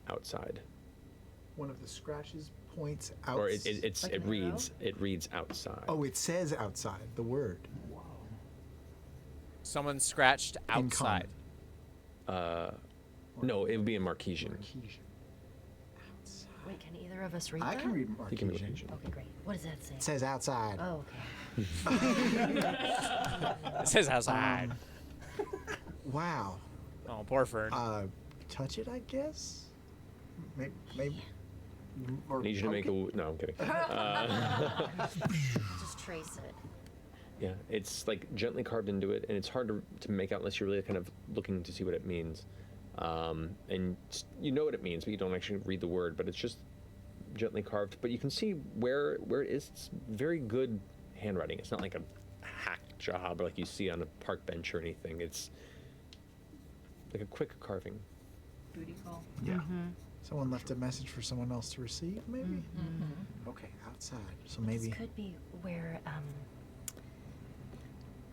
outside. One of the scratches points out. Or it reads outside. Oh, it says outside, the word. Someone scratched In outside. No, it would be in Marquesian. Wait, can either of us read I that? can read You can read Marquesian. Marquesian. Okay, great. What does that say? It says outside. Oh, okay. It says outside. Wow. Oh, poor Fern. Touch it, I guess? Maybe. I need you to make a. No, I'm kidding. Just trace it. Yeah, it's like gently carved into it, and it's hard to make out unless you're really kind of looking to see what it means. And you know what it means, but you don't actually read the word. But it's just gently carved. But you can see where it is. It's very good handwriting. It's not like a hack job like you see on a park bench or anything. It's like a quick carving. Booty call. Yeah. Someone left a message for someone else to receive, maybe? Okay, outside. So maybe. This could be where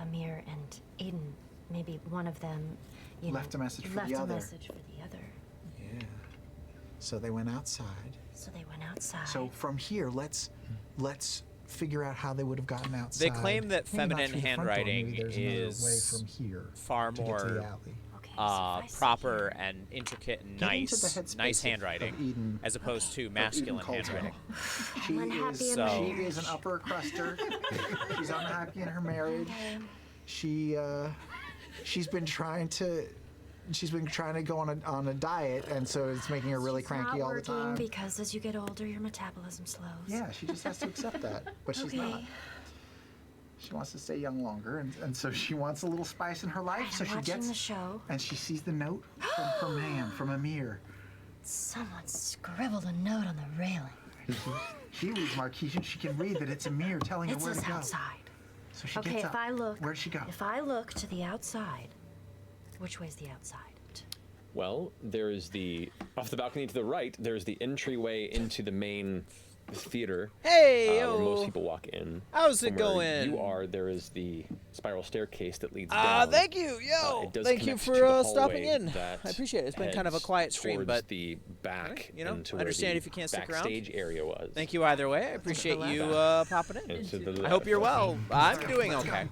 Amir and Aiden, maybe one of them, Left a message for left the a other. message for the other. Yeah. So they went outside. So they went outside. So from here, let's figure out how they would have gotten outside. They claim that Maybe not feminine through the front door, handwriting maybe there's another is way from here far to get to the more alley. okay, so if I sit proper here- and intricate and Get into the nice headspace of handwriting, Eden- as opposed to of masculine Eden Caldwell. handwriting. She unhappy is, in my she marriage. is an upper cruster. She's unhappy in her marriage. Okay. She's been trying to she's been trying to go on a diet, and so it's making her really cranky all the time. Because as you get older, your metabolism slows. Yeah, she just has to accept that, but she's not. She wants to stay young longer, and so she wants a little spice in her life. So she gets the show, and she sees the note from her man, from Amir. Someone scribbled a note on the railing. She reads Marquise. She can read that it's Amir telling her where to go. Outside. So she Okay, gets if up. I look. Where'd she go? If I look to the outside, which way's the outside? Well, there is off the balcony to the right, there's the entryway into the main theater. Hey, where most people walk in. How's it From where going? you are, there is the spiral staircase that leads Ah, down. thank you, yo. It does Thank you connect for to the stopping hallway in. that I appreciate it. It's been kind of a heads quiet stream, towards but the back, you know, into I where understand the if you can't stick around. backstage area was. Thank you either way. I appreciate you popping in. And to the I hope left. you're well. I'm doing okay.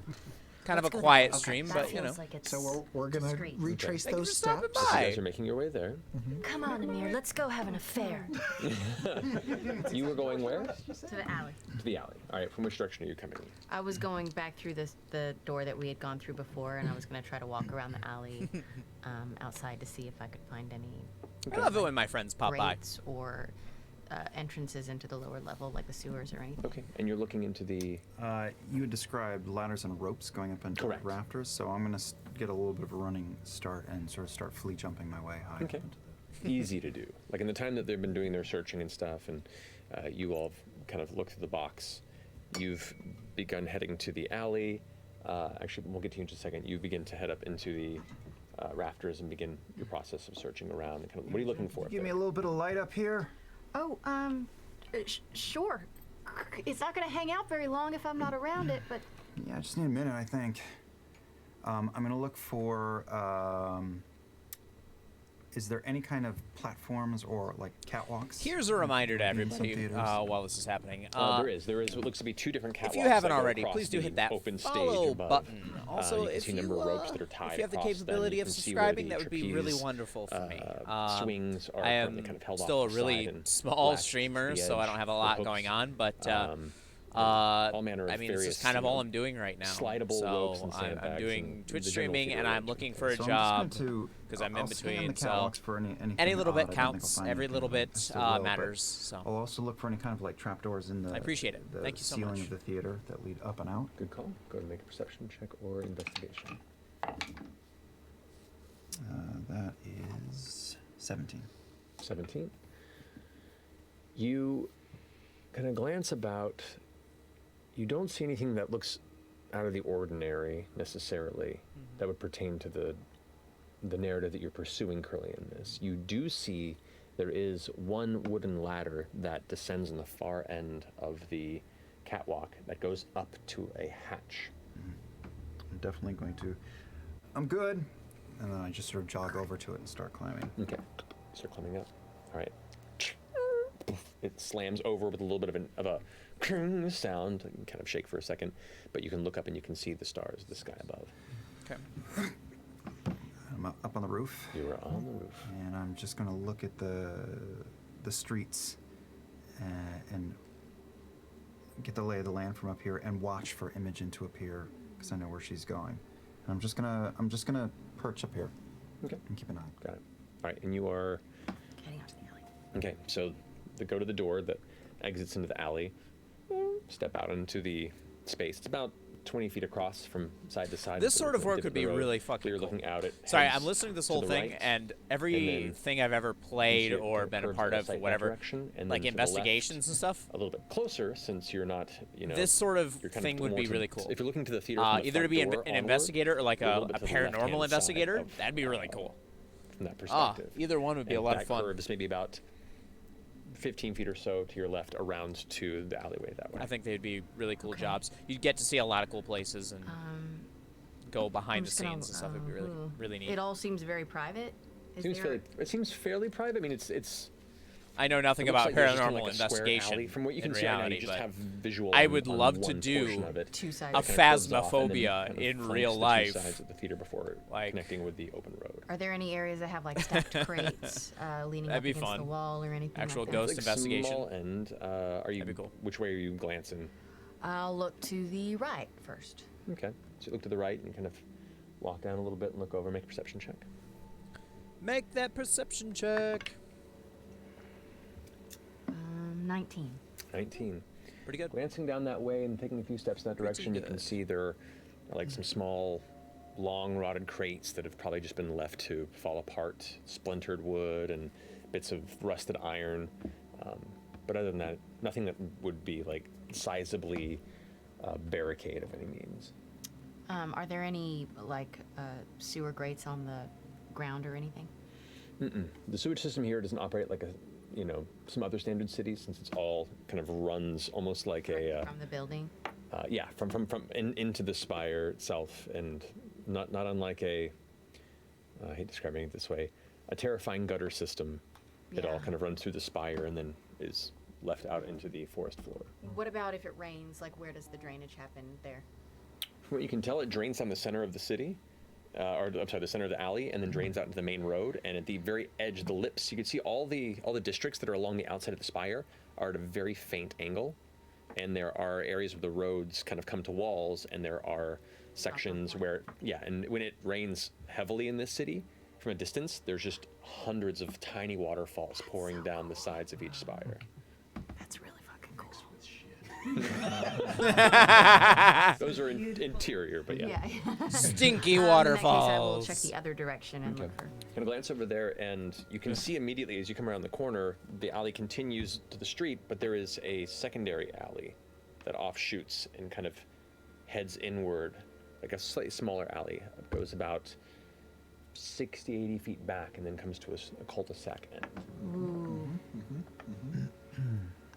Kind of a quiet stream, but you know. So we're gonna retrace Thank you those for stopping steps. So you by. guys are making your way there. Come on, Amir, let's go have an affair. You were going where? To the alley. To the alley. All right. From which direction are you coming? I was going back through the door that we had gone through before, and I was going to try to walk around the alley outside to see if I could find any. I love it when my friends pop by. grates or entrances into the lower level, like the sewers or anything. Okay. And you're looking into the. You had described ladders and ropes going up into Correct. rafters, so I'm going to get a little bit of a running start and sort of start flea jumping my way high. Okay. Up into Easy to do. Like in the time that they've been doing their searching and stuff, and you all have kind of looked through the box, you've begun heading to the alley. Actually, we'll get to you in just a second. You begin to head up into the rafters and begin your process of searching around. And kind of, what are you looking for? up Give me there? a little bit of light up here. Oh, sure. It's not going to hang out very long if I'm not around it, but Yeah, I just need a minute, I think. I'm going to look for. Is there any kind of platforms or like catwalks? Here's a reminder to in some everybody theaters? while this is happening. There is. There is what looks to be two different catwalks. If you haven't that go already, across please do the hit that open stage follow above. button. Also, you can if see a number you, of ropes that are tied if you have the across them. capability You of can see where subscribing, the that would be really trapeze, wonderful for me. swings are I currently am kind of held still off a to the really side and small lashed to streamer, the so I edge don't have a with lot hooks. going on, but all manner of I mean, this is various, kind of you know, all I'm doing right now. slidable ropes So and I'm sandbags doing and Twitch the general streaming, theater and I'm arrangement. looking for a So job I'm just going to, because I'm in I'll scan between. the So catwalks for anything any little odd. bit I don't think I'll counts. find Every anything little odd. bit I still will, but matters. So I'll also look for any kind of like trapdoors in the. I appreciate it. The Thank you so ceiling much. of the theater that lead up and out. Good call. Go ahead and make a perception check or investigation. That is 17. 17. You kind of glance about. You don't see anything that looks out of the ordinary necessarily that would pertain to the narrative that you're pursuing currently in this. You do see there is one wooden ladder that descends on the far end of the catwalk that goes up to a hatch. I'm definitely going to. I'm good. And then I just sort of jog over to it and start climbing. Okay. Start climbing up. All right. It slams over with a little bit of a sound. You can kind of shake for a second, but you can look up and you can see the stars of the sky above. okay. I'm up on the roof. You are on the roof. And I'm just going to look at the streets and get the lay of the land from up here and watch for Imogen to appear because I know where she's going. And I'm just gonna perch up here. Okay. And keep an eye. Got it. All right, and you are. heading out to the alley. Okay, so go to the door that exits into the alley. Step out into the space. It's about 20 feet across from side to side. This sort of work would be really fucking So you're cool. looking out at. Sorry, heads I'm listening to this to whole the thing, right, and then everything I've ever played you see it or kind of been a curves part outside of, that whatever, direction, and like then to the left, investigations and stuff. a little bit closer, since you're not, you know. This sort of you're kind thing would more be to- really cool. If you're looking to the theater, from the Either to front be door an onward, investigator or like you're a little bit to the paranormal left-hand side investigator, of, that'd be really cool. From that perspective. Either one would be a And lot that of fun. curve is maybe about 15 feet or so to your left around to the alleyway that way. I think they'd be really cool jobs. You'd get to see a lot of cool places and go behind the just gonna, scenes and stuff. It'd be really, really neat. It all seems very private. Is Seems there fairly, it seems fairly private. I mean, it's. I know nothing it looks about like there's just paranormal kinda like a square investigation alley. From what you can in see right now, reality, you just but have visual. I on- would on love one to portion do of it. two sides? a It kind of closes off and then phasmophobia kind of in flanks real the two life. sides of the theater before Like- connecting with the open road. Are there any areas that have like stacked crates leaning That'd up be against fun. the wall or anything? Actual like ghost that? investigation. Small end. Are you? That'd be cool. Which way are you glancing? I'll look to the right first. Okay. So you look to the right and kind of walk down a little bit and look over. Make a perception check. Make that perception check. 19. 19. Pretty good. Glancing down that way and taking a few steps in that direction, you can see there are like some small, long rotted crates that have probably just been left to fall apart, splintered wood and bits of rusted iron. But other than that, nothing that would be like sizably barricade of any means. Are there any like sewer grates on the ground or anything? The sewage system here doesn't operate like some other standard cities, since it's all kind of runs almost like From the building? Yeah, from into the spire itself, and not unlike I hate describing it this way, a terrifying gutter system. It all kind of runs through the spire and then is left out into the forest floor. What about if it rains? Like, where does the drainage happen there? From what you can tell, it drains down the center of the city, the center of the alley, and then drains out into the main road. And at the very edge, the lips, you can see all the districts that are along the outside of the spire are at a very faint angle. And there are areas where the roads kind of come to walls, and there are sections where, and when it rains heavily in this city, from a distance, there's just hundreds of tiny waterfalls pouring down the sides of each spire. That's really fucking cool. Those are interior, but yeah. Stinky In that case, I will waterfalls. check the other direction and look for. Kind of glance over there, and you can see immediately as you come around the corner, the alley continues to the street, but there is a secondary alley that offshoots and kind of heads inward, like a slightly smaller alley. It goes about 60, 80 feet back, and then comes to a cul-de-sac end. Ooh.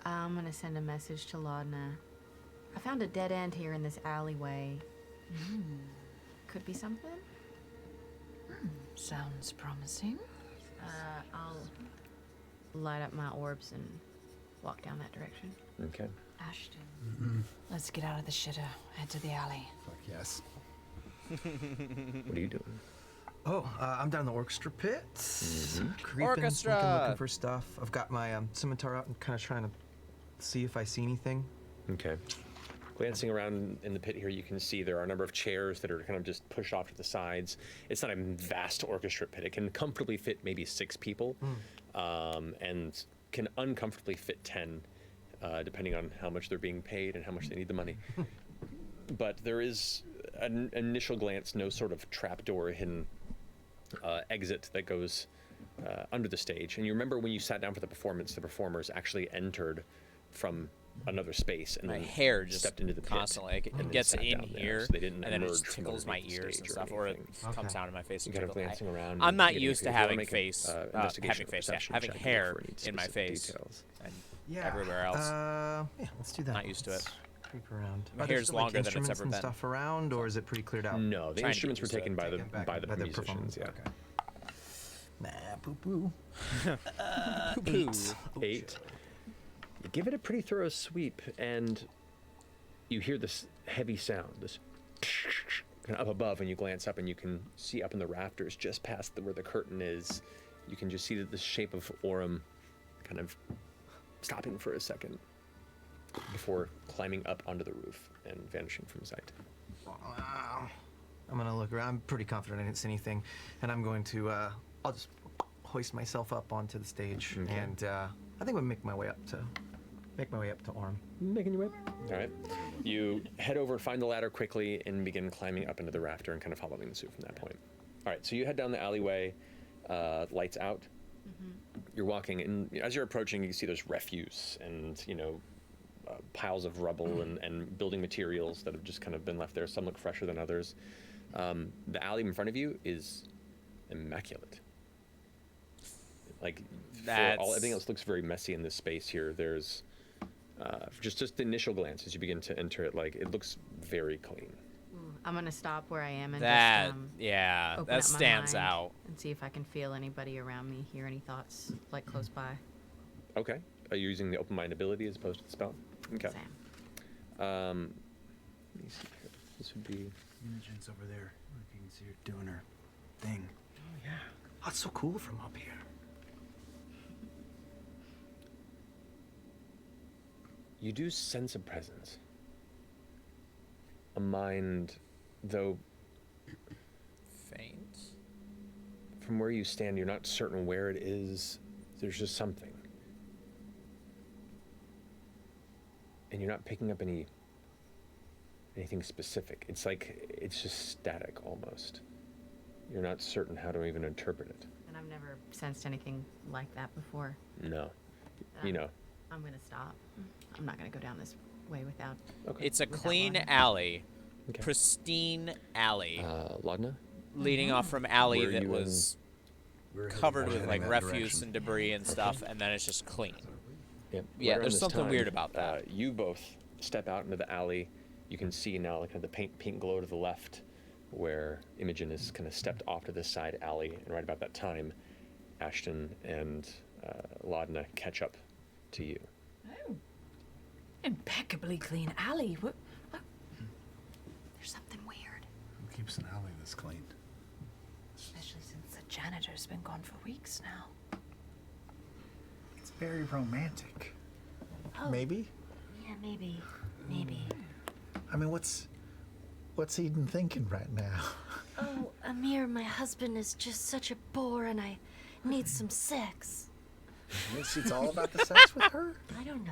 I'm gonna send a message to Laudna. I found a dead end here in this alleyway. Could be something. Sounds promising. I'll light up my orbs and walk down that direction. Okay. Ashton, let's get out of the shitter. Head to the alley. Fuck yes. What are you doing? Oh, I'm down in the orchestra pit. Creeping, Orchestra! looking for stuff. I've got my scimitar out and kind of trying to see if I see anything. Okay. Glancing around in the pit here, you can see there are a number of chairs that are kind of just pushed off to the sides. It's not a vast orchestra pit. It can comfortably fit maybe 6 people, and can uncomfortably fit 10, depending on how much they're being paid and how much they need the money. But there is an initial glance, no sort of trapdoor hidden exit that goes under the stage. And you remember when you sat down for the performance, the performers actually entered from another space, and My then hair just stepped into the pit constantly and then gets sat in down there, here, so they didn't and then it emerge just from tickles my underneath the ears stage and or stuff, or it anything. comes down to my face. You And kind of tickles. glancing around. I'm and not getting- used to if you wanna having make an having investigation or face, perception having check hair for any in my specific face details. and everywhere else. Yeah, let's do that. Not used to it. Let's creep around. My Are there hair's still, like, longer than it's instruments ever and been. stuff around, or is it pretty cleared out? No, the Trying to instruments get were used to taken it. by Taken back the by the musicians. performers, Yeah. okay. Nah, poo poo. 8. You give it a pretty thorough sweep, and you hear this heavy sound, this kind of up above, and you glance up, and you can see up in the rafters, just past where the curtain is, you can just see that the shape of Orem kind of stopping for a second before climbing up onto the roof and vanishing from sight. I'm gonna look around. I'm pretty confident I didn't see anything, and I'm going to. I'll just hoist myself up onto the stage, Okay. and I think we'll make my way up to Orm. Making your way. All right. You head over, find the ladder quickly, and begin climbing up into the rafter and kind of following the suit from that point. All right. So you head down the alleyway, lights out. You're walking, and as you're approaching, you see there's refuse and piles of rubble and building materials that have just kind of been left there. Some look fresher than others. The alley in front of you is immaculate. Like, everything else looks very messy in this space here. There's just the initial glance as you begin to enter it, like, it looks very clean. I'm gonna stop where I am and That just, open that up my stands mind out. and see if I can feel anybody around me, hear any thoughts like close by. Okay. Are you using the open mind ability as opposed to the spell? Okay. Sam. Let me see here. This would be. Imogen's over there. Look, you can see her doing her thing. Oh yeah, that's so cool from up here. You do sense a presence. A mind, though, Faint. from where you stand, you're not certain where it is. There's just something. And you're not picking up anything specific. It's like, it's just static almost. You're not certain how to even interpret it. And I've never sensed anything like that before. No. You know. I'm gonna stop. I'm not gonna go down this way without. Okay. It's a Without clean Laudna. alley. Okay. Pristine alley. Laudna? Leading off from alley Where that you was We're covered heading with like that refuse direction. and debris and stuff, and then it's just clean. Yep. Yeah, Right around there's this something time, weird about that. You both step out into the alley. You can see now like kind of the pink glow to the left, where Imogen has kind of stepped off to this side alley, and right about that time, Ashton and Laudna catch up to you. Oh. Impeccably clean alley. What? There's something weird. Who keeps an alley this clean? Especially since the janitor's been gone for weeks now. It's very romantic. Oh. Maybe. Yeah, maybe. Maybe. I mean, what's Eden thinking right now? Oh, Amir, my husband is just such a bore and I need some sex. It's all about the sex with her. I don't know.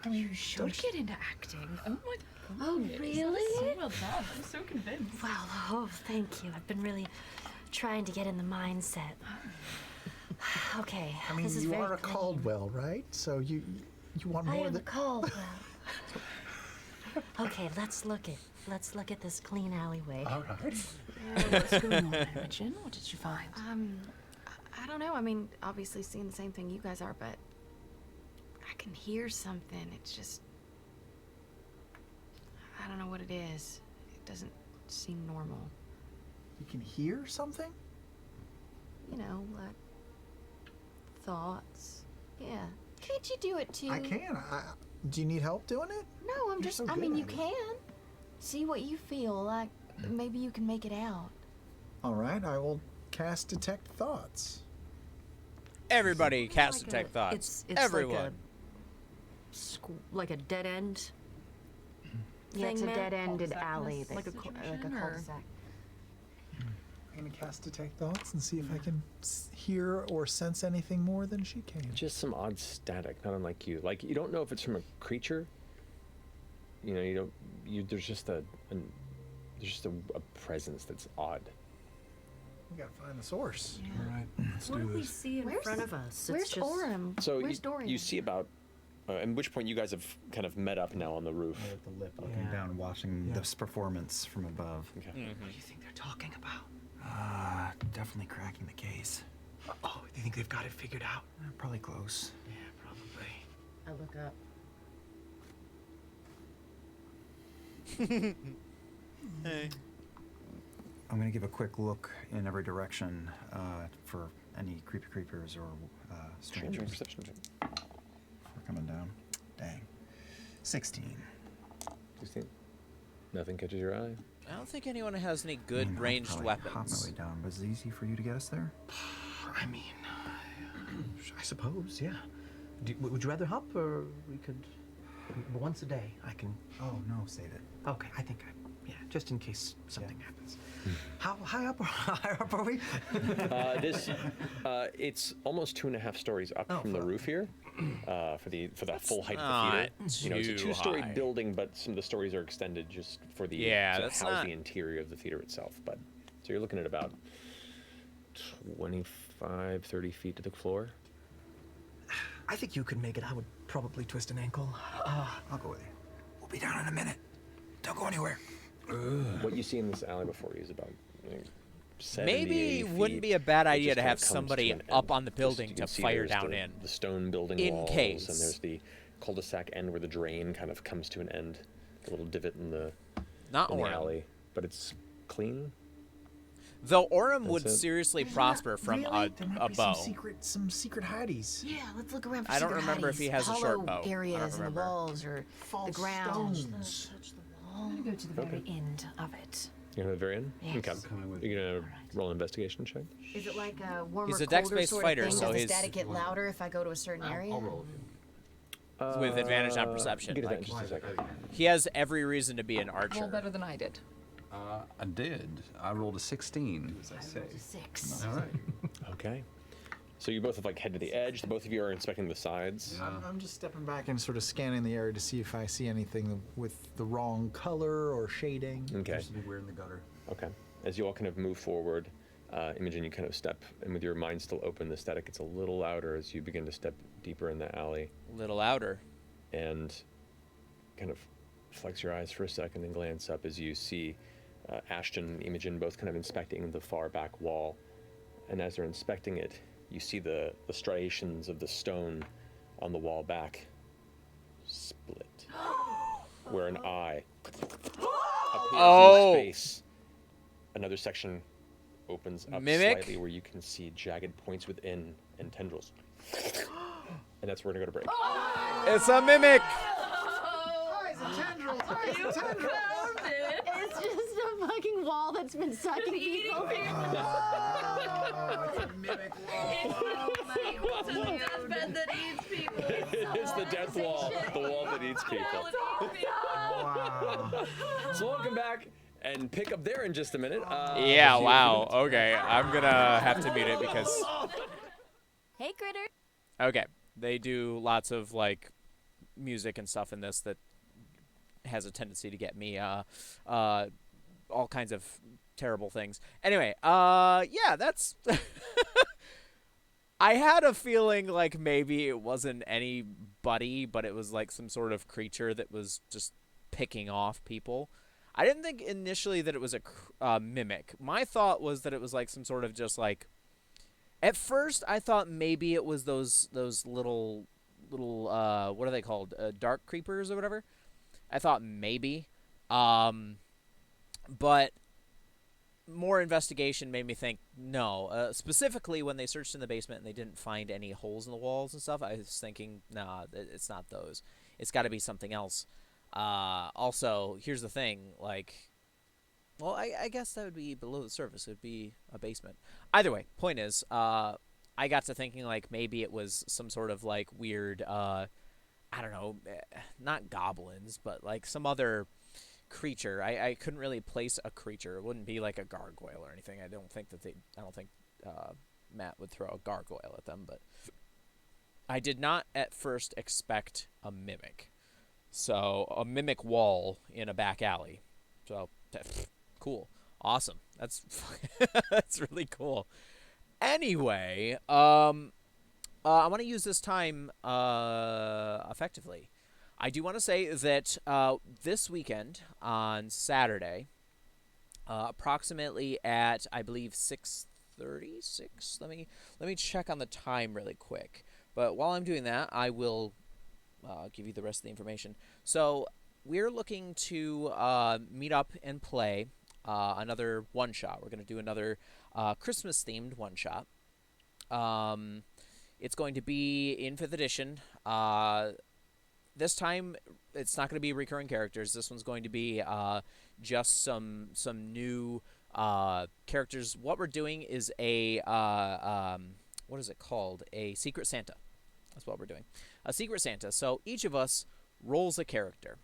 I mean, You should get into acting. Oh my god. Oh, really? So well done. I'm so convinced. Wow, oh, thank you. I've been really trying to get in the mindset. Okay, I mean, this is you very are a clean. Caldwell, right? So you want I more am a than Caldwell. Okay, let's look at this clean alleyway. all right. What's going on, Imogen? What did you find? I don't know. I mean, obviously seeing the same thing you guys are, but I can hear something. It's just, I don't know what it is. It doesn't seem normal. You can hear something. You know, like thoughts. Yeah. Can't you do it too? I can. Do you need help doing it? No, I'm You're just. so I good mean, at you it. can see what you feel like. Maybe you can make it out. All right, I will cast detect thoughts. Everybody cast Like detect a- thoughts. It's Everyone. like a dead end. Yeah, it's a Thing, dead ended cul-de-sac alley. kind of Like a situation, or- cul-de-sac. I'm gonna cast detect thoughts and see if I can hear or sense anything more than she can. Just some odd static, not unlike you. Like, you don't know if it's from a creature. You know, you don't. There's just a presence that's odd. We gotta find the source. All right, let's What do do we this. see in Where's- front of us? Where's It's just, Orem? So Where's you Dorian? see about, at which point you guys have kind of met up now on the roof. At the lip, looking down, watching this performance from above. Okay. What do you think they're talking about? Definitely cracking the case. Oh, you think they've got it figured out? Probably close. Yeah, probably. I look up. Hey. I'm gonna give a quick look in every direction for any creepy creepers or strangers. Perception check. We're coming down. Dang. 16. 16. Nothing catches your eye. I don't think anyone has any I good mean, I'd ranged probably hop my weapons. way down, but is it easy for you to get us there? I mean, I suppose, yeah. Would you rather hop, or we could once a day? I can. Oh no, save it. Okay, I think yeah, just in case something happens. How high up? Higher up are we? It's almost 2.5 stories up Oh, from the fuck. roof here, for that full height of the not theater. You know, it's a too 2-story high. building, but some of the stories are extended just for the Yeah, to that's house not- the interior of the theater itself. But so you're looking at about 25, 30 feet to the floor. I think you could make it. I would probably twist an ankle. I'll go with you. We'll be down in a minute. Don't go anywhere. What you see in this alley before you is about 70, Maybe 80 wouldn't feet. be a bad It idea just to kinda have comes somebody to an up end. on the building You to can see fire there's down the, in. the stone building in walls, case. and there's the cul-de-sac end where the drain kind of comes to an end, the little divot in the Not in the Orem. alley, but it's clean. Though Orem would That's it. seriously prosper from Really? There might a be bow. some secret hideys. Yeah, let's look around for I don't secret remember if he hidings, has a hollow short bow. I don't areas in the remember. walls or False the ground. stones. I'm gonna go to the very end of it. You're at the very end? Yes. Okay. Coming with You're going to Alright. roll an investigation check? Is it like a warmer, He's a colder dex-based sort fighter, of thing? so Does the he's- static get louder if I go to a certain area? I'll roll with you. With advantage on perception, Get like- that in just a second. He has every reason to be an Roll archer. better than I did. I did. I rolled a 16, as I say. 6. All right. Okay. So you both have like head to the edge. The both of you are inspecting the sides. I'm just stepping back and sort of scanning the area to see if I see anything with the wrong color or shading. Okay. There's something weird in the gutter. Okay. As you all kind of move forward, Imogen, you kind of step, and with your mind still open, the static gets a little louder as you begin to step deeper in the alley. A little louder. And kind of flex your eyes for a second and glance up as you see Ashton and Imogen both kind of inspecting the far back wall. And as they're inspecting it, you see the striations of the stone on the wall back split, where an eye appears in space. Another section opens up Mimic? slightly where you can see jagged points within and tendrils. And that's where we're going to go to break. It's a mimic. It's a tendril. It's a tendril. It's just a fucking wall that's been sucking people. It's a mimic It's the death wall, the wall that eats people. Wow. So welcome back, and pick up there in just a minute. Yeah, wow. Okay, I'm gonna have to mute it because... Hey, critter. Okay, they do lots of, like, music and stuff in this that has a tendency to get me, all kinds of terrible things. Anyway, yeah, that's... I had a feeling like maybe it wasn't anybody, but it was like some sort of creature that was just picking off people. I didn't think initially that it was a mimic. My thought was that it was like some sort of just like... At first, I thought maybe it was those little what are they called? Dark creepers or whatever. I thought maybe. But more investigation made me think no. Specifically, when they searched in the basement and they didn't find any holes in the walls and stuff, I was thinking, nah, it's not those. It's got to be something else. Also, here's the thing, like, well, I guess that would be below the surface. It would be a basement. Either way, point is, I got to thinking, like, maybe it was some sort of, like, weird, I don't know, not goblins, but, like, some other creature. I couldn't really place a creature. It wouldn't be, like, a gargoyle or anything. I don't think Matt would throw a gargoyle at them, but I did not at first expect a mimic. So, a mimic wall in a back alley. So, cool. Awesome. That's that's really cool. Anyway, I want to use this time effectively. I do want to say that this weekend on Saturday, approximately at I believe 6:36. Let me check on the time really quick. But while I'm doing that, I will give you the rest of the information. So we're looking to meet up and play another one-shot. We're going to do another Christmas-themed one-shot. It's going to be in 5th edition. This time, it's not going to be recurring characters. This one's going to be just some new characters. What we're doing is a what is it called? A Secret Santa. That's what we're doing. A Secret Santa. So each of us rolls a character.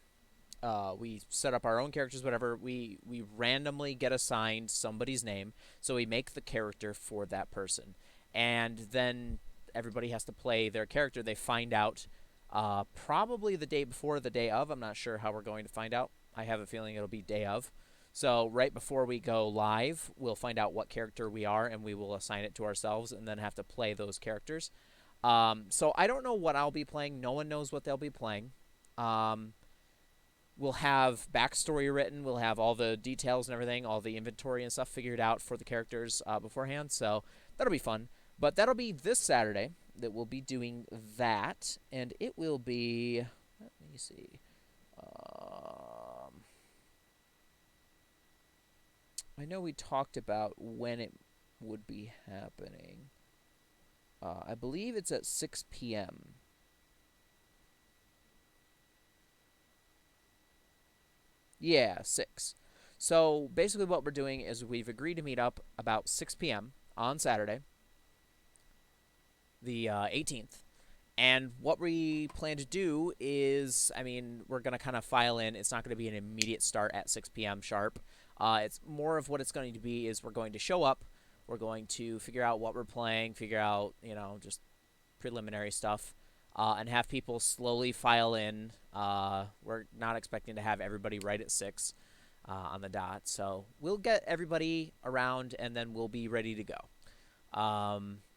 We set up our own characters, whatever. We randomly get assigned somebody's name, so we make the character for that person. And then everybody has to play their character. They find out probably the day before, the day of. I'm not sure how we're going to find out. I have a feeling it'll be day of. So right before we go live, we'll find out what character we are, and we will assign it to ourselves and then have to play those characters. So I don't know what I'll be playing. No one knows what they'll be playing. We'll have backstory written. We'll have all the details and everything, all the inventory and stuff figured out for the characters beforehand. So that'll be fun. But that'll be this Saturday that we'll be doing that. And it will be, let me see. I know we talked about when it would be happening. I believe it's at 6 p.m. Yeah, 6. So basically what we're doing is we've agreed to meet up about 6 p.m. on Saturday, the 18th. And what we plan to do is, I mean, we're going to kind of file in. It's not going to be an immediate start at 6 p.m. sharp. It's more of what it's going to be is we're going to show up, we're going to figure out what we're playing, figure out, just preliminary stuff, and have people slowly file in. We're not expecting to have everybody right at 6 on the dot, so we'll get everybody around, and then we'll be ready to go.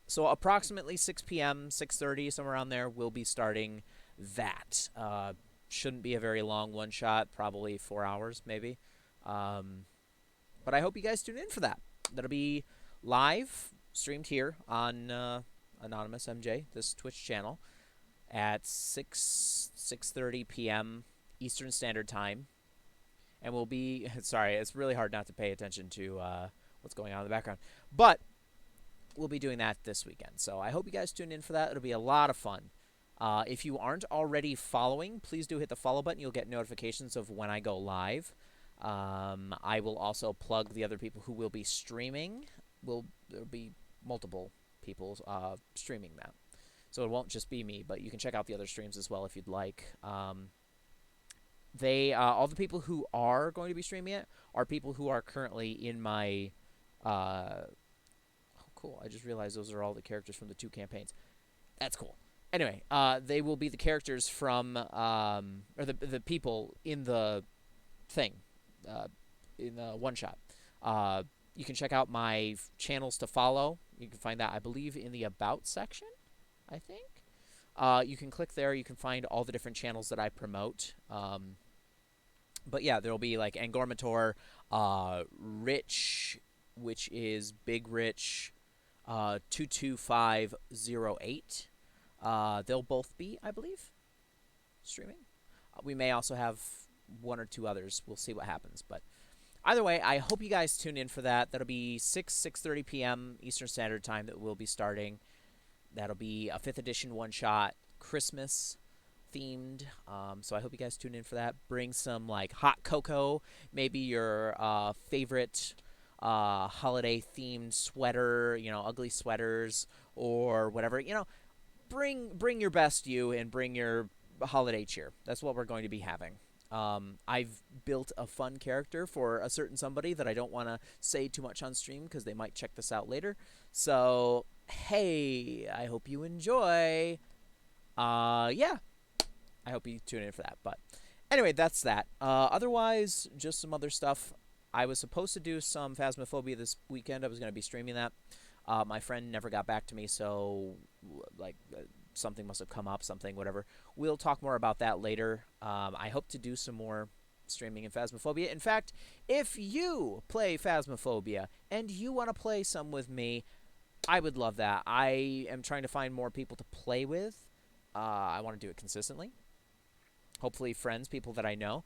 So approximately 6 p.m., 6:30, somewhere around there, we'll be starting that. Shouldn't be a very long one-shot, probably 4 hours, maybe. But I hope you guys tune in for that. That'll be live, streamed here on Anonymous MJ, this Twitch channel, at 6:30 p.m. Eastern Standard Time. And we'll be, sorry, it's really hard not to pay attention to what's going on in the background. But we'll be doing that this weekend. So I hope you guys tune in for that. It'll be a lot of fun. If you aren't already following, please do hit the follow button. You'll get notifications of when I go live. I will also plug the other people who will be streaming. There'll be multiple people streaming that. So it won't just be me, but you can check out the other streams as well if you'd like. All the people who are going to be streaming it are people who are currently in my... oh, cool. I just realized those are all the characters from the 2 campaigns. That's cool. Anyway, they will be the characters from... or the people in the thing. In the one-shot. You can check out my channels to follow. You can find that, I believe, in the About section, I think. You can click there. You can find all the different channels that I promote. But yeah, there'll be like Angormator, Rich, which is Big Rich, 22508. They'll both be, I believe, streaming. We may also have 1 or 2 others. We'll see what happens. But either way, I hope you guys tune in for that. That'll be 6:30 p.m. Eastern Standard Time that we'll be starting. That'll be a 5th edition one-shot, Christmas themed. So I hope you guys tune in for that. Bring some like hot cocoa, maybe your favorite holiday themed sweater, ugly sweaters or whatever. Bring your best you and bring your holiday cheer. That's what we're going to be having. I've built a fun character for a certain somebody that I don't want to say too much on stream because they might check this out later. So, hey, I hope you enjoy. Yeah, I hope you tune in for that. But anyway, that's that. Otherwise, just some other stuff. I was supposed to do some Phasmophobia this weekend. I was going to be streaming that. My friend never got back to me, so something must have come up, whatever. We'll talk more about that later. I hope to do some more streaming in Phasmophobia. In fact, if you play Phasmophobia and you want to play some with me, I would love that. I am trying to find more people to play with. I want to do it consistently. Hopefully friends, people that I know.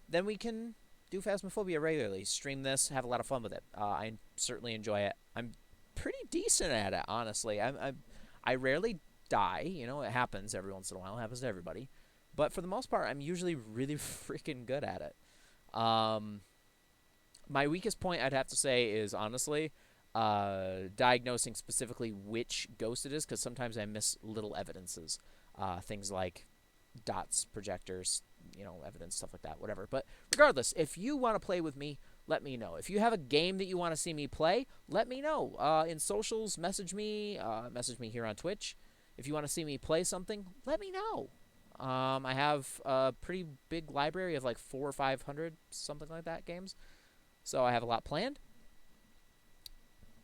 Then we can do Phasmophobia regularly, stream this, have a lot of fun with it. I certainly enjoy it. I'm pretty decent at it, honestly. I rarely die. It happens every once in a while. It happens to everybody. But for the most part, I'm usually really freaking good at it. My weakest point, I'd have to say, is honestly diagnosing specifically which ghost it is, because sometimes I miss little evidences. Things like dots, projectors, evidence, stuff like that, whatever. But regardless, if you want to play with me, let me know. If you have a game that you want to see me play, let me know. In socials, message me here on Twitch. If you want to see me play something, let me know. I have a pretty big library of like 400 or 500, something like that, games. So I have a lot planned.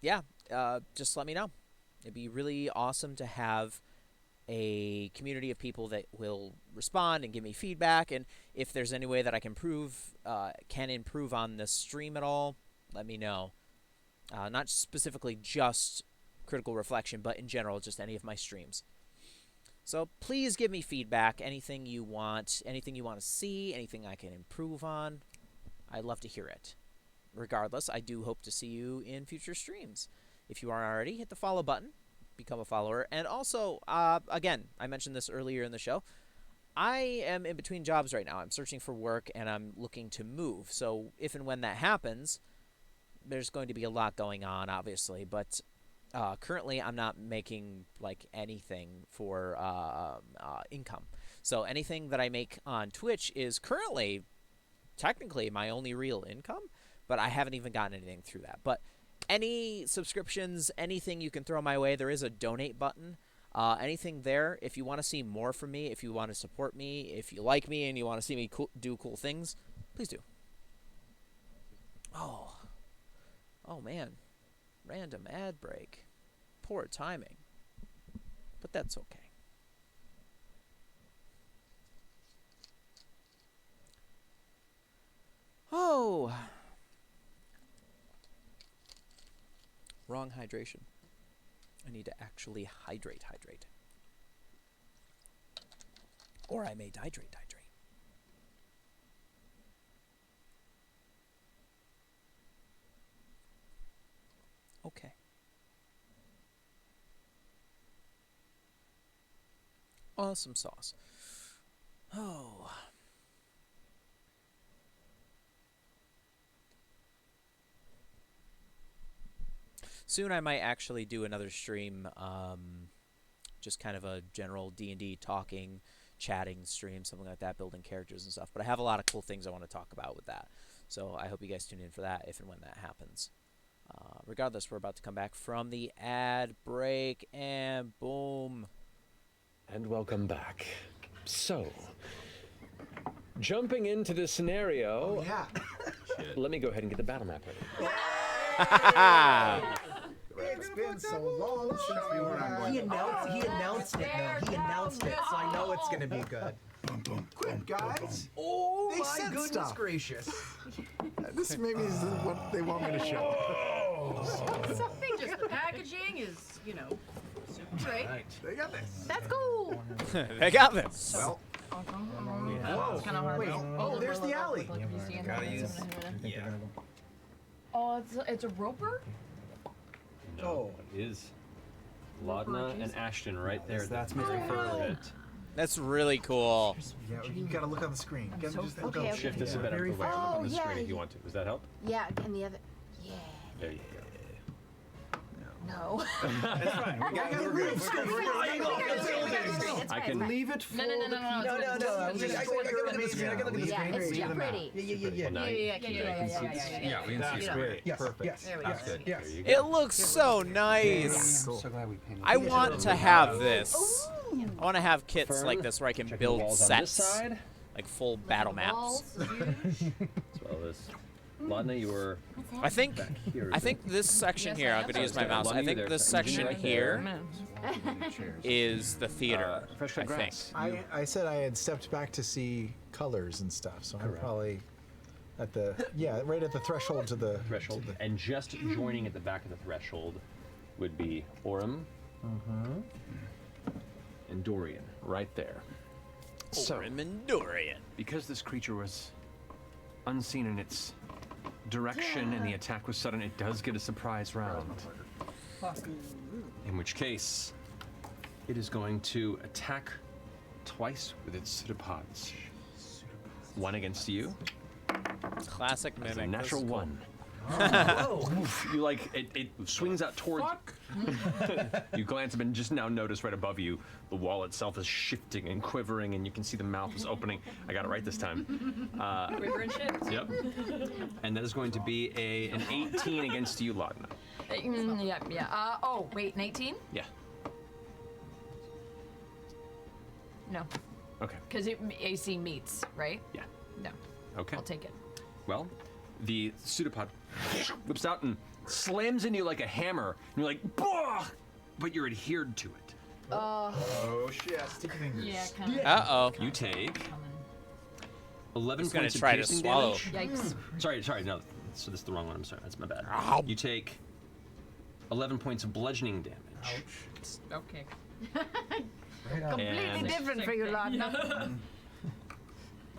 Yeah, just let me know. It'd be really awesome to have a community of people that will respond and give me feedback. And if there's any way that I can improve on this stream at all, let me know. Not specifically just Critical Reflection, but in general, just any of my streams. So please give me feedback. Anything you want to see, anything I can improve on. I'd love to hear it. Regardless, I do hope to see you in future streams. If you aren't already, hit the follow button. Become a follower. And also, again, I mentioned this earlier in the show. I am in between jobs right now. I'm searching for work, and I'm looking to move. So if and when that happens, there's going to be a lot going on, obviously. But currently, I'm not making like anything for income. So anything that I make on Twitch is currently, technically, my only real income. but I haven't even gotten anything through that. But any subscriptions, anything you can throw my way, there is a donate button. Anything there, if you want to see more from me, if you want to support me, if you like me and you want to see me do cool things, please do. Oh man, random ad break. Poor timing. But that's okay. Oh. Wrong hydration. I need to actually hydrate. Or I may dehydrate. Okay. Awesome sauce. Oh. Soon I might actually do another stream, just kind of a general D&D talking, chatting stream, something like that, building characters and stuff. But I have a lot of cool things I want to talk about with that. So I hope you guys tune in for that if and when that happens. Regardless, we're about to come back from the ad break, and boom. And welcome back. So, jumping into the scenario. Oh, yeah. Let me go ahead and get the battle map ready. It's been so long since we were on. He announced it, though. He announced it, so I know it's gonna be good. Quick, guys. Oh, They my said goodness stuff. gracious. This maybe is what they want me to show. Something just the packaging is, you know, super great. They got this. That's cool. They got this. Well, It's kind of hard. wait. Oh, there's the alley. Gotta use. Oh, it's a roper. No, it is Laudna and Ashton right there. That's Mr. Furley. That's really cool. Yeah, you gotta look on the screen. You gotta just look Okay, on okay. Shift this a bit out of the way. Look on the screen if you want to. Does that help? Yeah, and the other. Yeah. There you go. No. That's fine. We're good. I can Leave it for No. No. I can look at the screen. I can look at the Yeah, screen. it's Read them out. pretty. Yeah. Now Yeah. we can see it. Great. Yes. Perfect. Yes. There we Yes. go. Yes. There you go. It looks so nice. So glad we painted. I want to have this. I want to have kits like this where I can Checking the build walls on this sets, side. like full battle maps. Balls, huge. As well as Laudna, you were I think here. this section Yes, here, I I'm am. going to use my Okay, mouse. Laudna, I you think there. this Continue section right here is the theater. fresh I cut think. grass. I said I had stepped back to see colors and stuff, so I'm probably at the right at the threshold to the Threshold. And just joining at the back of the threshold would be Orem and Dorian right there. So, Dorian. because this creature was unseen in its direction and the attack was sudden, it does get a surprise round. In which case, it is going to attack twice with its pseudopods. One against you. Classic It's mimic. a natural This is cool. one. Whoa! You like it swings out towards. You glance up and just now notice right above you the wall itself is shifting and quivering, and you can see the mouth is opening. I got it right this time. Quiver and shift. Yep. And that is going to be an 18 against you, Laudna. Yeah. Oh, wait, an 18? Yeah. No, Okay. because AC meets, right? Yeah. No, Okay. I'll take it. Well, the pseudopod whips out and slams into you like a hammer. And you're like, bah! But you're adhered to it. Oh shit! Sticky fingers. Yeah, kind of. Uh-oh. You take 11 He's gonna points of try to piercing swallow. damage. Yikes. Sorry, no. So this is the wrong one. I'm sorry. That's my bad. You take 11 points of bludgeoning damage. Okay. Completely And different for you, Laudna.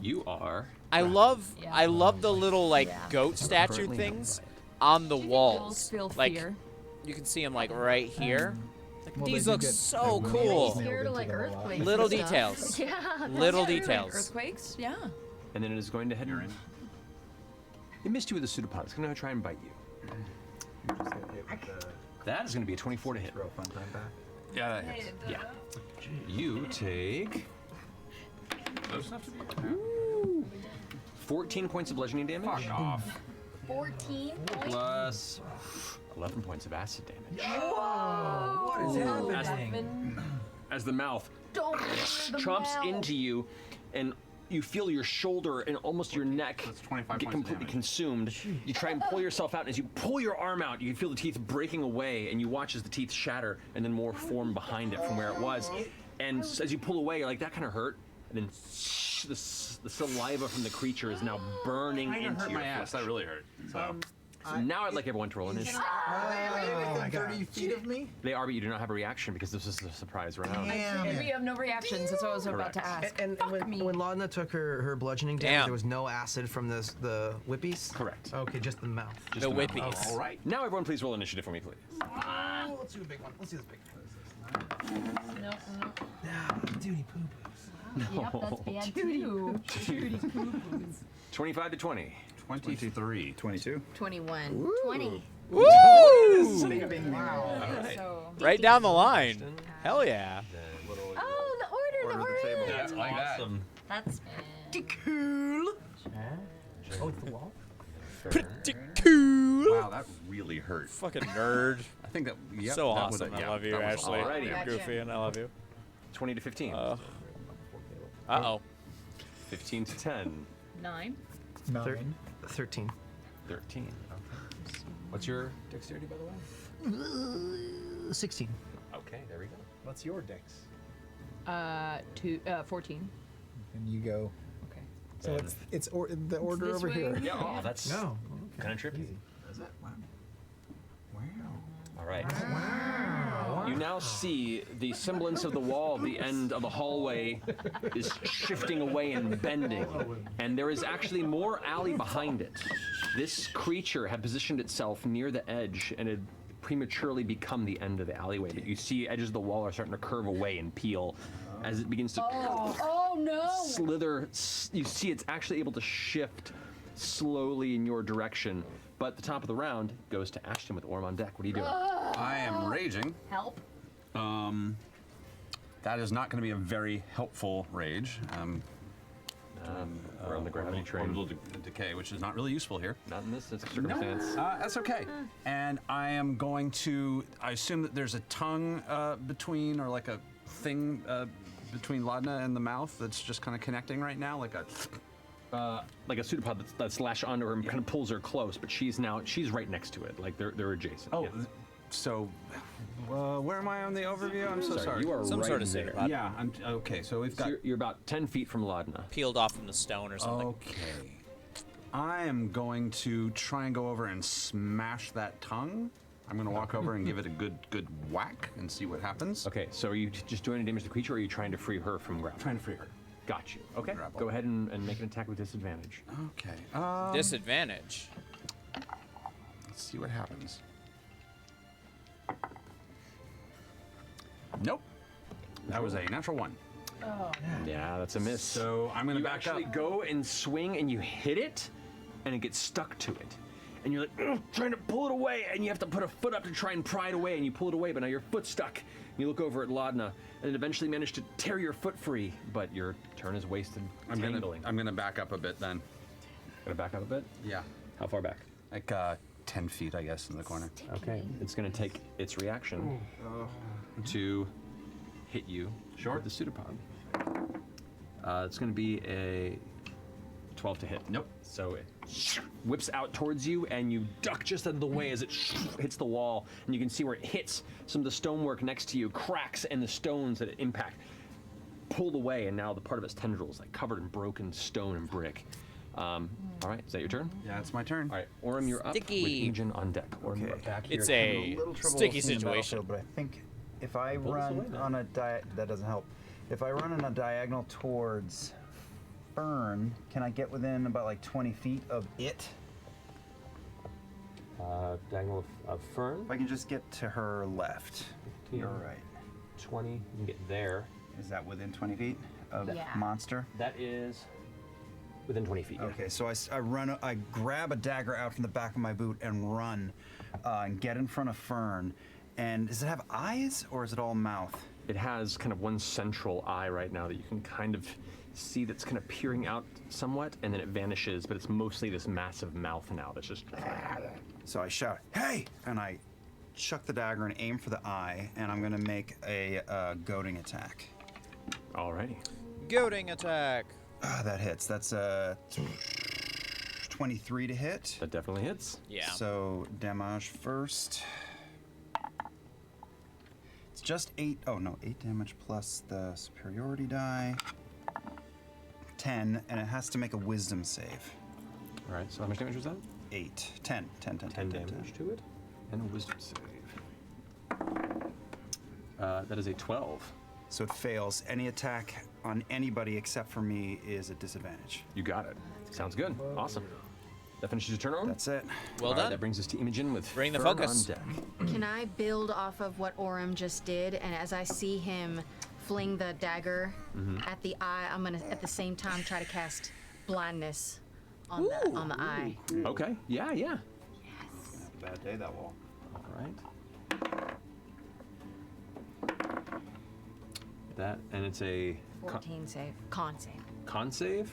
you are I love the little like goat statue Currently things on the walls. Feel Like fear. you can see them like right here. Like, Well, these they do look get- so they cool. nailed Scared of into like them a lot. earthquakes. Little and stuff. details. Yeah. Little Yeah, details. Earthquakes, yeah. and then it is going to head. It missed you with the pseudopod. It's going to try and bite you. That is going to be a 24 to hit. Throw fun time back. Yeah, that hits. Yeah. You take Those have to be 14 points of bludgeoning damage. Fuck off. 14 points. Plus 11 points of acid damage. What is happening? As the mouth Don't chomps into you, and you feel your shoulder and almost your neck get completely consumed. You try and pull yourself out, and as you pull your arm out, you can feel the teeth breaking away, and you watch as the teeth shatter, and then more form behind it from where it was. And as you pull away, you're like, that kind of hurt. And then the saliva from the creature is now burning into your flesh. That really hurt. So now I'd like everyone to roll initiative. Within 30 feet of me? They are, but you do not have a reaction because this is a surprise round. And we have no reactions. That's what I was about to ask. And when Laudna took her bludgeoning damage, there was no acid from the whippies? Correct. Okay, just the mouth. The whippies. All right. Now everyone please roll initiative for me, please. Let's do a big one. Let's do this big one. No. Duty poo-poos. Yep, that's bad too. 25 to 20. 23. 22. 21. 20. Woo! All right. Right down the line. Hell yeah. Oh, the order. That's awesome. That's Cool. Oh, it's the wall? Pretty cool. Wow, that really hurt. Fucking nerd. I think that. Yep, So that was awesome. a- I yeah, love you, that was Ashley. alrighty. You're goofy, and I love you. 20 to 15. Uh-oh. 15 to 10. 9. 9. 13. 13. Okay. What's your dexterity, by the way? 16. Okay, there we go. What's your dex? 14. And you go. Okay. So it's the order this over way. here. Yeah, oh, that's No. kind of trippy. Is it? Wow. All right. You now see the semblance of the wall, the end of the hallway is shifting away and bending. And there is actually more alley behind it. This creature had positioned itself near the edge and had prematurely become the end of the alleyway. But you see edges of the wall are starting to curve away and peel as it begins to Oh no! slither. You see it's actually able to shift slowly in your direction. But the top of the round goes to Ashton with Orm on deck. What are you doing? I am raging. help. That is not going to be a very helpful rage. We're on the gravity train. Orbital decay, which is not really usful here. Not in this circumstance. That's okay. And I am going to. I assume that there's a tongue between, or like a thing between Laudna and the mouth that's just kind of connecting right now, like a. Like a pseudopod that's lashed onto her and kind of pulls her close, but she's right next to it. Like they're adjacent. Oh, yeah. so where am I on the overview? I'm so sorry. You are Some right sort of there. pseudopod. Yeah, I'm okay. So we've got. So you're about 10 feet from Laudna. Peeled off from the stone or something. Okay. I am going to try and go over and smash that tongue. I'm going to walk over and give it a good whack and see what happens. Okay, so are you just doing any damage to the creature, or are you trying to free her from grapple? Trying to free her. Got you. Okay, Grapple. go ahead and make an attack with disadvantage. Okay. Disadvantage. Let's see what happens. Nope. That was a natural 1. Yeah, that's a miss. So I'm going to You back up. actually go and swing, and you hit it, and it gets stuck to it. And you're like, "Ugh," trying to pull it away, and you have to put a foot up to try and pry it away, and you pull it away, but now your foot's stuck. You look over at Laudna, and eventually manage to tear your foot free, but your turn is wasted I'm tangling. gonna back up a bit then. Gonna back up a bit? Yeah. How far back? Like 10 feet, I guess, in the corner. Okay. It's gonna take its reaction to hit you with the pseudopod. It's gonna be a 12 to hit. Nope. So it whips out towards you, and you duck just out of the way as it hits the wall, and you can see where it hits some of the stonework next to you, cracks, and the stones that it impact pulled away, and now the part of its tendrils like covered in broken stone and brick. All right, is that your turn? Yeah, it's my turn. All right, Orem, you're up with Sticky. Agent on deck. Orem, you're Okay. up back here. It's Having a little trouble sticky seeing the situation. battlefield, but I think if I Pull this run away, then. on a that doesn't help. If I run on a diagonal towards Fern, can I get within about like 20 feet of it? Diagonal of Fern. If I can just get to her left. 15. You're right. 20, you can get there. Is that within 20 feet of Yeah. monster? That is within 20 feet. Yeah. Okay, so I run, I grab a dagger out from the back of my boot and run, and get in front of Fern. And does it have eyes or is it all mouth? It has kind of one central eye right now that you can kind of see that's kind of peering out somewhat, and then it vanishes, but it's mostly this massive mouth now that's just. So I shout, "Hey!" and I chuck the dagger and aim for the eye, and I'm gonna make a goading attack. Alrighty. Goading attack. That hits. That's 23 to hit. That definitely hits. Yeah. So damage first. It's just 8. Oh no, 8 damage plus the superiority die. 10, and it has to make a wisdom save. All right. So how much damage was that? 8. 10 damage to it, and a wisdom save. That is a 12. So it fails. Any attack on anybody except for me is a disadvantage. You got it. Sounds good. Awesome. That finishes your turn, Orm? That's it. Well All right, done. that brings us to Imogen with Bring the Fern focus. on deck. Can I build off of what Orem just did? And as I see him fling the dagger at the eye, I'm gonna at the same time try to cast blindness on the eye. Okay. Yeah. Bad day, that wall. All right. That, and it's a 14 save. Con save. con save?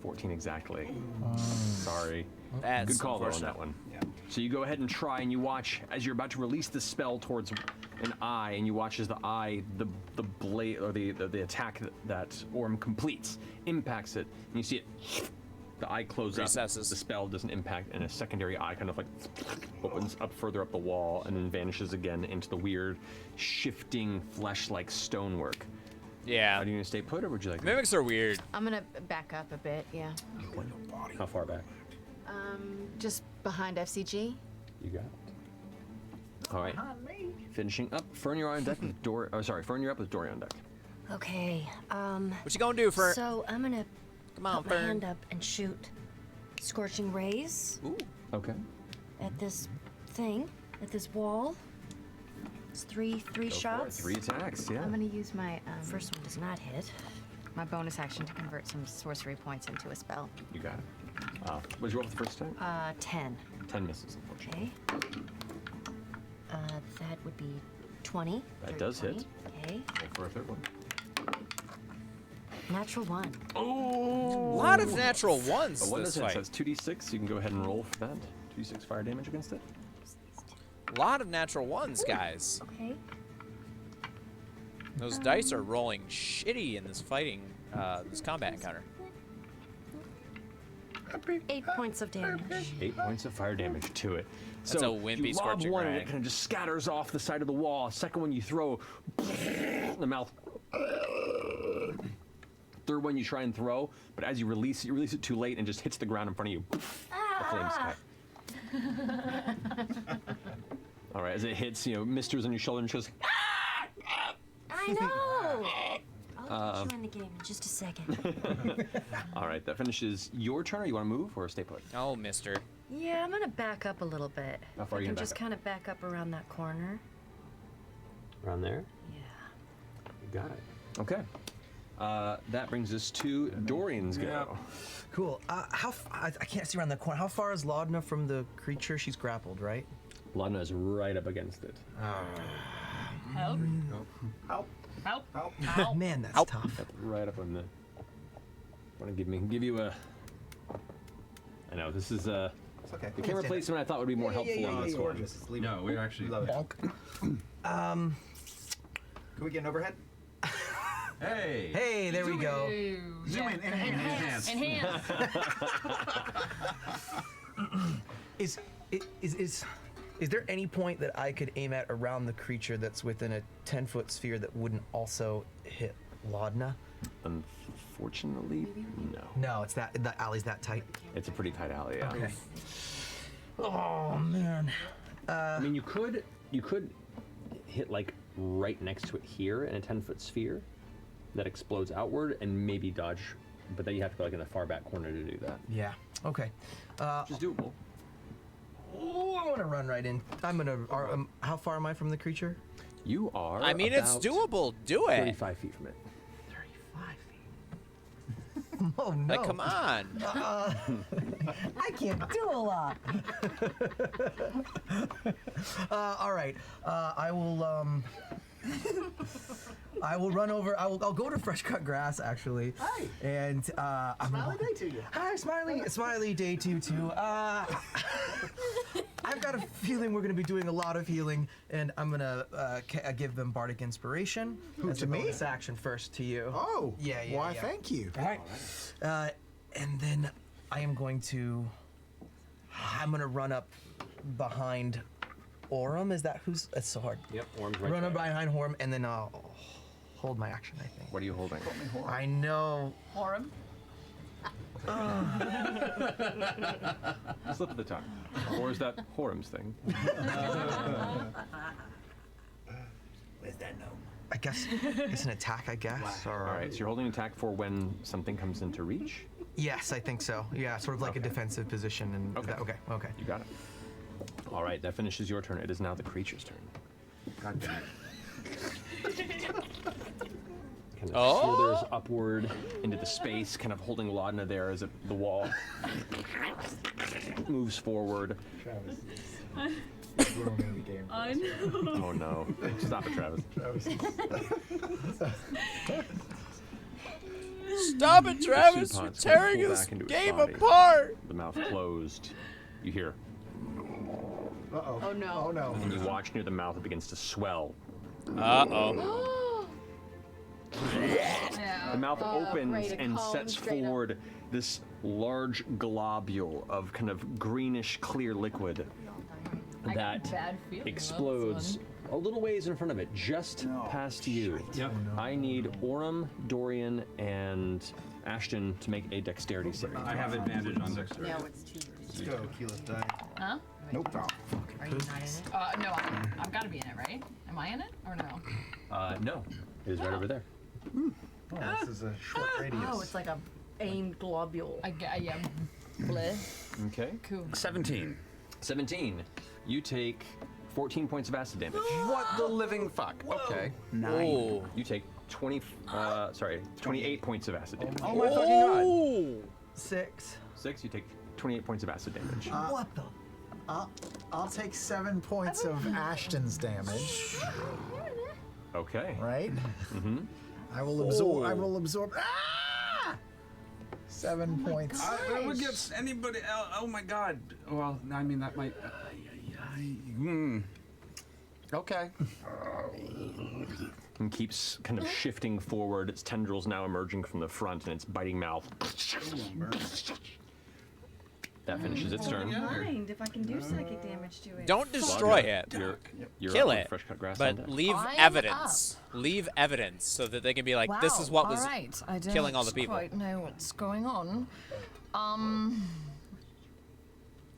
14 exactly. Sorry. That's Good call though on unfortunate. that one. Yeah. So you go ahead and try, and you watch as you're about to release the spell towards an eye, and you watch as the eye, the blade or the attack that Orm completes, impacts it, and you see it. The eye closes Recesses. up. The spell doesn't impact, and a secondary eye kind of like opens up further up the wall, and then vanishes again into the weird, shifting flesh-like stonework. Yeah. Are you gonna stay put, or would you like? Mimics are weird. I'm gonna back up a bit, yeah. How far back? Just behind FCG. You got it. All right. Finishing up. Fern, you're on deck with Dory. Oh, sorry. Fern, you're up with Dory on deck. Okay, What you gonna do for? so I'm gonna Come on, put my Fern. hand up and shoot scorching rays Ooh. Okay. at this thing, at this wall. It's three Go for it. shots. 3 attacks. Yeah. I'm gonna use my First one does not hit. my bonus action to convert some sorcery points into a spell. You got it. What did you roll for the first time? 10. 10 misses, unfortunately. Okay. That would be 20. That does hit. 20. Okay. Roll for a third one. Natural 1. A lot of natural ones The one this does hit, so fight. that's 2d6. You can go ahead and roll for that. 2d6 fire damage against it. A lot of natural ones, guys. Okay. Those dice are rolling shitty in this fighting, this combat encounter. 8 points of damage. 8 points of fire damage to it. That's So a wimpy you lob scorching one and ray. it kind of just scatters off the side of the wall. Second one you throw, the mouth. Third one you try and throw, but as you release it too late and just hits the ground in front of you. The flames cut. All right, as it hits, misters on your shoulder and she goes, I know! I'll join the game in just a second. all right, that finishes your turn. You want to move or stay put? Oh, mister. Yeah, I'm gonna back up a little bit. How far are I you can gonna just back kind of back up around that corner. Around there? Yeah. You got it. Okay. That brings us to Dorian's go. Cool. I can't see around the corner. How far is Laudna from the creature? She's grappled, right? Lana is right up against it. Help. Help. Help. Help. Man, that's Ow. tough. Right up on the. Want to give you a. I know this is a. It's okay. The camera placement I thought would be more helpful on this one. No, we're actually. Love it. Can we get an overhead? Hey! Hey, there we go. Zoom in, enhance. Enhance. Is there any point that I could aim at around the creature that's within a 10-foot sphere that wouldn't also hit Laudna? Unfortunately, no. No, it's that the alley's that tight. It's a pretty tight alley. Yeah. Okay. Oh man. I mean, you could hit like right next to it here in a 10-foot sphere that explodes outward and maybe dodge, but then you have to go like in the far back corner to do that. Yeah. Okay. Which is doable. Oh, I want to run right in. I'm gonna. How far am I from the creature? You are. I mean, it's about doable. Do it. 35 feet from it. 35 feet. Oh no. Like, come on. I can't do a lot. All right. I will. I will run over. I'll go to fresh cut grass actually. Hi. And Smiley day to you. Hi, smiley day to you too. I've got a feeling we're gonna be doing a lot of healing, and I'm gonna give them bardic inspiration. Who, as to a me? bonus action first to you. Oh. Yeah. Why, thank you. All right. And then I am going to. I'm gonna run up behind Orem. Is that who's? It's so hard. Yep, Orm's right Run up there. behind Orem, and then I'll hold my action. I think. What are you holding? I know. Horem. Slip of the tongue. Or is that Horem's thing? Where's that gnome? I guess it's an attack. I guess. Or, All right, so you're holding an attack for when something comes into reach? Yes, I think so. Yeah, sort of like a defensive position. And okay. You got it. All right, that finishes your turn. It is now the creature's turn. God damn it. Kind of slithers upward into the space, kind of holding Laudna there as the wall moves forward. Travis is ruining the game. I know. Oh no. Stop it, Travis. Stop it, Travis! Supot's You're gonna tearing pull this back into its game body. apart! The mouth closed. You hear, Uh-oh. Oh no. Oh, no. and you watch near the mouth, it begins to swell. Uh-oh. The mouth opens great, it and comes sets straight up. forward this large globule of kind of greenish clear liquid I got a that bad feeling about this explodes a little ways in front of it, just past you. Yep. I need Orem, Dorian, and Ashton to make a dexterity saving. I have advantage on dexterity. No, it's too. Let's go, Keyleth die. Huh? Nope. Are you not in it? No, I've got to be in it, right? Am I in it or no? No, it is right over there. Oh, this is a short radius. Oh, it's like a aimed globule. Yeah. Bleh. Okay. Cool. 17. 17. You take 14 points of acid damage. What the living fuck? Okay. 9. Oh. You take 28 points of acid damage. Oh my fucking god. 6. 6, you take 28 points of acid damage. What the? I'll take 7 points of Ashton's damage. Okay. Right? Mm-hmm. I will absorb. I will absorb. Ah! 7 points. That would get anybody else. Oh my god. Well, I mean, that might. Okay. And keeps kind of shifting forward. Its tendrils now emerging from the front and its biting mouth. That finishes its turn. Mind if I can do psychic damage to it. Don't destroy it. You're Kill up with it. fresh cut grass But on deck. leave I am evidence. Leave evidence so that they can be like, this is what was all right. I don't killing all the people. quite know what's going on.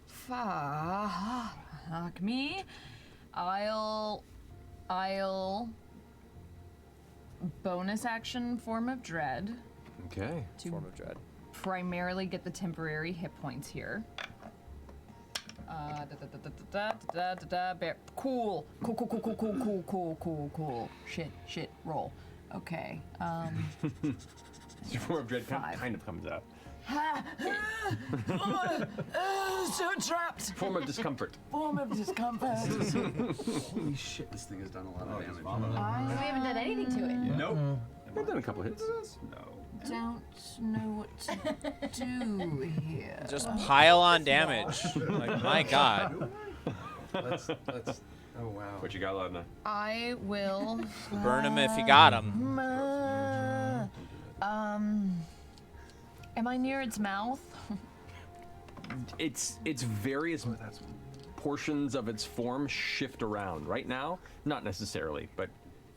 Fuck me. I'll bonus action form of dread Okay. to form of dread. primarily get the temporary hit points here. Cool. Shit. Roll. Okay. Your form of dread kind of comes out. So trapped. Form of discomfort. Form of discomfort. Holy shit, this thing has done a lot of damage. We haven't done anything to it. Nope. I've done a couple hits. No. Don't know what to do here. Just pile on damage. Like, my god. Let's. Oh wow. What you got, Laudna? I will Burn him if you got him. Am I near its mouth? It's various portions of its form shift around. Right now, not necessarily, but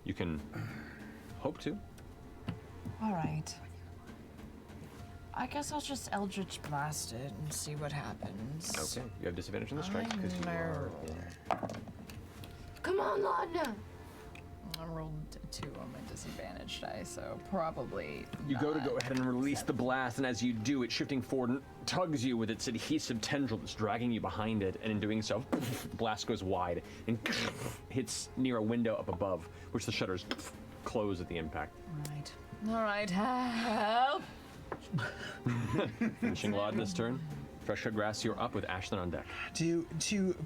you can hope to. All right. I guess I'll just Eldritch Blast it and see what happens. Okay, you have disadvantage on the strike because you are. Come on, Laudna. I rolled 2 on my disadvantage die, so probably. You go to not. go ahead and release the blast, and as you do, it shifting forward and tugs you with its adhesive tendril that's dragging you behind it, and in doing so, the blast goes wide and hits near a window up above, which the shutters close at the impact. All right, help. Finishing Laudna's turn. Fresh cut grass, you're up with Ashton on deck. To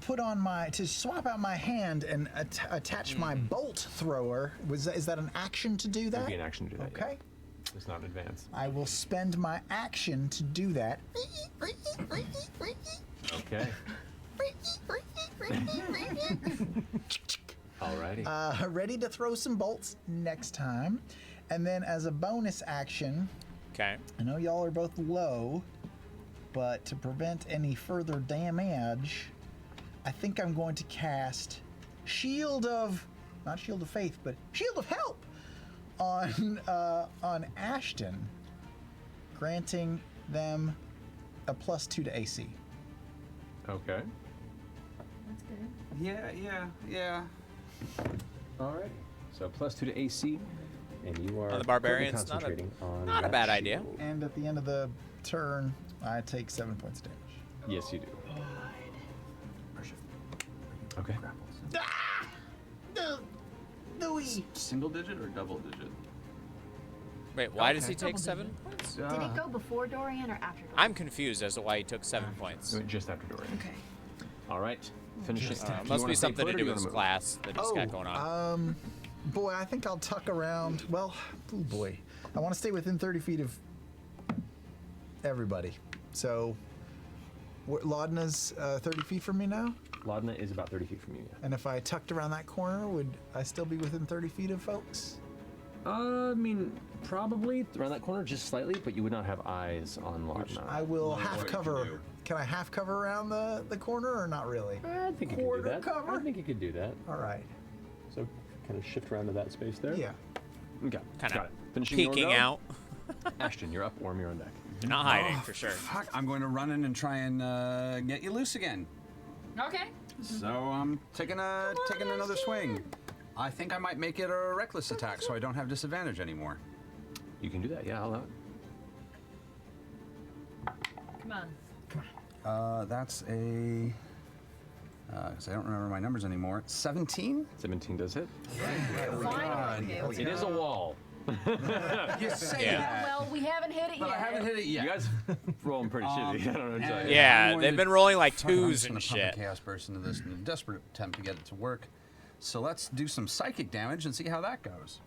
put on to swap out my hand and attach my bolt thrower. Is that an action to do that? It'd be an action to do that. Okay. Yeah. It's not an advance. I will spend my action to do that. Okay. Alrighty. Ready to throw some bolts next time. And then as a bonus action, Okay. I know y'all are both low, but to prevent any further damage, I think I'm going to cast not Shield of Faith, but Shield of Help on Ashton, granting them a +2 to AC. Okay. That's good. Yeah. Alright. So +2 to AC, and you are On the barbarians, concentrating on not a that bad idea. shield. And at the end of the turn, I take 7 points of damage. Yes, you do. Okay. Single digit or double digit? Wait, why does he take 7 points? Did it go before Dorian or after Dorian? I'm confused as to why he took 7 points. Just after Dorian. Okay. All right. Finish it. Must be something to do with his class that he's got going on. Boy, I think I'll tuck around. Well, oh boy, I want to stay within 30 feet of everybody. So, Laudna's 30 feet from me now. Laudna is about 30 feet from you. Yeah. And if I tucked around that corner, would I still be within 30 feet of folks? I mean, probably around that corner, just slightly, but you would not have eyes on Laudna. I will Well, half what you cover. do. Can I half cover around the corner or not really? I think you could do Quarter that. cover? I think you could do that. All right. So, kind of shift around to that space there. Yeah. Okay. Kind Got of it. Finishing your peeking go. out. Ashton, you're up. Orm, you're on deck. You're not hiding for sure. Fuck, I'm going to run in and try and get you loose again. Okay. So I'm taking another swing. I think I might make it a reckless attack, so I don't have disadvantage anymore. You can do that. Yeah, I'll allow it. Come on. That's a. Because I don't remember my numbers anymore. 17. 17 does hit. Finally. It is a wall. You say Yeah. that. Well, we haven't hit it But yet. I haven't hit it yet. You guys rolling pretty shitty. I don't know what to tell you. Yeah, I'm going they've to- been rolling like Fuck it, I'm twos just gonna and pump a shit. Chaos Burst into this in a desperate attempt to get it to work. So let's do some psychic damage and see how that goes.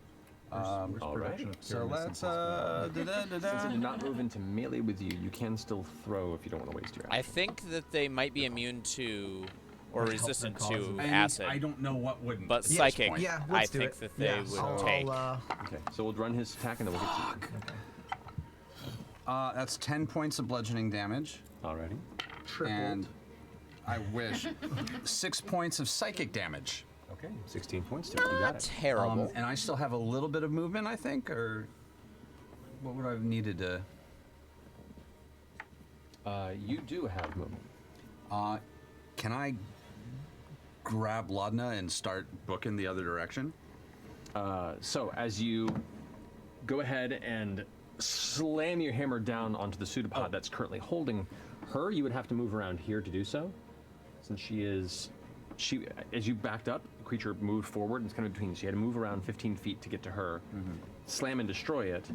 All right. So let's Since it did not move into melee with you, you can still throw if you don't want to waste your I action. think that they might be immune to or resistant to And acid. I don't know what wouldn't. But at this psychic, point. Yeah, I let's do think it. that they Yeah, would I'll, take. Okay, so we'll run his attack and then we'll get to you. That's 10 points of bludgeoning damage. Alrighty. And I wish 6 points of psychic damage. Okay, 16 points to it. You got it. Terrible. And I still have a little bit of movement, I think, or what would I have needed to? You do have movement. Can I grab Laudna and start booking the other direction? So as you go ahead and slam your hammer down onto the pseudopod that's currently holding her, you would have to move around here to do so. Since as you backed up, the creature moved forward and it's kind of between, so you had to move around 15 feet to get to her, slam and destroy it.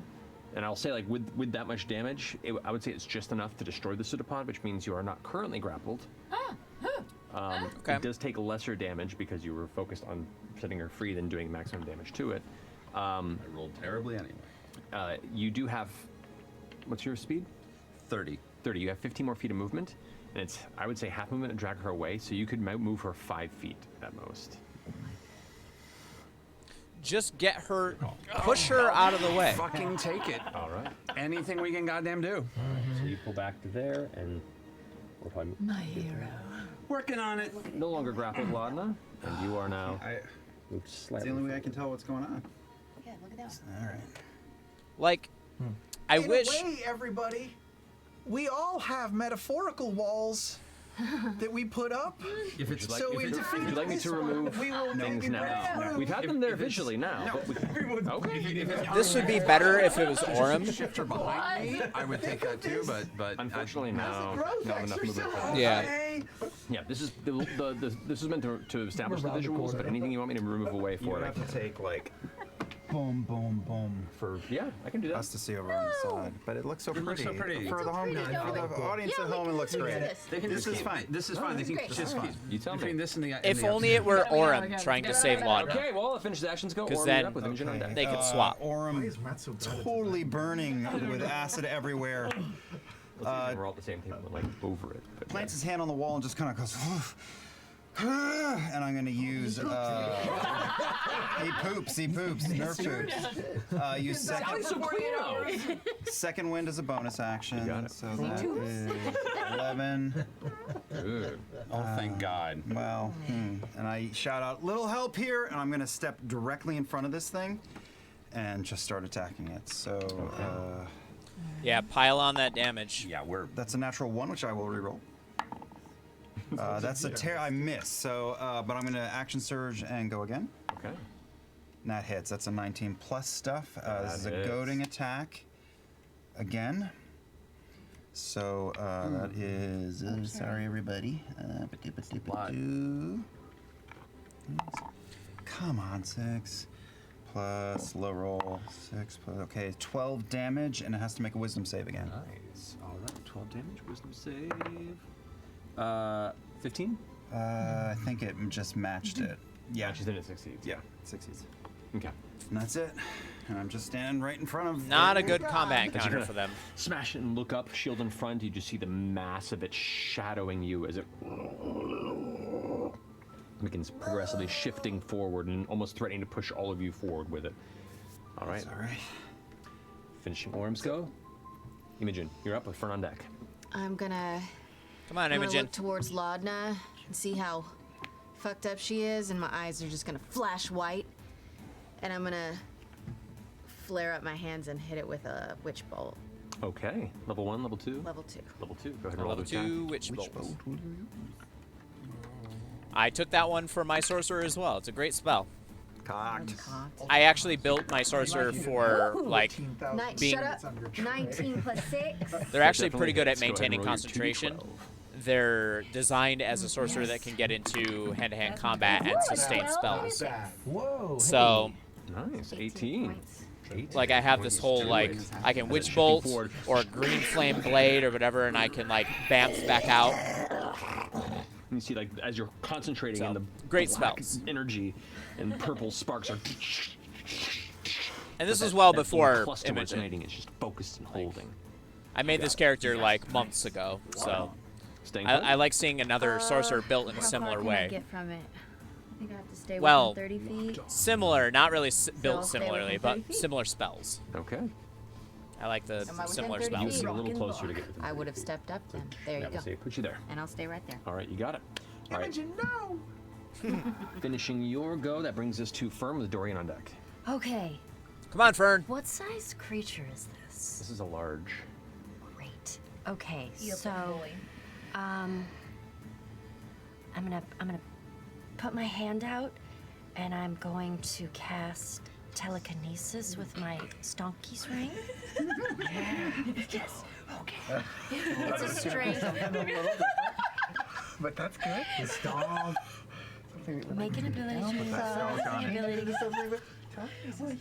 And I'll say, like, with that much damage, I would say it's just enough to destroy the pseudopod, which means you are not currently grappled. Okay. It does take lesser damage because you were focused on setting her free than doing maximum damage to it. I rolled terribly anyway. You do have, what's your speed? 30. 30. You have 15 more feet of movement, and it's, I would say, half movement to drag her away, so you could move her 5 feet at most. Just get her, push her out of the way. Fucking take it. All right. Anything we can goddamn do. So you pull back to there, and we're probably My hero. Working on it. no longer grappled, Laudna, and you are now moved It's slightly. the only way I can tell what's going on. Yeah, look at that. All right. Like, I In wish. a way, everybody, we all have metaphorical walls that we put up. If it's like, So if we it's, defeat Would you like me this to one. remove We will things maybe now? break through. We've had them there visually now. But we, okay. This would be better if it was Orem. shifter behind me, I would take that too, but Unfortunately, no. Growth Not enough movement. exercise. Yeah. Hey. Yeah, this is this is meant to establish the visuals, but anything you want me to remove away You for would it, I have can. to take like boom, boom, boom. Yeah, I can do that. Us to see over on the side, but it looks so pretty. looks so pretty. For the home, for the audience at home, it looks great. This is fine. This is fine. They think Great. just fine. You tell Between me. this and the If only it were Orem trying to save Laudna. Okay, well, finish the actions go. 'Cause Or then up with Imogen on deck. they could swap. Orem totally burning with acid everywhere. We're all at the same table, like over it. But Plants his hand on the wall and just kind of goes, and I'm going to use, he poops, nerf poops. Use second wind as a bonus action. got it. So that is 11. Good. Oh, thank God. Well, and I shout out, little help here, and I'm going to step directly in front of this thing and just start attacking it. So, Yeah, pile on that damage. Yeah, that's a natural 1, which I will reroll. That's a tear. I miss. So, but I'm going to action surge and go again. Okay. And that hits. That's a 19 plus stuff. This is a hits. goading attack. Again. So that is. Sorry, everybody. Come on, 6 plus low roll 6 plus. Okay, 12 damage, and it has to make a wisdom save again. Nice. All right, 12 damage, wisdom save. 15? I think it just matched it. Yeah. Matches it, it succeeds. Yeah, 60s. Okay. And that's it. And I'm just standing right in front of. Not a good combat As you're encounter gonna for them. Smash it and look up, shield in front. You just see the mass of it shadowing you as it begins progressively shifting forward and almost threatening to push all of you forward with it. All right. All right. Finishing Orm's go. Imogen, you're up with Fern on deck. I'm gonna Come on, I'm gonna Imogen. look towards Laudna and see how fucked up she is, and my eyes are just gonna flash white. And I'm gonna flare up my hands and hit it with a witch bolt. Okay. Level 1, level 2? Level 2. Level 2. Go ahead and roll Level the attack. 2 witch bolt. I took that one for my sorcerer as well. It's a great spell. Cocked. I actually built my sorcerer for like being. Shut up. 19 plus 6. They're actually pretty good at Let's go ahead and maintaining roll your concentration. 2d12. They're designed as a sorcerer that can get into hand-to-hand combat and sustain spells. Whoa. So, Nice. 18. like, I have this whole like I can witch bolt or green flame blade or whatever, and I can like bamf back out. And you see, like, as you're concentrating in the great black spells. energy and purple sparks are. And this But was that- well that little before cluster Imogen. resonating, it's just focused and holding. I made this character like months ago, so Staying put? I like seeing another sorcerer built in a How similar far can I way. get from it? I think I have to stay Well, within 30 feet. Similar, not really built I'll stay similarly, within but 30 feet? similar spells. Okay. I like the Am I within similar 30 spells. feet? A little closer to get within I would have stepped up then. There you That will go. say put you there. And I'll stay right there. All right, you got it. All right. Imogen, no. Finishing your go, that brings us to Firm with Dorian on deck. Okay. Come on, Fern. What size creature is this? This is a large. Great. Okay, so I'm gonna put my hand out and I'm going to cast telekinesis with my stonky's ring. Yes. Okay. It's a strength. But that's good. It's dog. Make an ability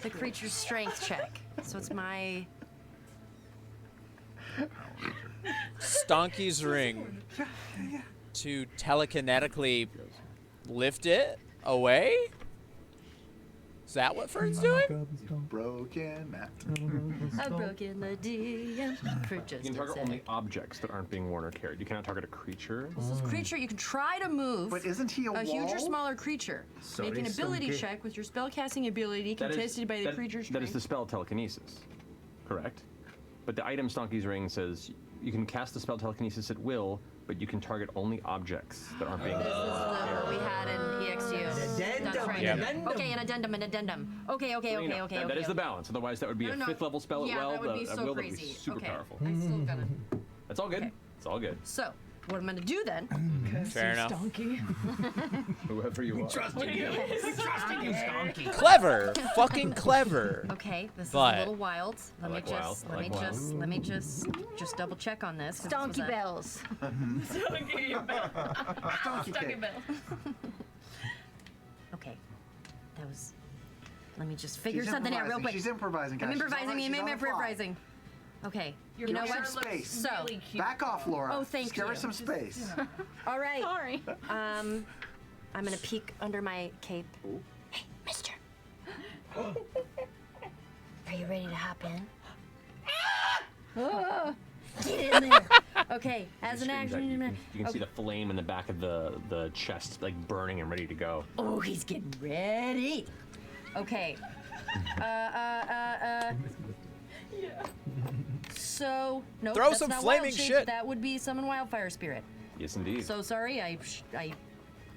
the creature's strength check. So it's my Stonky's ring to telekinetically lift it away? Is that what Fern's doing? Broken mat. I've broken the DM for just You can a target second. only objects that aren't being worn or carried. You cannot target a creature. This is creature you can try to move. But isn't he a huge or wall? smaller creature? Make an ability check with your spellcasting ability That is- contested by the that- creature's That is strength. the spell telekinesis, correct? But the item Stonky's Ring says you can cast the spell telekinesis at will, but you can target only objects that aren't being. This is what we had in EXU. That's right. Yep. Okay, an addendum. Okay. That is the balance. Otherwise, that would be a No. 5th level spell Yeah, at will. that would be At so will, that would be crazy. super Okay. powerful. I still gotta. That's all good. Okay. It's all good. So, what I'm gonna do then? Fair enough. Whoever you are. Clever. Fucking clever. Okay, this is But- a little wild. Let like me just, wild. I like wild. let me just double check on this. 'cause this was Donkey a- bells. Okay, that was Let me just figure She's something out real improvising. quick. She's improvising, guys. I'm She's improvising. on the- I'm she's on the fly. improvising. Okay. Your You know picture what? looks Space. So, really cute. Back off, Laura. Oh, thank Just give her you. some space. all right. Sorry. I'm gonna peek under my cape. Hey, mister. Are you ready to hop in? Get in there. Okay, as an action. You can see the flame in the back of the chest, like burning and ready to go. Oh, he's getting ready. Okay. So, no, Throw that's some not flaming wild shape. shit. That would be summon wildfire spirit. Yes, indeed. So sorry, I.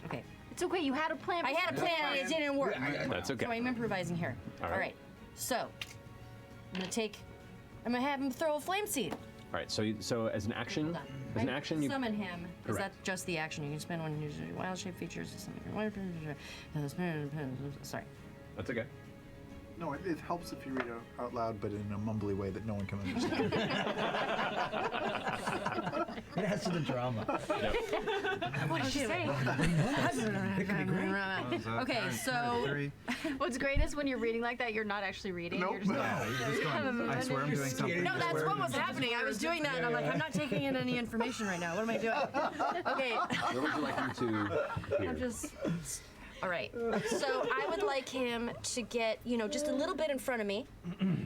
Okay. It's okay. You had a plan. I had a plan and it didn't work. That's okay. So I'm improvising here. All right. So, I'm gonna have him throw a flame seed. All right. So as an action, Hold on. an action, you summon him. Is Correct. that just the action you can spend when you use your wild shape features? To summon your sorry. That's okay. No, it helps if you read it out loud, but in a mumbly way that no one can understand. It adds to the drama. What did she say? Okay, so What's great is when you're reading like that, you're not actually reading. Nope. You're just going, I swear I'm doing something. no, that's what was happening. I was doing that, and I'm like, I'm not taking in any information right now. What am I doing? Okay, Where would you like him to hear? I'm just. All right. So I would like him to get, just a little bit in front of me.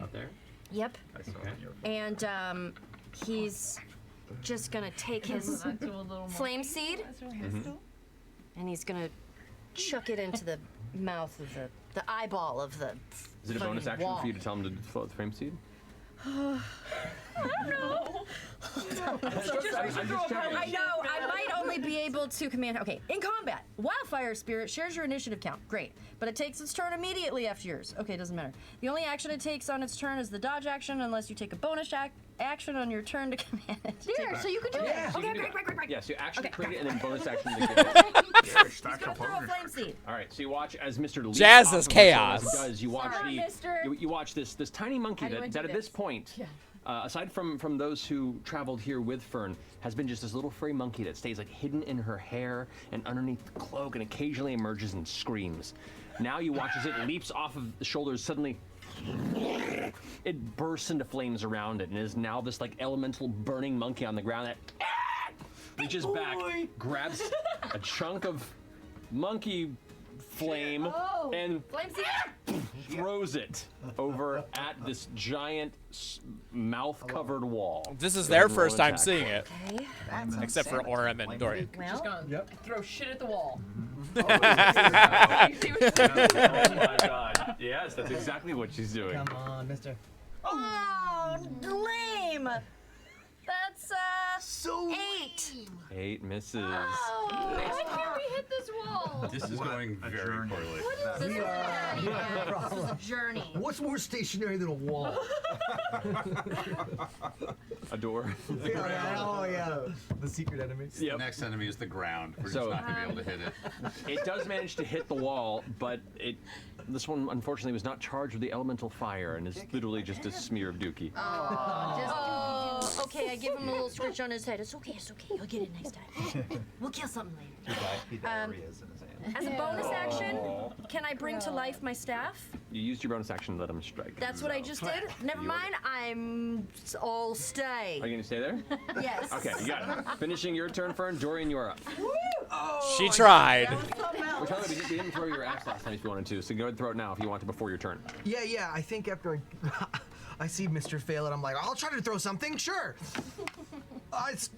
Up there. Yep. Okay. And he's just gonna take his flame seed, and he's gonna chuck it into the mouth of the eyeball of the. Is it a bonus fucking action wall. for you to tell him to float the frame seed? I know. I might only be able to command. Okay, in combat, Wildfire Spirit shares your initiative count. Great, but it takes its turn immediately after yours. Okay, doesn't matter. The only action it takes on its turn is the dodge action, unless you take a bonus action on your turn to command it. There, so you can do it. So you Okay, can do great. that. Yeah, so you action Okay. create it and then bonus action to give it. He's gonna throw a flame seed. All right, so you watch as Mr. leaps Jazz off is of the chaos. sword. As he does, you watch Sorry, mister. you watch this tiny monkey How do you that do at this point, aside from those who traveled here with Fern, has been just this little furry monkey that stays like hidden in her hair and underneath the cloak, and occasionally emerges and screams. Now you watch as it leaps off of the shoulders. Suddenly, it bursts into flames around it, and is now this like elemental burning monkey on the ground that reaches back, grabs a chunk of monkey flame, and Flame seed. throws it over at this giant mouth-covered wall. This is Go their ahead and roll first an time attack. seeing it, Okay. except for Orem and Dorian. Just Well, gonna throw shit at the wall. Oh my god. Yes, that's exactly what she's doing. Come on, mister. oh, lame. That's So 8. 8 misses. Why can't we hit this wall? This is going very poorly. This is a journey. What's more stationary than a wall? A door. Oh yeah, the secret enemies. The Yep. next enemy is the ground. We're So- just not gonna be able to hit it. It does manage to hit the wall, but this one unfortunately was not charged with the elemental fire and is literally just a smear of dookie. Oh, okay. I give him a little scratch on his head. It's okay. You'll get it next time. We'll kill something later. He diarrheas in his hand. As a bonus action, can I bring to life my staff? You used your bonus action to let him strike. That's what I just did. Never mind. I'll stay. Are you gonna stay there? Yes. Okay, you got it. Finishing your turn, Fern. Dorian, you are up. She tried. We're telling you, we didn't throw your axe last time if you wanted to, so go ahead and throw it now if you want to before your turn. Yeah. I think after I see Mr. fail it, I'm like, I'll try to throw something. Sure. It's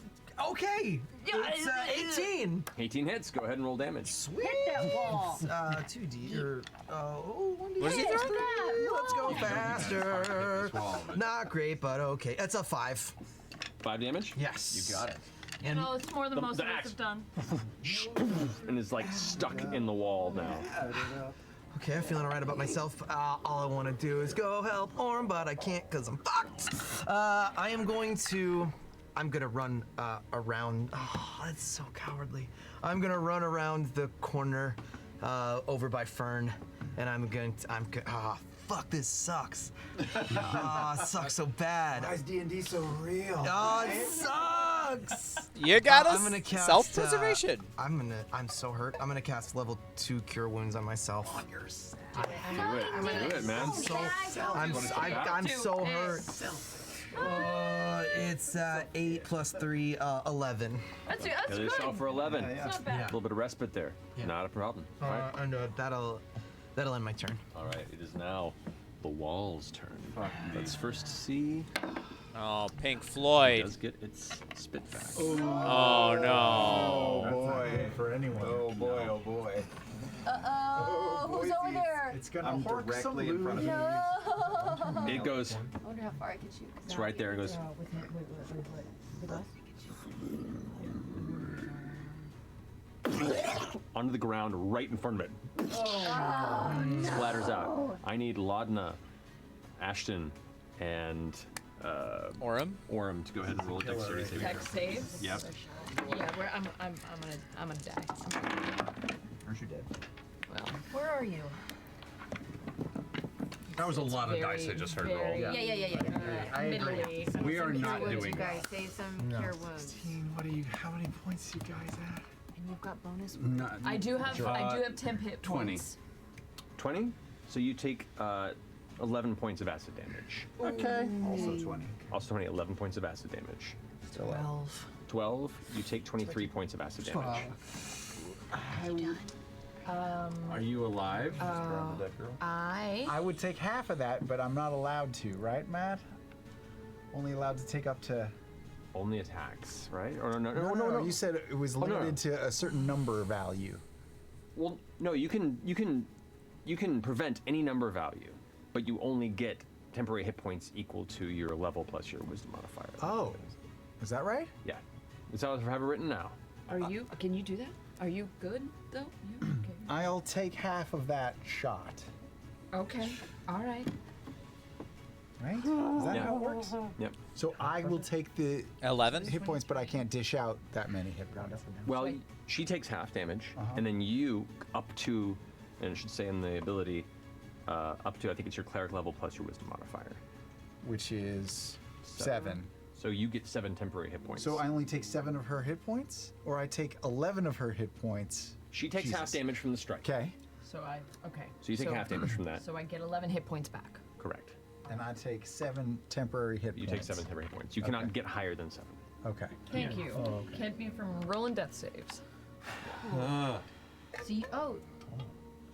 okay. It's 18. 18 hits. Go ahead and roll damage. Sweet. Hit that wall. 2D or 1D. What is he throwing? Let's go faster. Not great, but okay. It's a 5. 5 damage. Yes. You got it. And No, it's more than The- most the of us axe. have done. And is like stuck in the wall now. okay, I'm feeling alright about myself. All I want to do is go help Orm, but I can't because I'm fucked. I'm gonna run around. Oh, that's so cowardly. I'm gonna run around the corner over by Fern, and fuck, this sucks. It sucks so bad. Why is D&D so real? Oh, it sucks. You got I'm gonna us cast self-preservation. I'm so hurt. I'm gonna cast level 2 Cure Wounds on myself. On yours. Do it, man. I'm so hurt. It's 8 plus 3, 11. That's Heal good. yourself for 11. It's not A bad. little bit of respite there. Not a problem. All right. And that'll end my turn. All right. It is now the wall's turn. Let's first see. Oh, Pink It Floyd. does get its spit back. Oh no. Oh boy, for anyone. Oh boy, oh boy. Uh-oh, who's over there? It's gonna I'm hork some directly in front of loot. No. It goes. I wonder how far I can shoot. It's right there. It goes. Onto the ground right in front of it. Splatters out. I need Laudna, Ashton, and Orem to go ahead and roll a dexterity saving Dex throw. saves? Yep. Yeah, I'm gonna die. Aren't you dead? Well, where are you? That was a lot of dice I just heard roll. Yeah. I agree. Middly. We are Cure not wounds, doing you well. guys. Save some cure wounds. 16, how many points you guys at? And you've got bonus. I do have 10 hit 20. points. 20. So you take 11 points of acid damage. Okay. Also 20. Also 20, 11 points of acid damage. 12. 12. You take 23 points of acid damage. Are you alive? I would take half of that, but I'm not allowed to, right, Matt? Only allowed to take up to. Only attacks, right? Or no. No. You said it was Oh, no, limited to a certain number value. Well, no. You can prevent any number value, but you only get temporary hit points equal to your level plus your wisdom modifier. Oh, is that right? Yeah. That's how I have it written now. Are you? Can you do that? Are you good though? You? Okay. I'll take half of that shot. Okay. All right. Right? Is that how it works? Yep. So I will take the 11 hit points, but I can't dish out that many hit points. Well, she takes half damage, and then you up to, and it should say in the ability, up to I think it's your cleric level plus your wisdom modifier. Which is 7. So you get 7 temporary hit points. So I only take 7 of her hit points, or I take 11 of her hit points. She takes half damage from the strike. Okay. So okay. So you take half damage from that. So I get 11 hit points back. Correct. And I take 7 temporary hit You points. take 7 temporary hit points. You cannot get higher than 7. Okay. Thank you. Kept me from rolling death saves.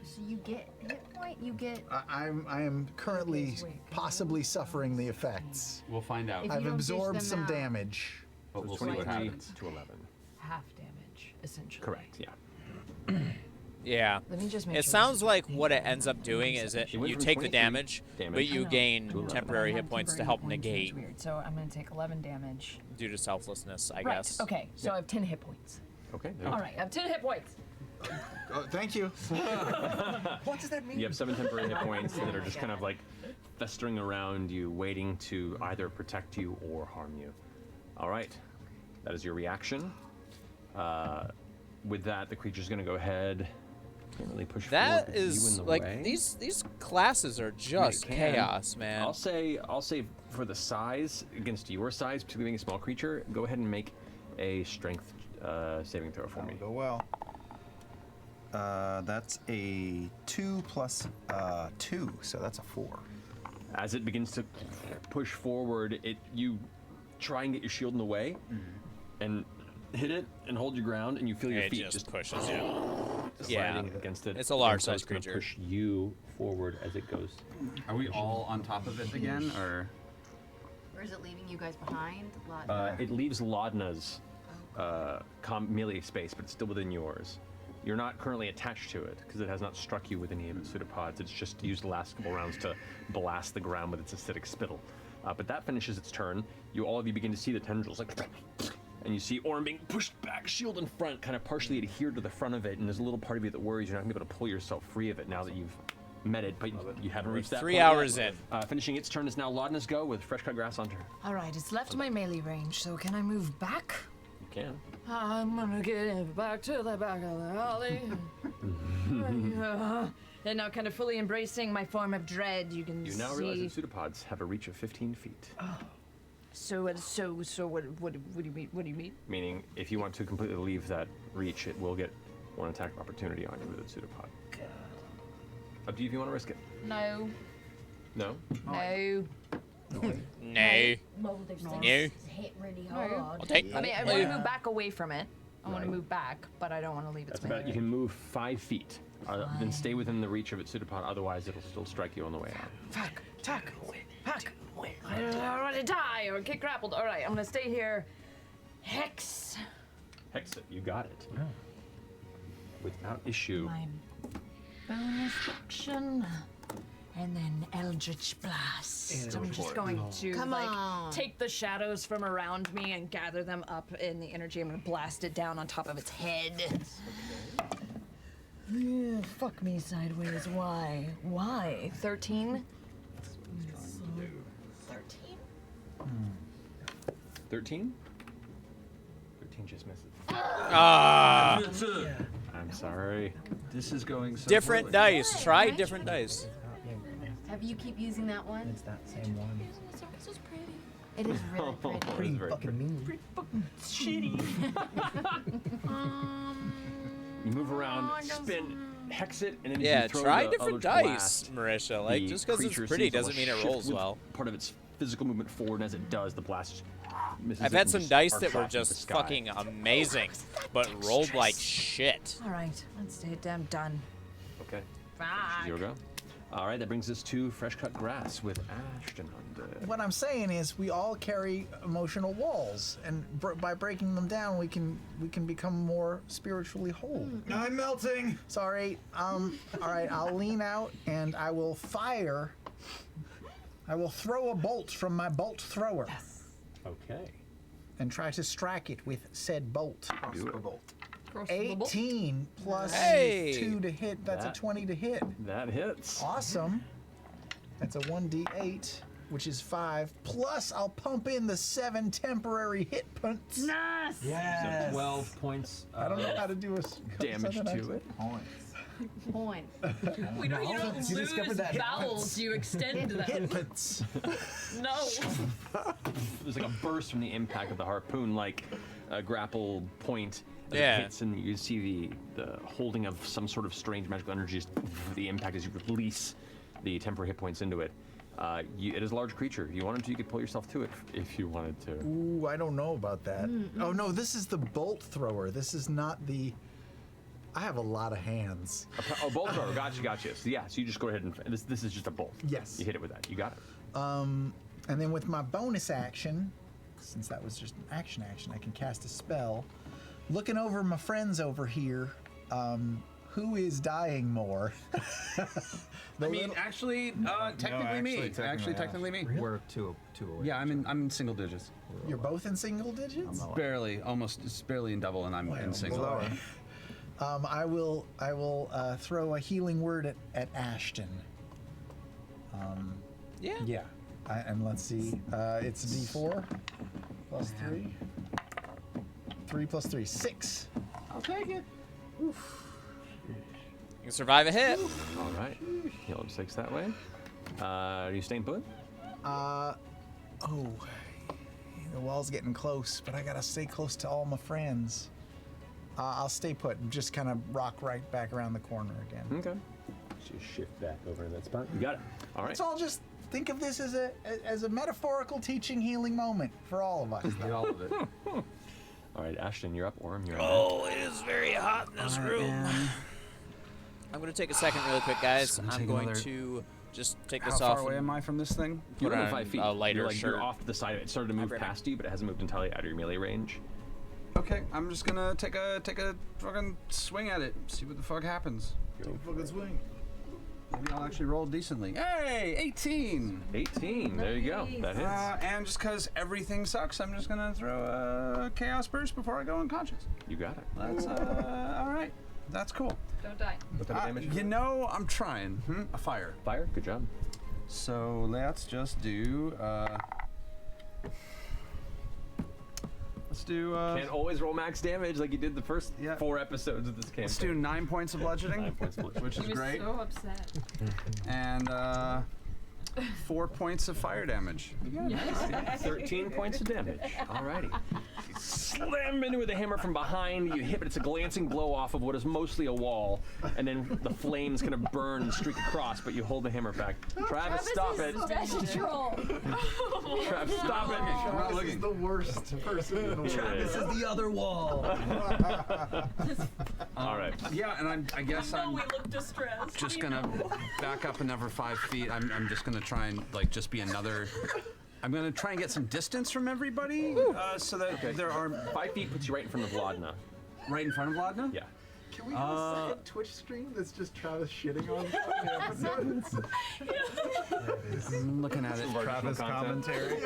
So you get hit point. You get. I am currently possibly suffering the effects. We'll find out. If I've you don't dish absorbed them some out. damage. But we'll see 23 what happens. to 11. Half damage, essentially. Correct. Yeah. Yeah. Let me just make It sure sounds like what it ends up doing is that She went you from take the 23 damage, but I you know. gain To 11. temporary I hit have points to temporary help hit points, negate That's weird. So I'm going to take 11 damage. due to selflessness, I Right. guess. Okay. So I have 10 hit points. Okay. All right. I have 10 hit points. Thank you. What does that mean? You have 7 temporary hit points that are just kind of like festering around you, waiting to either protect you or harm you. All right. That is your reaction. With that, the creature's going to go ahead. Can't really push That forward with you is in the like way. these classes are just It can. chaos, man. I'll say for the size against your size, particularly being a small creature, go ahead and make a strength saving throw for me. Go well. That's a 2 plus 2, so that's a 4. As it begins to push forward, you try and get your shield in the way, and hit it and hold your ground, and you feel your It feet just pushes you. sliding against it. It's a large And so size it's gonna creature. Push you forward as it goes. Are we all on top of it again, or? Or is it leaving you guys behind? It leaves Laudna's melee space, but it's still within yours. You're not currently attached to it because it has not struck you with any of its pseudopods. It's just used the last couple rounds to blast the ground with its acidic spittle. But that finishes its turn. All of you begin to see the tendrils and you see Orm being pushed back, shield in front, kind of partially adhered to the front of it. And there's a little part of you that worries you're not going to be able to pull yourself free of it now that you've met it, but you haven't reached that 3 point hours yet. in. Finishing its turn is now Laudna's go with fresh cut grass on her. All right. It's left my melee range. So can I move back? You can. I'm gonna get back to the back of the alley. And now, kind of fully embracing my form of dread, you can You see. now realize that pseudopods have a reach of 15 feet. So what do you mean? What do you mean? Meaning, if you want to completely leave that reach, it will get one attack of opportunity on you with its pseudopod. Up to you if you want to risk it. No. No? No. Nay. Well, there's No. things hit really hard. I'll take. I mean, I want to move back away from it. I want to move back, but I don't want to leave its That's about. You can move 5 feet, then stay within the reach of its pseudopod. Otherwise, it'll still strike you on the way out. Fuck. Attack. Fuck. I don't want to die or get grappled. All right, I'm gonna stay here. Hex. Hex it. You got it. Without issue. My bonus action. And then Eldritch Blast. I'm just going to Come on. take the shadows from around me and gather them up in the energy. I'm gonna blast it down on top of its head. Fuck me sideways. Why? Why? 13? 13? 13? 13 just misses. Ah. I'm sorry. This is going so Different poorly. dice. Try different dice. Have you keep using that one? It's that same one. This is pretty. It is really pretty. It is very Fucking mean. Pretty fucking shitty. You move around, spin, hex it, and then Yeah, you throw try the different Eldritch dice, Blast. Marisha. Like, The just because it's creature pretty seems to doesn't mean it shift rolls with well. Part of its physical movement forward, and as it does, the blast misses I've it had and some just dice arcs that were off into the just sky. fucking amazing, but rolled like shit. All right, let's stay damn done. Okay. Fuck. Zero go. All right, that brings us to fresh cut grass with Ashton Undead. What I'm saying is, we all carry emotional walls, and by breaking them down, we can become more spiritually whole. I'm melting. Sorry. All right. I'll lean out and I will fire. I will throw a bolt from my bolt thrower. Okay. And try to strike it with said bolt. Do it. Bolt. 18 plus Hey. 2 to hit. That's a 20 to hit. That hits. Awesome. That's a 1d8, which is 5. Plus, I'll pump in the 7 temporary hit points. Nice. So 12 points. I don't know how to do a damage something to it. Point. You don't You lose discovered that. vowels, you extend them. Hit points. No. There's like a burst from the impact of the harpoon, like a grapple point. As Yeah. it hits, and you see the holding of some sort of strange magical energy. Just the impact as you release the temporary hit points into it. It is a large creature. If you wanted to, you could pull yourself to it if you wanted to. Ooh, I don't know about that. Oh no, this is the bolt thrower. This is not the. I have a lot of hands. Oh, bolt thrower. Gotcha. So yeah, so you just go ahead and this is just a bolt. Yes. You hit it with that. You got it. And then with my bonus action, since that was just an action, I can cast a spell. Looking over my friends over here, who is dying more? I mean, actually, technically me. Technically me. We're two away. Yeah, I'm in single digits. You're both in single digits? Barely, almost, it's barely in double, and I'm in single. Lower. I will throw a healing word at Ashton. Yeah. Yeah. And let's see. It's a D4 plus 3. 3 plus 3, 6. I'll take it. You can survive a hit. All right. Heal up 6 that way. Are you staying put? The wall's getting close, but I gotta stay close to all my friends. I'll stay put and just kind of rock right back around the corner again. Okay. Just shift back over to that spot. You got it. All right. So I'll just think of this as a metaphorical teaching healing moment for all of us. All of it. All right, Ashton, you're up. Orm, you're up. Oh, it is very hot in this room. I'm going to take a second really quick, guys. I'm going to just take this How off. far away am I from this thing? You're Put only on 5 feet. a lighter you're shirt. You're off to the side. It started to move past you, but it hasn't moved entirely out of your melee range. Okay, I'm just gonna take a fucking swing at it. See what the fuck happens. Take a fucking swing. Maybe I'll actually roll decently. Hey, 18. 18. There you go. That hits. And just because everything sucks, I'm just gonna throw a chaos burst before I go unconscious. You got it. That's all right. That's cool. Don't die. What type of damage? You know, I'm trying. A fire. Fire. Good job. So let's just do. Let's do. Can't always roll max damage like you did the first 4 episodes of this campaign. Let's do 9 points of bludgeoning, 9 points of bludgeoning. which is He was great. so upset. And 4 points of fire damage. 13 points of damage. Alrighty. You slam into it with a hammer from behind. You hit, but it's a glancing blow off of what is mostly a wall, and then the flames kind of burn and streak across. But you hold the hammer back. Travis, stop it. Travis, stop it. I'm not This looking. is the worst person in the world. This is the other wall. All right. Yeah, and I guess I'm We look distressed. just gonna back up another 5 feet. I'm just gonna try and like just be another. I'm gonna try and get some distance from everybody, so that there are 5 feet puts you right in front of Vladna. right in front of Vladna. Yeah. Can we have a second Twitch stream that's just Travis shitting on the episodes? I'm looking at it. Travis commentary.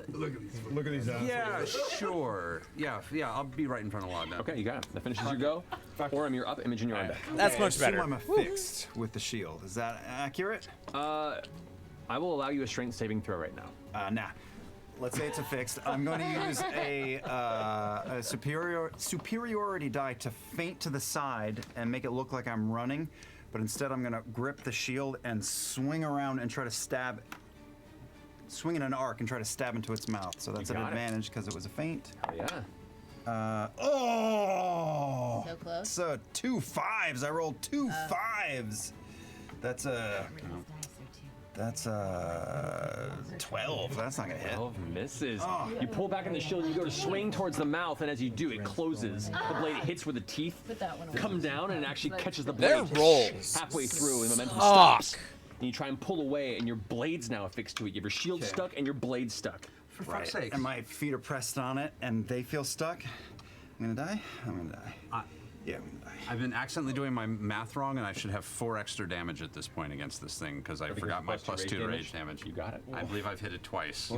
Look at these assholes. Yeah, sure. Yeah, I'll be right in front of Vladna. Okay, you got it. That finishes your go. Orem, you're up. Imogen, you're on deck. That's much better. I'm affixed with the shield. Is that accurate? I will allow you a strength saving throw right now. Nah. Let's say it's affixed. I'm going to use a superiority die to feint to the side and make it look like I'm running, but instead I'm going to grip the shield and swing around and try to stab. Swing in an arc and try to stab into its mouth. So that's an got it. advantage because it was a feint. Oh, yeah. Oh! So close. So 2 5s. I rolled 2 5s. That's a. That's 12. That's not gonna hit. 12 misses. You pull back on the shield and you go to swing towards the mouth, and as you do, it closes. The blade hits where the teeth come down, and it actually catches the blade Their rolls halfway through, and the momentum suck. stops. And you try and pull away, and your blade's now affixed to it. You have your shield stuck, and your blade stuck. For fuck's sake. And my feet are pressed on it, and they feel stuck. I'm gonna die. I'm gonna die. Yeah, I'm gonna die. I've been accidentally doing my math wrong, and I should have 4 extra damage at this point against this thing because I forgot my +2 rage damage. You got it. I believe I've hit it twice.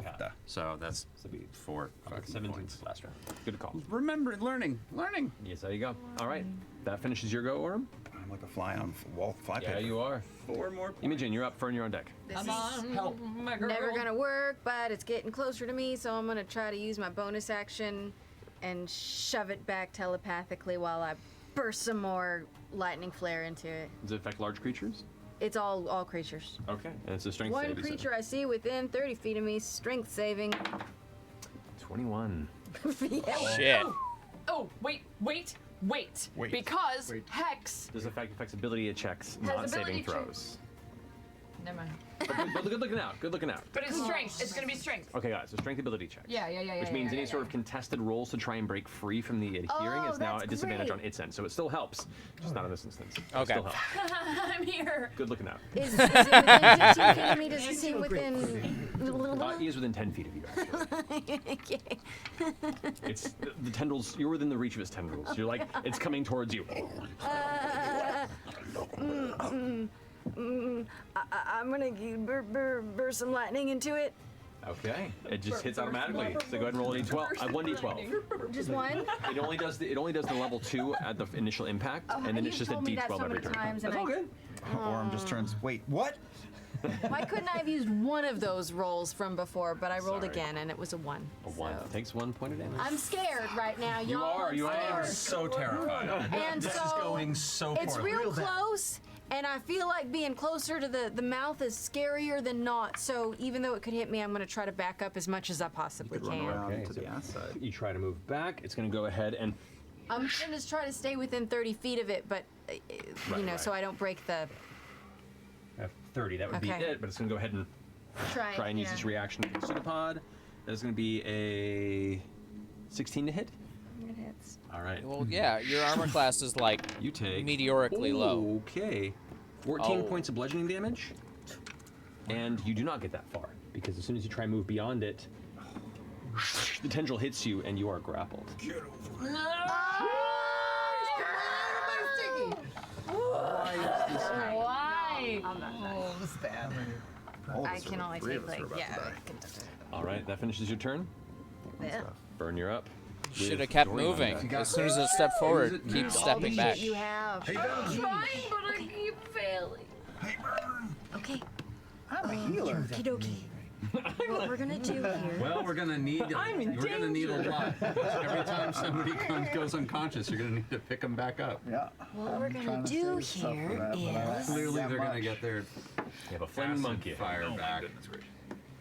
So that's 4 fucking 17 points. last round. Good call. Remember, learning. Yes, there you go. All right, that finishes your go, Orem. I'm like a fly on wall. Fly Yeah, paper. you are. 4 more points. Imogen, you're up. Fern, you're on deck. This on, is my girl. never gonna work, but it's getting closer to me, so I'm gonna try to use my bonus action and shove it back telepathically while I burst some more lightning flare into it. Does it affect large creatures? It's all creatures. Okay, and it's a strength One save. you said. creature I see within 30 feet of me, strength saving. 21. Yeah. Shit. Oh, wait. Because Hex. Does affect ability checks, Has not ability saving check. throws. Never mind. But good looking out. Good looking out. But it's strength. It's gonna be strength. Okay, guys. So strength ability checks. Yeah. Which means any sort of contested rolls to try and break free from the adhering Oh, is now that's a disadvantage great. on its end. So it still helps, just not in this instance. It Okay. Still helps. I'm here. Good looking out. Is it within 15 feet of me? Does it seem within? He is within 10 feet of you, actually. Okay. It's the tendrils. You're within the reach of his tendrils. You're like, it's coming towards you. I'm gonna burst some lightning into it. Okay. It just hits automatically. So go ahead and roll a d12. 1d12. Just one. It only does the level 2 at the initial impact, and then it's You've just a told me that d12 so every many turn. times, and That's all I- good. Orem just turns. Wait, what? Why couldn't I have used one of those rolls from before? But I rolled Sorry. again, and it was a 1. A 1 so. takes 1 point of damage. I'm scared right now, y'all. You are. You I am are. so terrified. And This so is going so it's poorly. real close, and I feel like being closer to the mouth is scarier than not. So even though it could hit me, I'm gonna try to back up as much as I possibly Run can. around Okay, to so the outside. You try to move back. It's going to go ahead and I'm gonna just try to stay within 30 feet of it, but you know, right. so I don't break the. 30. That would Okay. be it. But it's going to go ahead and Try and use this reaction against Pseudopod. That is going to be a 16 to hit. It hits. All right. Well, yeah, your armor class is like You take meteorically low. Okay. 14 Oh. points of bludgeoning damage. And you do not get that far because as soon as you try and move beyond it, the tendril hits you and you are grappled. Why? I can only take like All right, that finishes your turn. Yeah. Burn, you're up. Should With have kept Dorian on moving. deck. As soon as it stepped forward, keep now? stepping back. You have. I'm trying, but I keep failing. Okay. I'm a healer. Okie dokie. What we're gonna do here. Well, we're gonna need. We're gonna need a lot. Every time somebody goes unconscious, you're gonna need to pick them back up. Yeah. What we're gonna trying to do save stuff for here that, but I- is. Clearly, That they're gonna much. get their You have a flaming monkey. Fire back.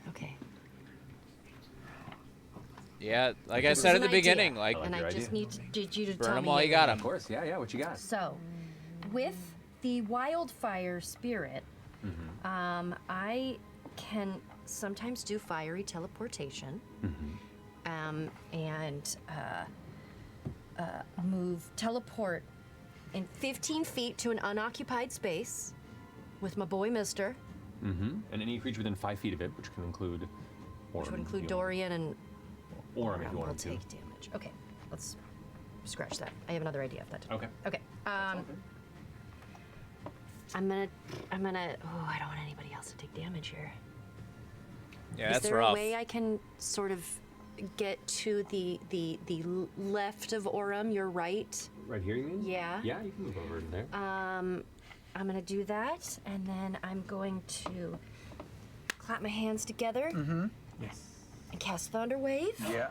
Okay. Yeah, like I This said is at the an idea, beginning, like and I just need you to burn tell 'em me. while you got 'em. Of course, yeah. What you got? So, with the wildfire spirit, I can sometimes do fiery teleportation, and teleport in 15 feet to an unoccupied space with my boy Mister, And any creature within 5 feet of it, which can include which would include Dorian and Orem if you will wanted to. take damage. Okay, let's scratch that. I have another idea if that. Okay. Okay. I'm gonna. Oh, I don't want anybody else to take damage here. Yeah, Is that's there rough. a way I can sort of get to the left of Orem, your right? Right here, you mean? Yeah. Yeah, you can move over in there. I'm gonna do that, and then I'm going to clap my hands together. Yes. And cast Thunder Wave. Yeah.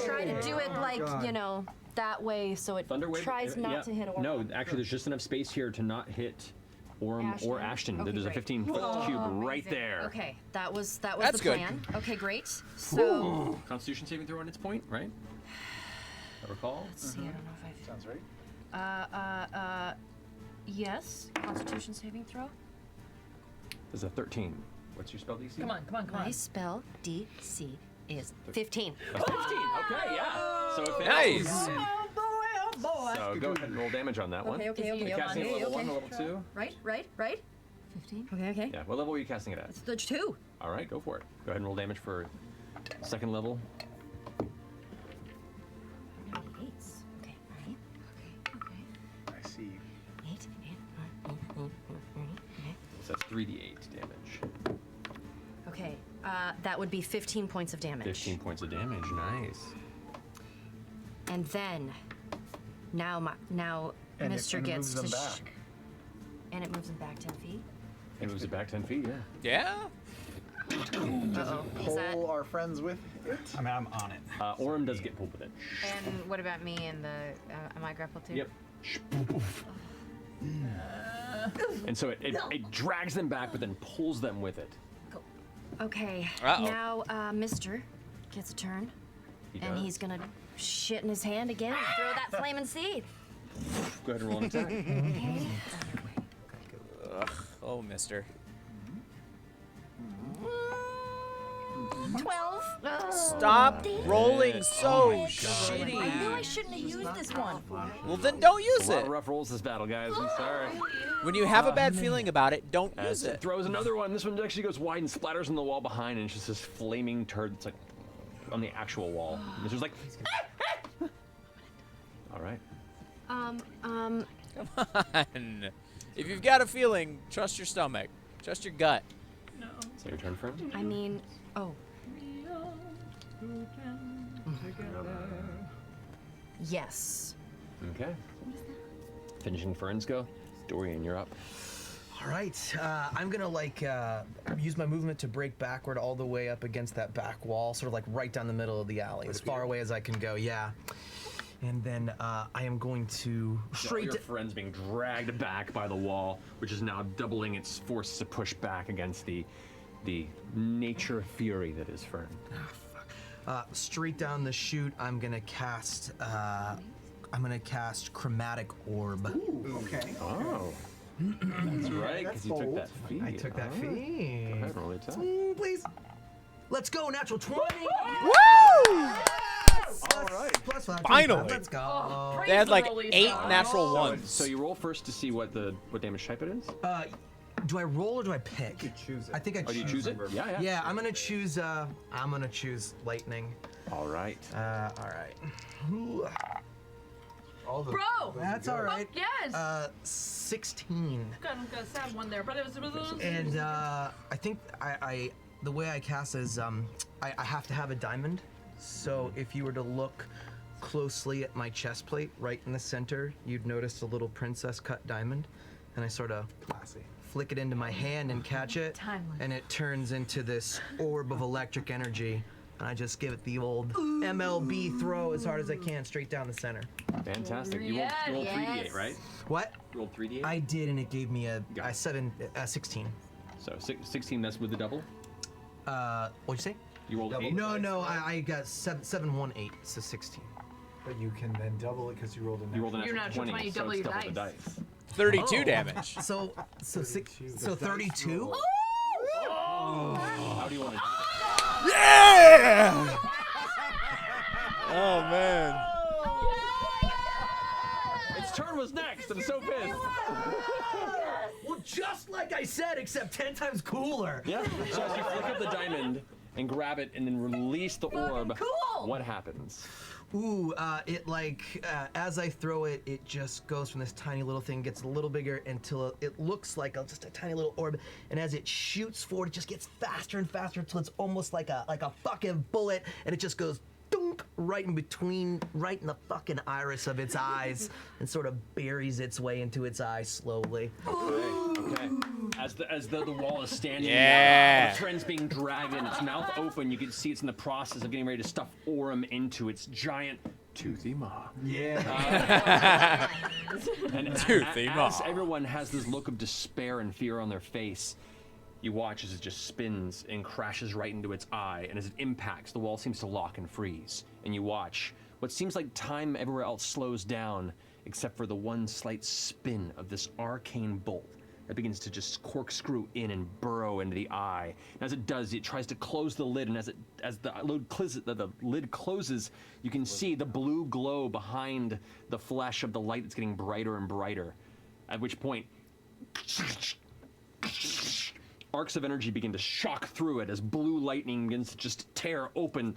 Try to do it like, you know, that way so it Thunder Wave tries not yeah. to hit Orem. No, actually, there's just enough space here to not hit Orem or Ashton. Okay, There's a great. 15-foot cube right there. Okay, that was That's the good. plan. Okay, great. So Constitution saving throw on its point, right? I recall. let's see. I don't know if Sounds right. yes. Constitution saving throw. There's a 13. What's your spell DC? Come on. My spell DC is 15. That's 15. Okay, yeah. So it Nice. fails. Oh boy. So go ahead and roll damage on that one. Okay. You're casting it at level 1 or level 2? Right. 15. Okay. Yeah. What level are you casting it at? It's the 2. All right, go for it. Go ahead and roll damage for second level. 8s. Okay. Right. Okay. I see. 8. So that's 3d8 damage. Okay. That would be 15 points of damage. 15 points of damage. Nice. And then, now And Mr. it gets moves them to. back. And it moves him back 10 feet. It moves it back 10 feet, yeah. Yeah. Uh-oh. Is that? Pull our friends with it. I mean, I'm on it. Orem does get pulled with it. And what about me and the? Am I grappled too? Yep. And so it drags them back, but then pulls them with it. Okay. Uh-oh. Now, Mister gets a turn, He and does. he's gonna shit in his hand again and throw that flaming seed. Go ahead and roll an attack. Okay. Ugh. Oh, mister. 12. Stop rolling so I knew I shitty. shouldn't have used this one. Well, then don't use A lot it. of rough rolls this battle, guys. I'm sorry. When you have a bad feeling about it, don't use As it it. throws another one. This one actually goes wide and splatters on the wall behind, and it's just this flaming turd that's like on the actual wall. And it's just like. All right. Come on. If you've got a feeling, trust your stomach. Trust your gut. So your turn, friend. I mean, oh. Yes. Okay. Finishing Ferns go. Dorian, you're up. All right, I'm gonna use my movement to break backward all the way up against that back wall, sort of like right down the middle of the alley, as far away as I can go. Yeah. And then I am going to All straight. your friends being dragged back by the wall, which is now doubling its force to push back against the nature fury that is Fern. Straight down the chute, I'm gonna cast Chromatic Orb. Okay. Oh. That's right, because you took that feat. I took that Go feat. ahead, roll the attack. Please. Let's go, natural 20. Woo! All right. Plus 5. Finally. Let's go. They had like 8 natural ones. So you roll first to see what damage type it is? Do I roll or do I pick? You choose it. I think I Oh, do you choose it? Yeah. Yeah, I'm gonna choose lightning. All right. All right. All the, Bro! That's all right. Yes. 16. Got a sad one there, but it was. And I think the way I cast is I have to have a diamond. So if you were to look closely at my chest plate, right in the center, you'd notice a little princess cut diamond, and I sort of flick it into my hand and catch it, and it turns into this orb of electric energy. And I just give it the old MLB throw as hard as I can, straight down the center. Fantastic. You rolled 3d8, right? What? You rolled 3d8? I did, and it gave me a 16. So 16, that's with the double? What'd you say? You rolled 8? No, I got 718, so 16. But you can then double it because you rolled a You rolled a You're natural not 20, trying to double so it's your double the dice. dice. 32 damage. So 32? How do you want to do Yeah! Oh, man. Its turn was next. I'm so pissed. Well, just like I said, except 10 times cooler. Yeah. So as you flick up the diamond and grab it and then release the orb, cool. what happens? Ooh, as I throw it, it just goes from this tiny little thing, gets a little bigger until it looks like just a tiny little orb. And as it shoots forward, it just gets faster and faster until it's almost like a fucking bullet, and it just goes dunk right in the fucking iris of its eyes, and sort of buries its way into its eye slowly. Okay. As the wall is standing, Yeah. the trend's being dragged in, its mouth open. You can see it's in the process of getting ready to stuff Orem into its giant toothy maw. Yeah. And Toothy maw. as everyone has this look of despair and fear on their face, you watch as it just spins and crashes right into its eye, and as it impacts, the wall seems to lock and freeze. And you watch what seems like time everywhere else slows down, except for the one slight spin of this arcane bolt that begins to just corkscrew in and burrow into the eye. And as it does, it tries to close the lid, and as the lid closes, you can see the blue glow behind the flesh of the light that's getting brighter and brighter. At which point, arcs of energy begin to shock through it as blue lightning begins to just tear open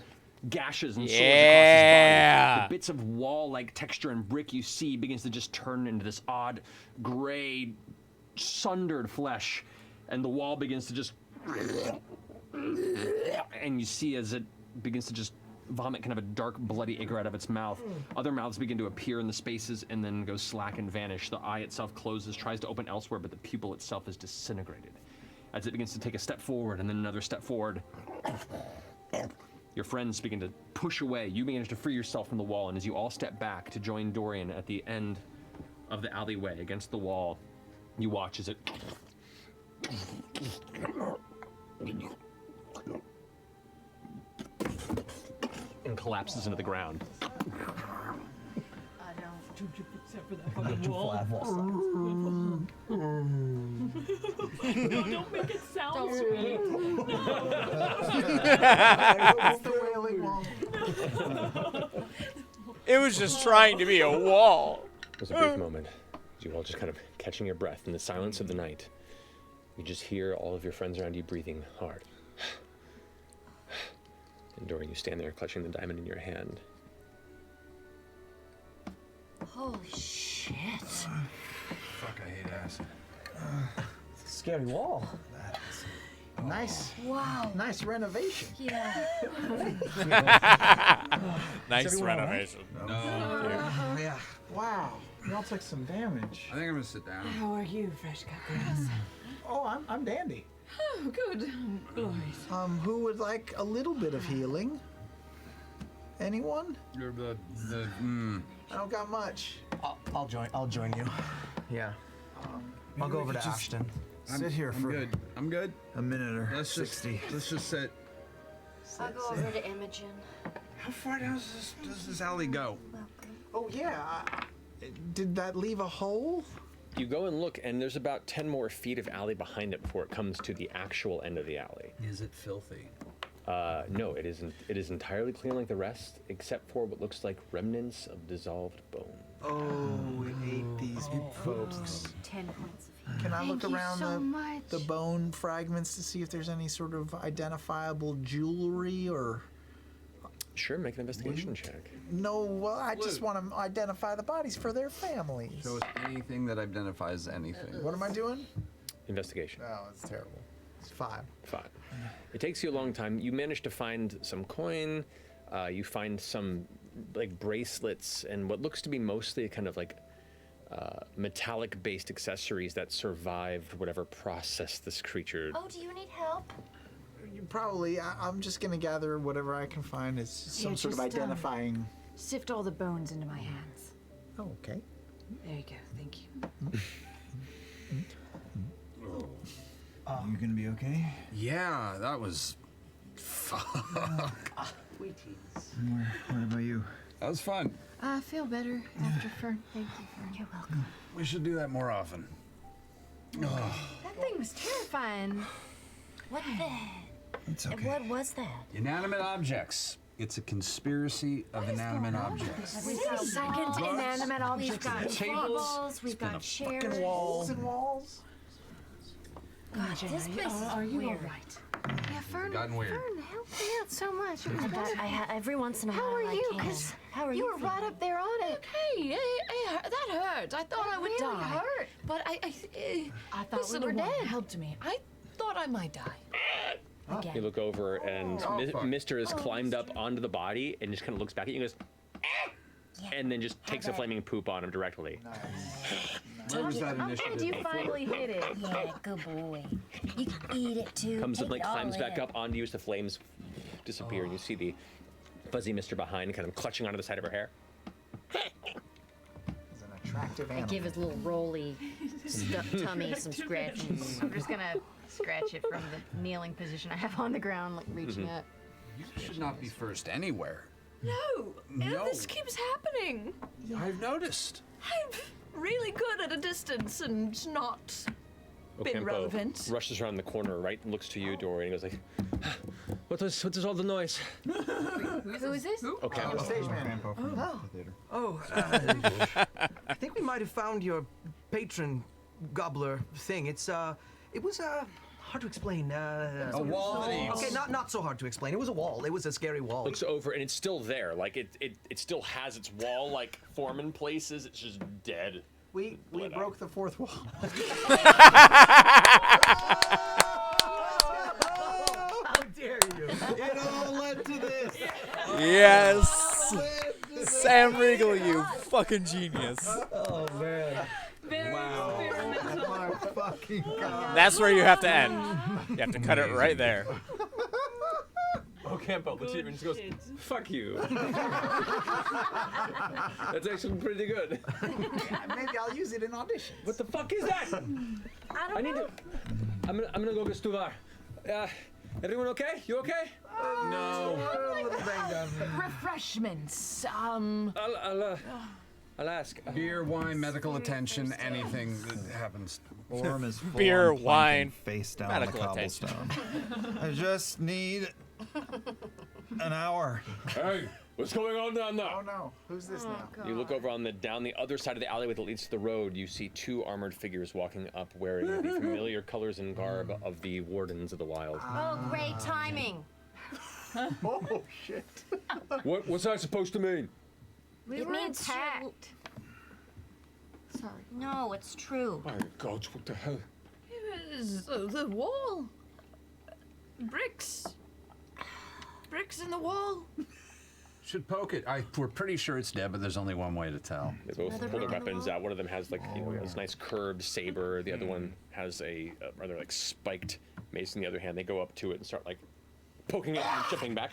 gashes and sores across his body. The bits of wall-like texture and brick you see begins to just turn into this odd gray sundered flesh, and the wall begins to just and you see as it begins to just vomit kind of a dark bloody ichor out of its mouth. Other mouths begin to appear in the spaces and then go slack and vanish. The eye itself closes, tries to open elsewhere, but the pupil itself is disintegrated. As it begins to take a step forward and then another step forward, your friends begin to push away. You begin to free yourself from the wall, and as you all step back to join Dorian at the end of the alleyway against the wall, you watch as it and collapses into the ground. Except for that fucking wall. No, don't make it sound sweet. It's the wailing wall. It was just trying to be a wall. It was a brief moment. You all just kind of catching your breath in the silence of the night. You just hear all of your friends around you breathing hard. And Dorian, you stand there clutching the diamond in your hand. Holy shit. Fuck, I hate acid. It's a scary wall. Nice. Wow. Nice renovation. Yeah. Nice renovation. Yeah. Wow. You all took some damage. I think I'm gonna sit down. How are you, Fresh Cut Grass? Oh, I'm dandy. Oh, good. Glorious. Who would like a little bit of healing? Anyone? I don't got much. I'll join you. Yeah. I'll go over to Ashton. Sit here I'm for good. I'm good. a minute or Let's 60. just sit. I'll go over to Imogen. How far down does this alley go? Oh yeah. Did that leave a hole? You go and look, and there's about 10 more feet of alley behind it before it comes to the actual end of the alley. Is it filthy? No, it isn't. It is entirely clean like the rest, except for what looks like remnants of dissolved bone. Oh, it ate these folks. 10 points of heat. Can I look Thank you around so much. the bone fragments to see if there's any sort of identifiable jewelry or? Sure, make an investigation check. No, well, I just want to identify the bodies for their families. Show us anything that identifies anything. What am I doing? Investigation. Oh, it's terrible. It's 5. 5. It takes you a long time. You manage to find some coin. You find some like bracelets and what looks to be mostly kind of like metallic-based accessories that survived whatever process this creature. Oh, do you need help? Probably. I'm just going to gather whatever I can find as some Yeah, sort of just, identifying. Sift all the bones into my hands. Oh, okay. There you go. Thank you. You gonna be okay? Yeah, that was. Fuck. What about you? That was fun. I feel better after Fern. Thank you, Fern. You're welcome. We should do that more often. That thing was terrifying. What the? It's okay. What was that? Inanimate objects. It's a conspiracy of inanimate objects. Wait a second, inanimate objects. We've got tables, we've got chairs. Walls and walls. God, this place is Are you all weird. right? Yeah, Fern. Gotten weird. Fern helped me out so much. It was wonderful. Every once in a while How are I you? can. Because How are you you? were right up there on it. Hey, that hurt. I thought I would really die. hurt. But I thought this we little were one dead. helped me. I thought I might die. Again. You look over, and Mister has climbed up onto the body and just kind of looks back at you and goes, and then just takes a flaming poop on him directly. Where was that I'm glad you finally hit it. Yeah, good boy. You can eat it too. Comes Take up, like it all climbs back in. up onto you as the flames disappear, and you see the fuzzy Mister behind, kind of clutching onto the side of her hair. He's an attractive I animal. give his little rolly tummy some scratches. I'm just gonna scratch it from the kneeling position I have on the ground, like reaching up. You should not be first anywhere. No, No. this keeps happening. I've noticed. I'm really good at a distance and not been Ocampo relevant. rushes around the corner, right, and looks to you, Dory, and he goes like, what is all the noise? Who is this? Ocampo. Stage man. I think we might have found your patron gobbler thing. It was hard to explain. A wall that eats. Okay, not so hard to explain. It was a wall. It was a scary wall. Looks over, and it's still there. Like, it still has its wall, like, form in places. It's just dead. We Blood broke the fourth wall. How dare you? It all led to this. Yes! Sam Riegel, you fucking genius. Oh man. Oh my fucking god. That's where you have to end. You have to cut it right there. Ocampo looks at you and just goes, fuck you. That's actually pretty good. Maybe I'll use it in audition. What the fuck is that? I need to. I'm gonna go get Stuvar. Everyone okay? You okay? No. Refreshments. I'll ask. Beer, wine, medical attention, anything that happens. Orm is full Beer, on planking wine, face down on the medical attention. cobblestone. I just need an hour. Hey, what's going on down there? Oh no, who's this now? You look over down the other side of the alleyway that leads to the road. You see two armored figures walking up, wearing the familiar colors and garb of the Wardens of the Wild. Oh, great timing. Oh shit. What's that supposed to mean? We were means attacked. Sorry. No, it's true. My God, what the hell? It was the wall. Bricks. Bricks in the wall. Should poke it. We're pretty sure it's dead, but there's only one way to tell. They both pull their weapons out. One of them has like this nice curved saber. The other one has a rather like spiked mace in the other hand. They go up to it and start like poking it and chipping back.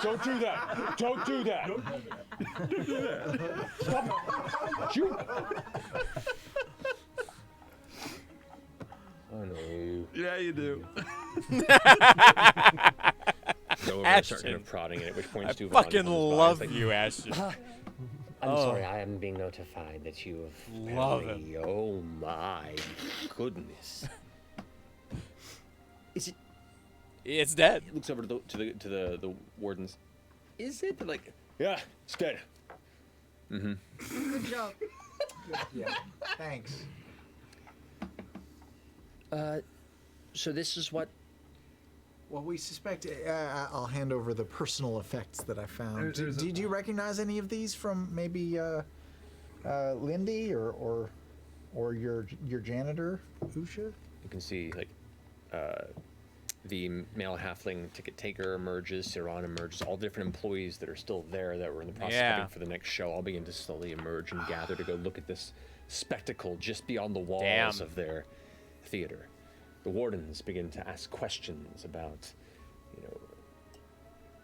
Don't do that! Don't do that! Don't do that! Stop! Shoot! I know you. Yeah, you do. Go over and start Ashton. kind of prodding it, at which point I Stu fucking love you, Ashton. I'm sorry, I am being notified that you have Love apparently- Oh my goodness. Is it? It's dead. Looks over to the wardens. Is it? They're like, yeah, it's dead. Mm-hmm. Good job. Yeah. Thanks. So this is what? Well, we suspect. I'll hand over the personal effects that I found. Did you recognize any of these from maybe Lindy or your janitor, Usha? You can see like the male halfling ticket taker emerges, Siran emerges, all different employees that are still there that were in the process of prepping for the next show all begin to slowly emerge and gather to go look at this spectacle just beyond the walls of their theater. The wardens begin to ask questions about,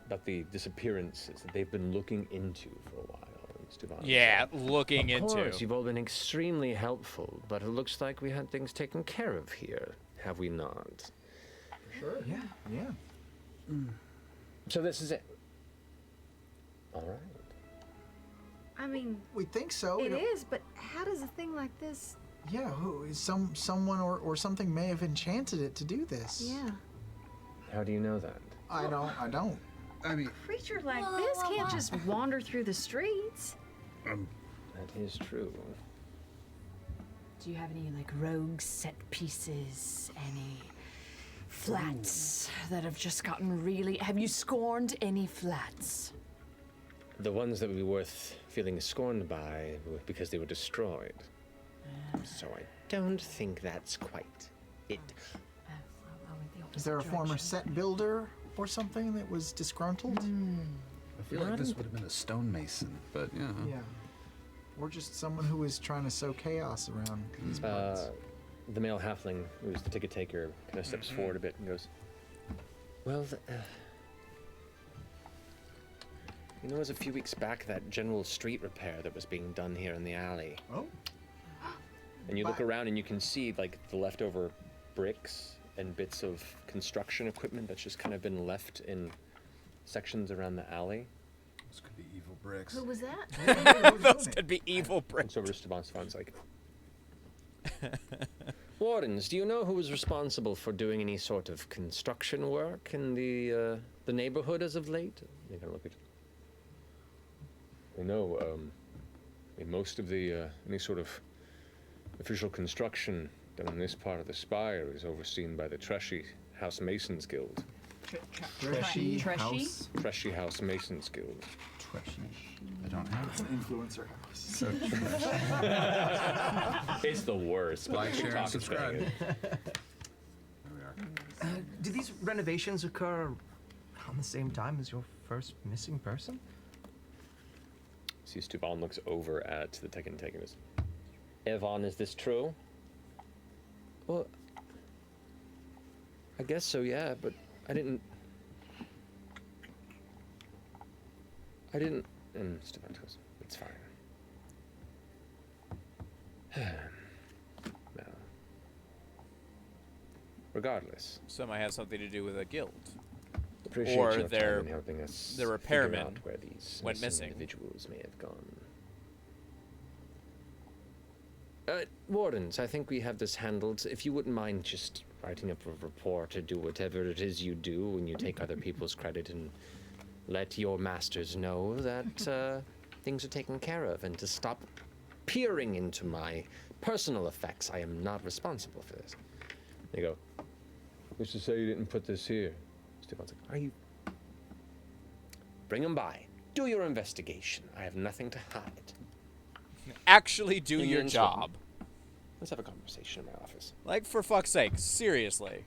about the disappearances that they've been looking into for a while. And Stuvan. Yeah, looking Of into. course, you've all been extremely helpful, but it looks like we had things taken care of here, have we not? Sure. Yeah. So this is it. All right. I mean, We think so. it We don't- is, but how does a thing like this? Yeah, someone or something may have enchanted it to do this. Yeah. How do you know that? I don't. I mean, A creature like this can't just wander through the streets. That is true. Do you have any like rogue set pieces? Any flats that have just gotten really? Have you scorned any flats? The ones that would be worth feeling scorned by were because they were destroyed. So I don't think that's quite it. Is there a former set builder or something that was disgruntled? I feel like this would have been a stonemason, but yeah. Yeah. Or just someone who was trying to sow chaos around these parts. The male halfling, who's the ticket taker, kind of steps forward a bit and goes, "Well, you know, it was a few weeks back that general street repair that was being done here in the alley. Oh. And you look around and you can see like the leftover bricks and bits of construction equipment that's just kind of been left in sections around the alley. Those could be evil bricks. Who was that? Those could be evil bricks. Looks over to Stefan's like, Wardens, do you know who was responsible for doing any sort of construction work in the neighborhood as of late? They kind of look at you. know, most of the any sort of official construction done in this part of the spire is overseen by the Treshy House Masons Guild. Treshy House? Treshy House Masons Guild. I don't have It's an influencer house. It's the worst. but Like, the share, and talk is subscribe. very good. There we are. Do these renovations occur around the same time as your first missing person? See, Stuvan looks over at the Tekken antagonist. Evan, is this true? Well, I guess so, yeah, but I didn't. And Stuvan goes, it's fine. Well, regardless. Some might have something to do with a guild. Appreciate Or your their- time in helping us the figure repairmen out where these went missing. individuals may have gone. Wardens, I think we have this handled. If you wouldn't mind just writing up a report or do whatever it is you do when you take other people's credit and let your masters know that things are taken care of and to stop peering into my personal effects. I am not responsible for this. They go, who's to say you didn't put this here? Stefan's like, are you? Bring them by. Do your investigation. I have nothing to hide. Actually do In your Sweden. job. Let's have a conversation in my office. Like, for fuck's sake, seriously.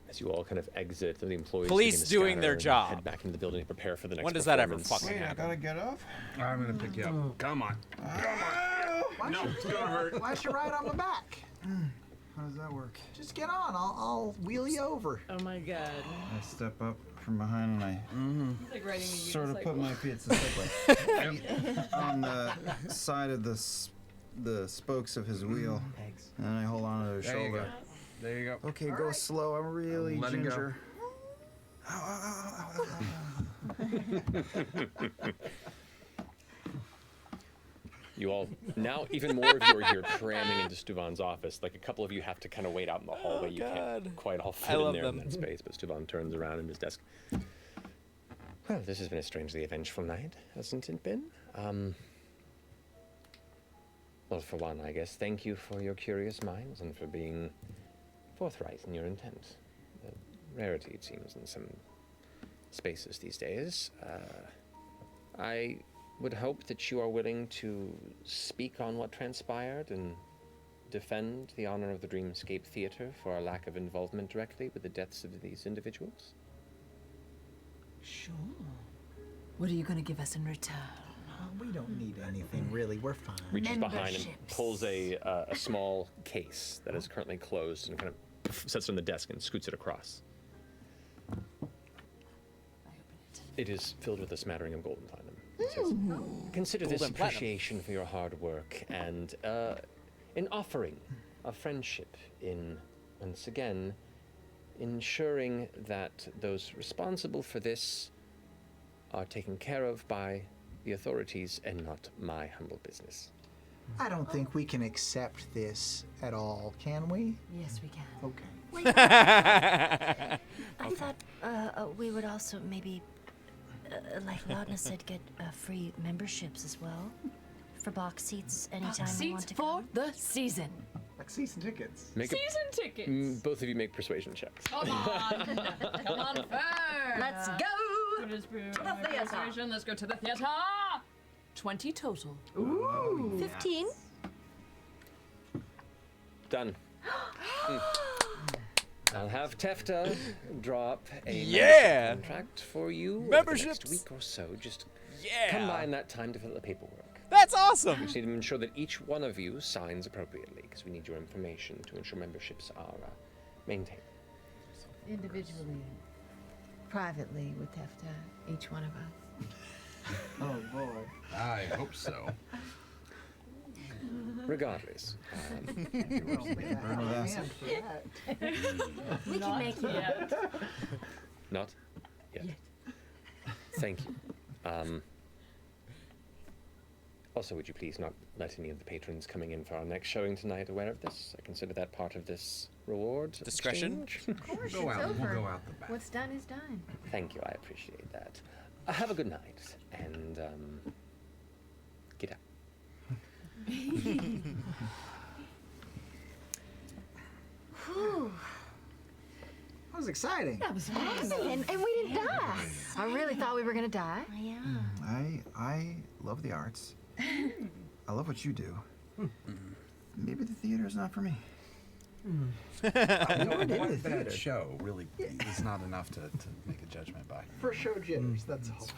As you all kind of exit, the employees Police begin to doing scatter their and job. head back into the building to prepare for the next When does that ever performance. fucking happen? get up. I'm gonna pick you up. Come on. No, it's gonna hurt. Why don't you ride on my back? How does that work? Just get on. I'll wheel you over. Oh my god. I step up from behind and I It's like riding a sort of unicycle. put my feet on the side of the spokes of his wheel, and I hold on to his There you shoulder. go. There you go. Okay, go slow. I'm really Let it go. ginger. You all, now even more of you are here cramming into Stuvan's office. Like a couple of you have to kind of wait out in the hallway. You can't quite all fit in love there them. in that space, but Stuvan turns around in his desk. Well, this has been a strangely eventful night, hasn't it been? Well, for one, I guess, thank you for your curious minds and for being forthright in your intent. A rarity, it seems, in some spaces these days. I would hope that you are willing to speak on what transpired and defend the honor of the Dreamscape Theater for our lack of involvement directly with the deaths of these individuals. Sure. What are you going to give us in return? We don't need anything, really. We're fine. Reaches behind and pulls a small case that is currently closed and kind of sets it on the desk and scoots it across. It is filled with a smattering of golden platinum. Consider Gold this and platinum. appreciation for your hard work and an offering of friendship in, once again, ensuring that those responsible for this are taken care of by the authorities and not my humble business. I don't think we can accept this at all, can we? Yes, we can. Okay. I thought we would also maybe, like Laudna said, get free memberships as well for box seats anytime we Seats want to for go. the season. Like season tickets. Make Season tickets. both of you make persuasion checks. Come on. Come on, Fern. Let's go. To the theater. Let's go to the theater. 20 total. Ooh. 15. Done. I'll have Tefta draw up a Yeah! membership contract for you over the Memberships! next week or so. Just Yeah! come by in that time to fill out the paperwork. That's awesome! We just need to ensure that each one of you signs appropriately, because we need your information to ensure memberships are maintained. Individually, privately with Tefta, each one of us. Oh boy. I hope so. Regardless. We can make it. Not yet. Thank you. Also, would you please not let any of the patrons coming in for our next showing tonight aware of this? I consider that part of this reward. Discretion? exchange. Of course, Go it's out. over. We'll go out the back. What's done is done. Thank you, I appreciate that. Have a good night, and get out. Whew. That was exciting. That was fun. And we didn't die. I really thought we were gonna die. Yeah. I love the arts. I love what you do. Maybe the theater is not for me. That show really is not enough to make a judgment by. For show jitters, that's all.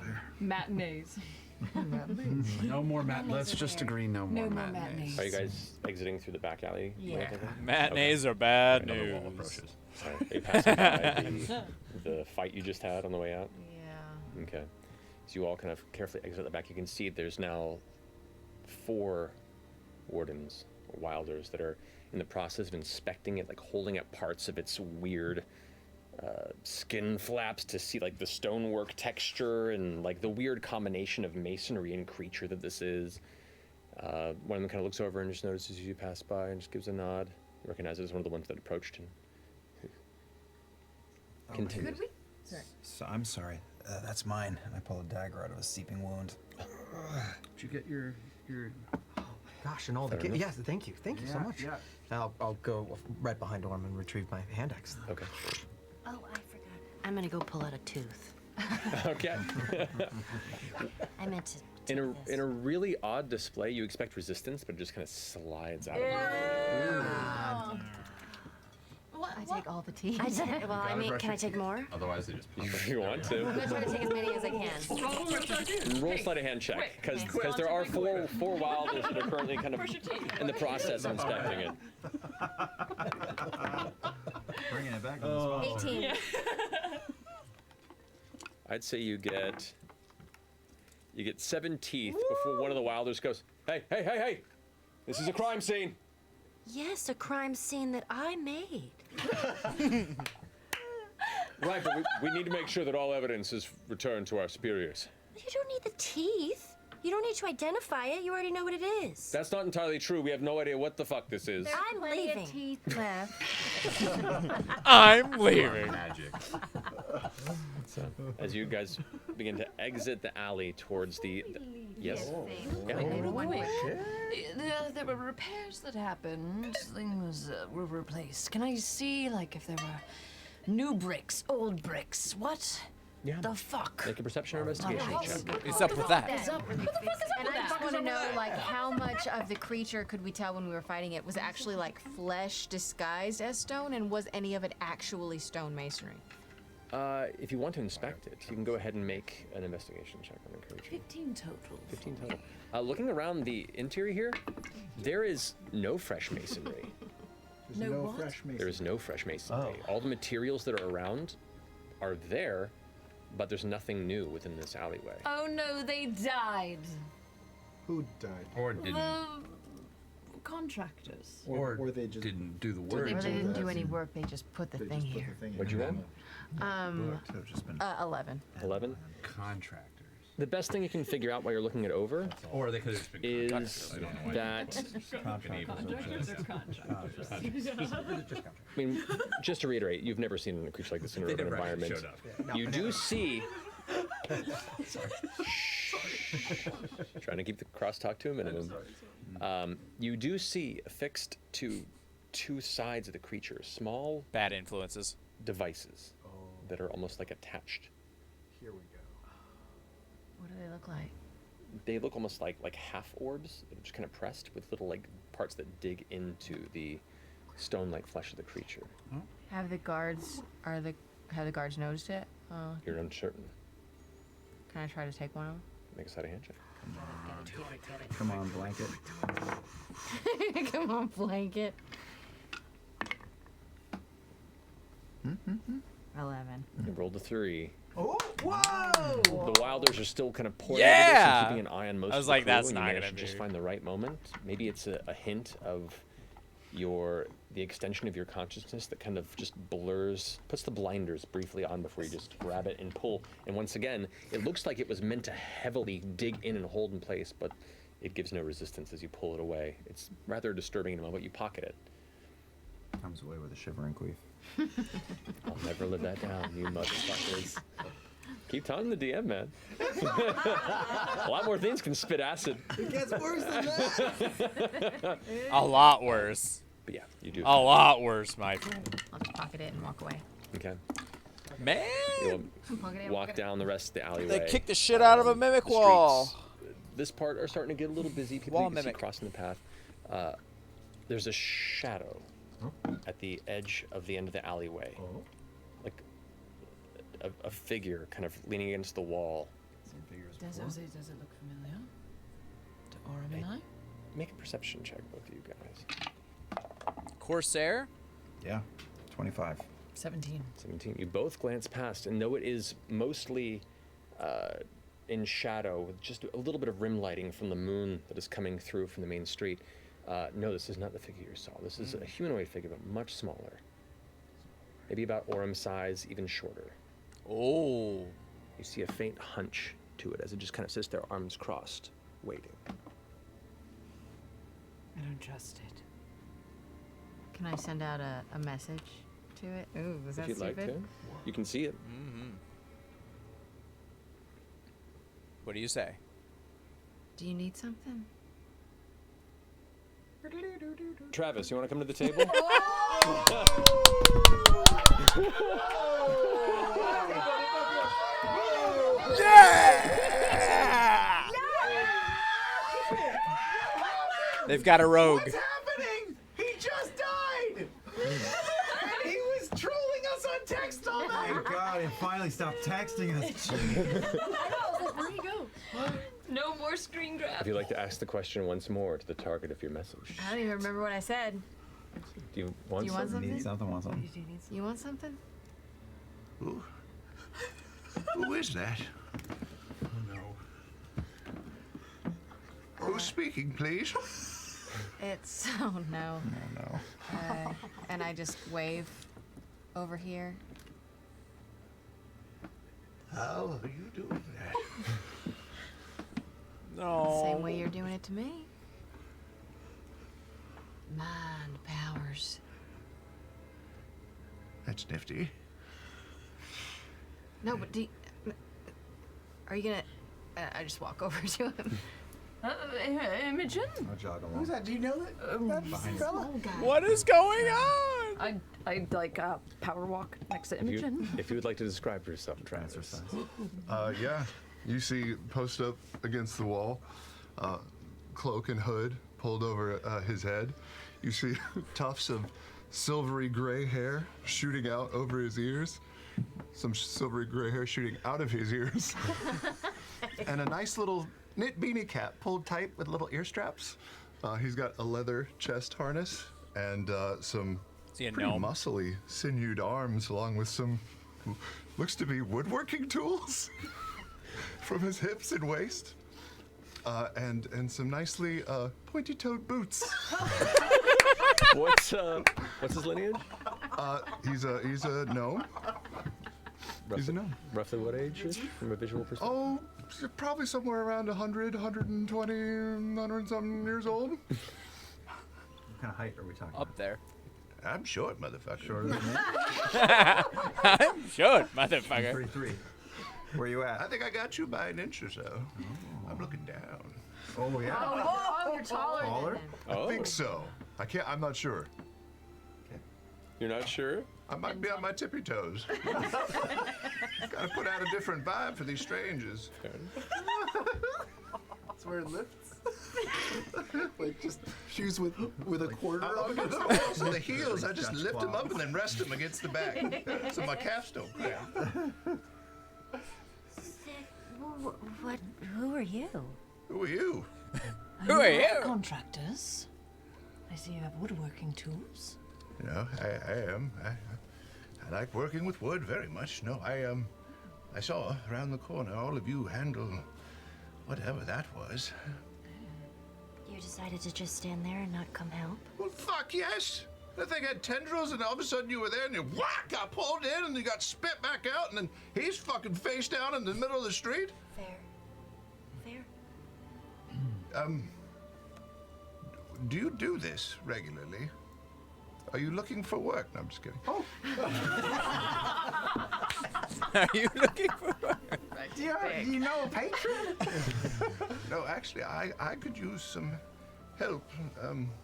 Matinees. No more matinees. Let's just agree no more No more matinees. matinees. Are you guys exiting through the back alley? Yeah. Matinees are bad Right, another wall news. approaches. Sorry, are you passing by the fight you just had on the way out? Yeah. Okay. So you all kind of carefully exit the back. You can see there's now 4 wardens, or wilders, that are in the process of inspecting it, like holding up parts of its weird skin flaps to see like the stonework texture and like the weird combination of masonry and creature that this is. One of them kind of looks over and just notices you pass by and just gives a nod. Recognizes it as one of the ones that approached and continues. So, I'm sorry. That's mine. And I pull a dagger out of a seeping wound. Did you get your Gosh, and all the Fair enough. yes, thank you so much. Yeah. I'll go right behind Orm and retrieve my hand axe. Okay. Oh, I forgot. I'm gonna go pull out a tooth. Okay. I meant to. In a really odd display, you expect resistance, but it just kind of slides out of you. I take all the tea. Well, I mean, can I take more? Otherwise, they just pop If you want I'm to. gonna try to take as many as I can. Roll sleight of hand check, because there are four wilders that are currently kind of in the process of inspecting it. Bringing it back to the spot. 18. I'd say you get 7 teeth before one of the wilders goes, hey, this is a crime scene. Yes, a crime scene that I made. Right, but we need to make sure that all evidence is returned to our superiors. You don't need the teeth. You don't need to identify it. You already know what it is. That's not entirely true. We have no idea what the fuck this is. I'm Plenty leaving. of teeth left. I'm leaving. magic. So, as you guys begin to exit the alley towards the yes. Yeah. Real quick. There were repairs that happened. Things were replaced. Can I see, like, if there were new bricks, old bricks? What? Yeah. The fuck? Make a perception or investigation check. What's up with that? What's up with And I just that? want to know, like, how much of the creature could we tell when we were fighting it was actually like flesh disguised as stone, and was any of it actually stone masonry? If you want to inspect it, you can go ahead and make an investigation check on the creature. 15 total. 15 total. Looking around the interior here, there is no fresh masonry. There's No what? fresh masonry. There is no fresh masonry. All the materials that are around are there, but there's nothing new within this alleyway. Oh no, they died. Who died? Or didn't. The contractors. Or they just didn't do the Or work. they didn't do any work, they just put the thing here. What'd you roll? 11. 11? Contractors. The best thing you can figure out while you're looking it over Or they could have been is contractors. I don't know why. that, Contractors are contractors. I mean, just to reiterate, you've never seen a creature like this in an They urban never actually environment. showed up. You do see. Trying to keep the crosstalk to a minimum. You do see affixed to two sides of the creature small Bad influences. devices that are almost like attached. Here we go. What do they look like? They look almost like half orbs that are just kind of pressed with little like parts that dig into the stone-like flesh of the creature. Have the guards noticed it? You're uncertain. Can I try to take one of them? Make a side of handshake. Come on, blanket. Come on, blanket. 11. You rolled a 3. Oh, whoa! The Wilders are still kind of pouring Yeah! over this and keeping an eye on most I was of the like, crew, that's and not you gonna managed to just be- find the right moment. Maybe it's a hint of the extension of your consciousness that kind of just blurs, puts the blinders briefly on before you just grab it and pull. And once again, it looks like it was meant to heavily dig in and hold in place, but it gives no resistance as you pull it away. It's rather disturbing in a moment. You pocket it. Comes away with a shivering queef. I'll never live that down, you motherfuckers. Keep taunting the DM, man. A lot more things can spit acid. It gets worse than that. A lot worse. But yeah, you do. A lot worse, my friend. I'll just pocket it and walk away. Okay. Man! You'll Pocket it, walk pocket it. down the rest of the alleyway. They kicked the shit out of a mimic The wall. streets, this part are starting to get a little busy. People Wall you can see mimic. crossing the path. There's a shadow at the edge of the end of the alleyway. Like a figure kind of leaning against the wall. Does it look familiar to Aurum and I? Make a perception check, both of you guys. Corsair? Yeah, 25. 17. 17. You both glance past, and though it is mostly in shadow, with just a little bit of rim lighting from the moon that is coming through from the main street, no, this is not the figure you saw. This is a humanoid figure, but much smaller. Maybe about Aurum size, even shorter. Oh. You see a faint hunch to it as it just kind of sits there, arms crossed, waiting. I don't trust it. Can I send out a message to it? Ooh, was that If you'd stupid? like to, you can see it. Mm-hmm. What do you say? Do you need something? Travis, you want to come to the table? Yeah! They've got a rogue. What's happening? He just died! And he was trolling us on text all night! Thank God, he finally stopped texting us. Where'd he go? No more screen grab. If you'd like to ask the question once more to the target of your message. I don't even remember what I said. Do you want Do you want something? something? Need something, want something. You want something? Who? Who is that? Who's speaking, please? It's oh no. Oh no. And I just wave over here. How are you doing that? No. Same way you're doing it to me. Mind powers. That's nifty. No, but are you gonna? I just walk over to him. Imogen? I'll jog along. Who's that? Do you know that fella? What is going on? I like power walk next to Imogen. If you would like to describe yourself, Travis. Yeah. You see, post up against the wall, cloak and hood pulled over his head. You see tufts of silvery gray hair shooting out over his ears, some silvery gray hair shooting out of his ears, and a nice little knit beanie cap pulled tight with little ear straps. He's got a leather chest harness and some Is he a pretty gnome? muscly, sinewed arms, along with some looks to be woodworking tools from his hips and waist, and some nicely pointy-toed boots. What's his lineage? He's a gnome. He's a gnome. Roughly what age is from a visual perspective? Oh, probably somewhere around 100, 120, 100-something years old. What kind of height are we talking Up there. I'm short, motherfucker. Shorter than me? I'm short, motherfucker. 3'3". Where you at? I think I got you by an inch or so. I'm looking down. Oh, yeah. Oh, you're taller. Taller? I think so. I'm not sure. You're not sure? I might be on my tippy toes. Gotta put out a different vibe for these strangers. That's where it lifts. Like just shoes with a quarter I'm up on against it. the walls and the heels. I just lift them up and then rest them against the back, so my calves don't cramp. Who are you? Who are you? Who are you? Contractors. I see you have woodworking tools. You know, I am. I like working with wood very much. No, I saw around the corner all of you handle whatever that was. You decided to just stand there and not come help? Well, fuck yes. That thing had tendrils, and all of a sudden you were there, and you got pulled in, and you got spit back out, and then he's fucking face down in the middle of the street. Fair. Do you do this regularly? Are you looking for work? No, I'm just kidding. Oh. Are you looking for work? Do you know a patron? No, actually, I could use some help.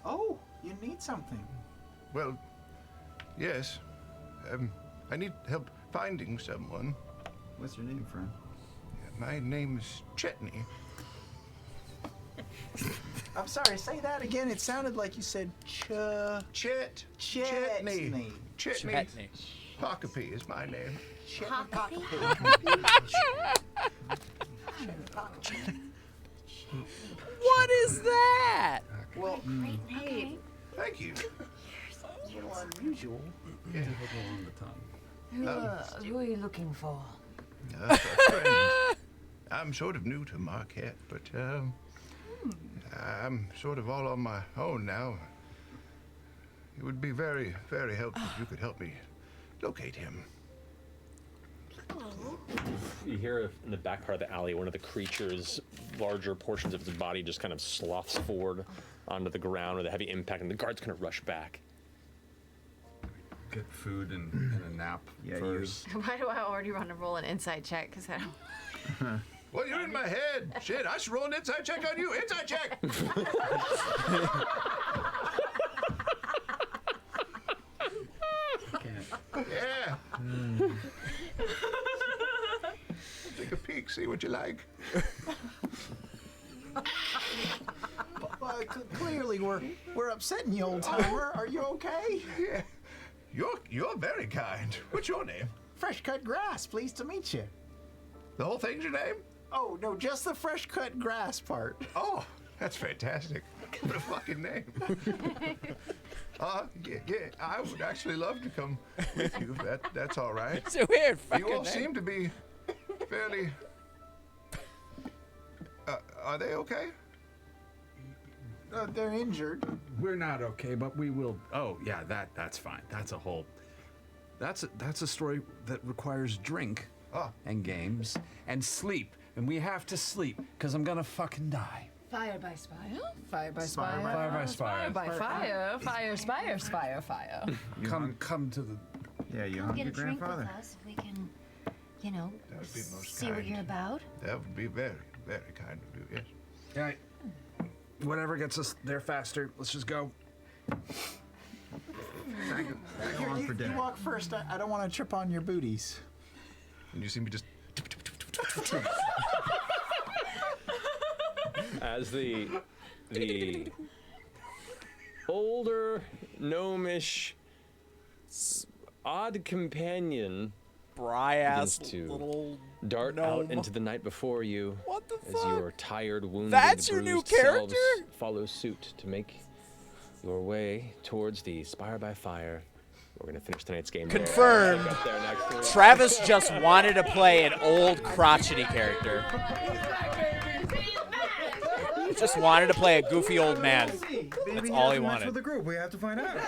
Oh, you need something. Well, yes. I need help finding someone. What's your name, friend? My name is Chetney. I'm sorry, say that again. It sounded like you said Chetney. Chetney. Chetney. Huckabee is my name. What is that? Well, Hey, Thank you. a little unusual. Yeah. Who are you looking for? A friend. I'm sort of new to Marquette, but I'm sort of all on my own now. It would be very, very helpful if you could help me locate him. You hear in the back part of the alley, one of the creature's larger portions of its body just kind of sloughs forward onto the ground with a heavy impact, and the guards kind of rush back. Get food and a nap first. Why do I already want to roll an insight check? Because I don't. Well, you're in my head. Shit, I should roll an inside check on you. Inside check! Yeah. Take a peek, see what you like. Clearly, we're upsetting you, old timer. Are you okay? Yeah. You're very kind. What's your name? Fresh cut grass. Pleased to meet you. The whole thing's your name? Oh no, just the fresh cut grass part. Oh, that's fantastic. What a fucking name. Yeah, I would actually love to come with you. That's all right. It's a weird fucking You all name. seem to be fairly. Are they okay? They're injured. We're not okay, but we will. Oh yeah, that's fine. That's a whole. That's a story that requires drink and games and sleep, and we have to sleep because I'm gonna fucking die. Fire by spire, fire by spire, Fire by spire. Fire by fire, fire, spire, spire, fire. Come to the. Yeah, you Come hungry, get a drink with grandfather? us if we can, you know, That would be most see what kind. you're about. That would be very, very kind of you, yes. Yeah. Whatever gets us there faster. Let's just go. Here, on for dinner. you walk first. I don't want to trip on your booties. And you see me just. As the older gnomish odd companion Spry ass begins to little dart gnome. out into the night before you. What the as fuck? your tired, wounded, That's your new bruised selves character? follow suit to make your way towards the Spire by Fire We're gonna finish tonight's game. Confirmed. There. Up there next to it. Travis just wanted to play an old crotchety character. Just wanted to play a goofy old man. That's all he wanted. For the group, we have to find out.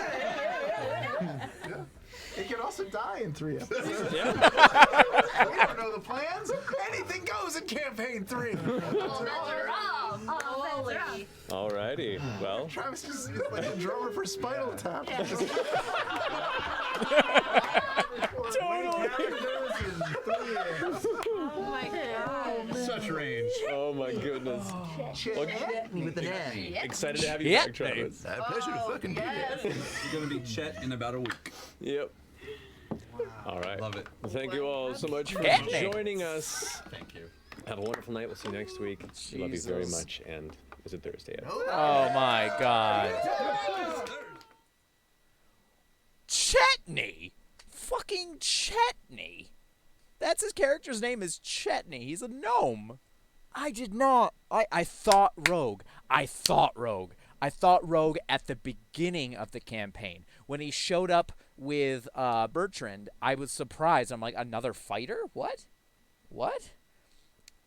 It could also die in 3 episodes. Yeah. We don't know the plans. Anything goes in campaign 3. Alrighty. Well. Travis is like a drummer for Spinal Tap. Totally. Oh my god. Such range. Oh my goodness. With an N. Excited to have you Yeah. back, Travis. Pleasure to fucking be here. You're gonna be Chet in about a week. Yep. All right. Love it. Well, thank you all so much for Catnip. joining us. Thank you. Have a wonderful night. We'll see you next week. We love you very Jesus. much. And is it Thursday yet? Oh my god. Chetney! Fucking Chetney! That's his character's name is Chetney. He's a gnome. I did not. I thought Rogue. I thought Rogue at the beginning of the campaign. When he showed up with Bertrand, I was surprised. I'm like, another fighter? What?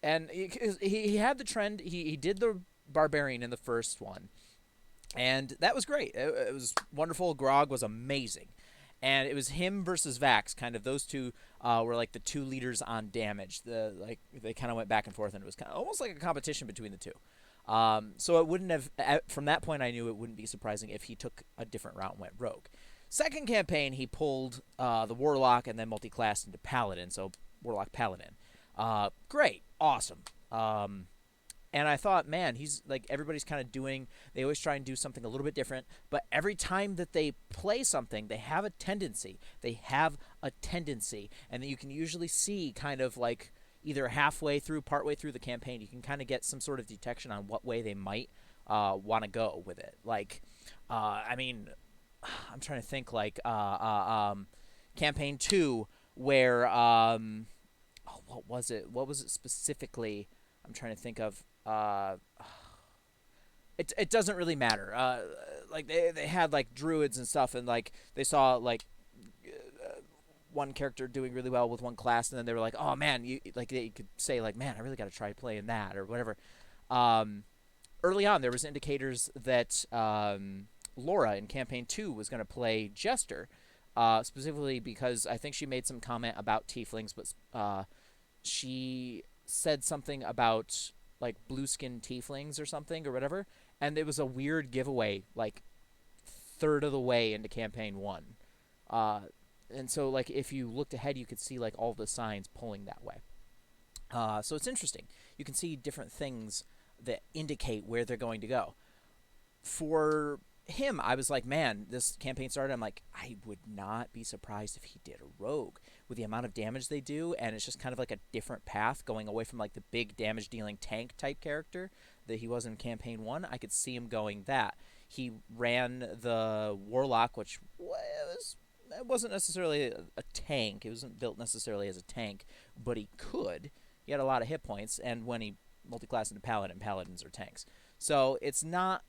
And he had the trend. He did the barbarian in the first one. And that was great. It was wonderful. Grog was amazing. And it was him versus Vax. Kind of those two were like the two leaders on damage. They kind of went back and forth, and it was kind of almost like a competition between the two. So it wouldn't have. From that point, I knew it wouldn't be surprising if he took a different route and went rogue. Second campaign, he pulled the warlock and then multi-classed into paladin. So warlock paladin. Great, awesome. And I thought, man, he's like, everybody's kind of doing, they always try and do something a little bit different, but every time that they play something, they have a tendency, and you can usually see kind of like either halfway through, partway through the campaign, you can kind of get some sort of detection on what way they might want to go with it. Like, I mean, I'm trying to think, like, campaign 2, where, what was it specifically? I'm trying to think of. It doesn't really matter. Like they had like druids and stuff, and like they saw like one character doing really well with one class, and then they were like, oh man, you could say like, man, I really got to try playing that or whatever. Early on, there was indicators that Laura in campaign 2 was going to play Jester, specifically because I think she made some comment about tieflings, but she said something about like blue skin tieflings or something or whatever, and it was a weird giveaway like third of the way into campaign 1, and so like if you looked ahead, you could see like all the signs pulling that way. So it's interesting. You can see different things that indicate where they're going to go. For him, I was like, man, this campaign started, I'm like, I would not be surprised if he did a rogue with the amount of damage they do, and it's just kind of like a different path going away from like the big damage dealing tank type character that he was in campaign 1. I could see him going that. He ran the warlock, which it wasn't necessarily a tank. It wasn't built necessarily as a tank, but he could. He had a lot of hit points, and when he multi-classed into paladin, paladins are tanks. So it's not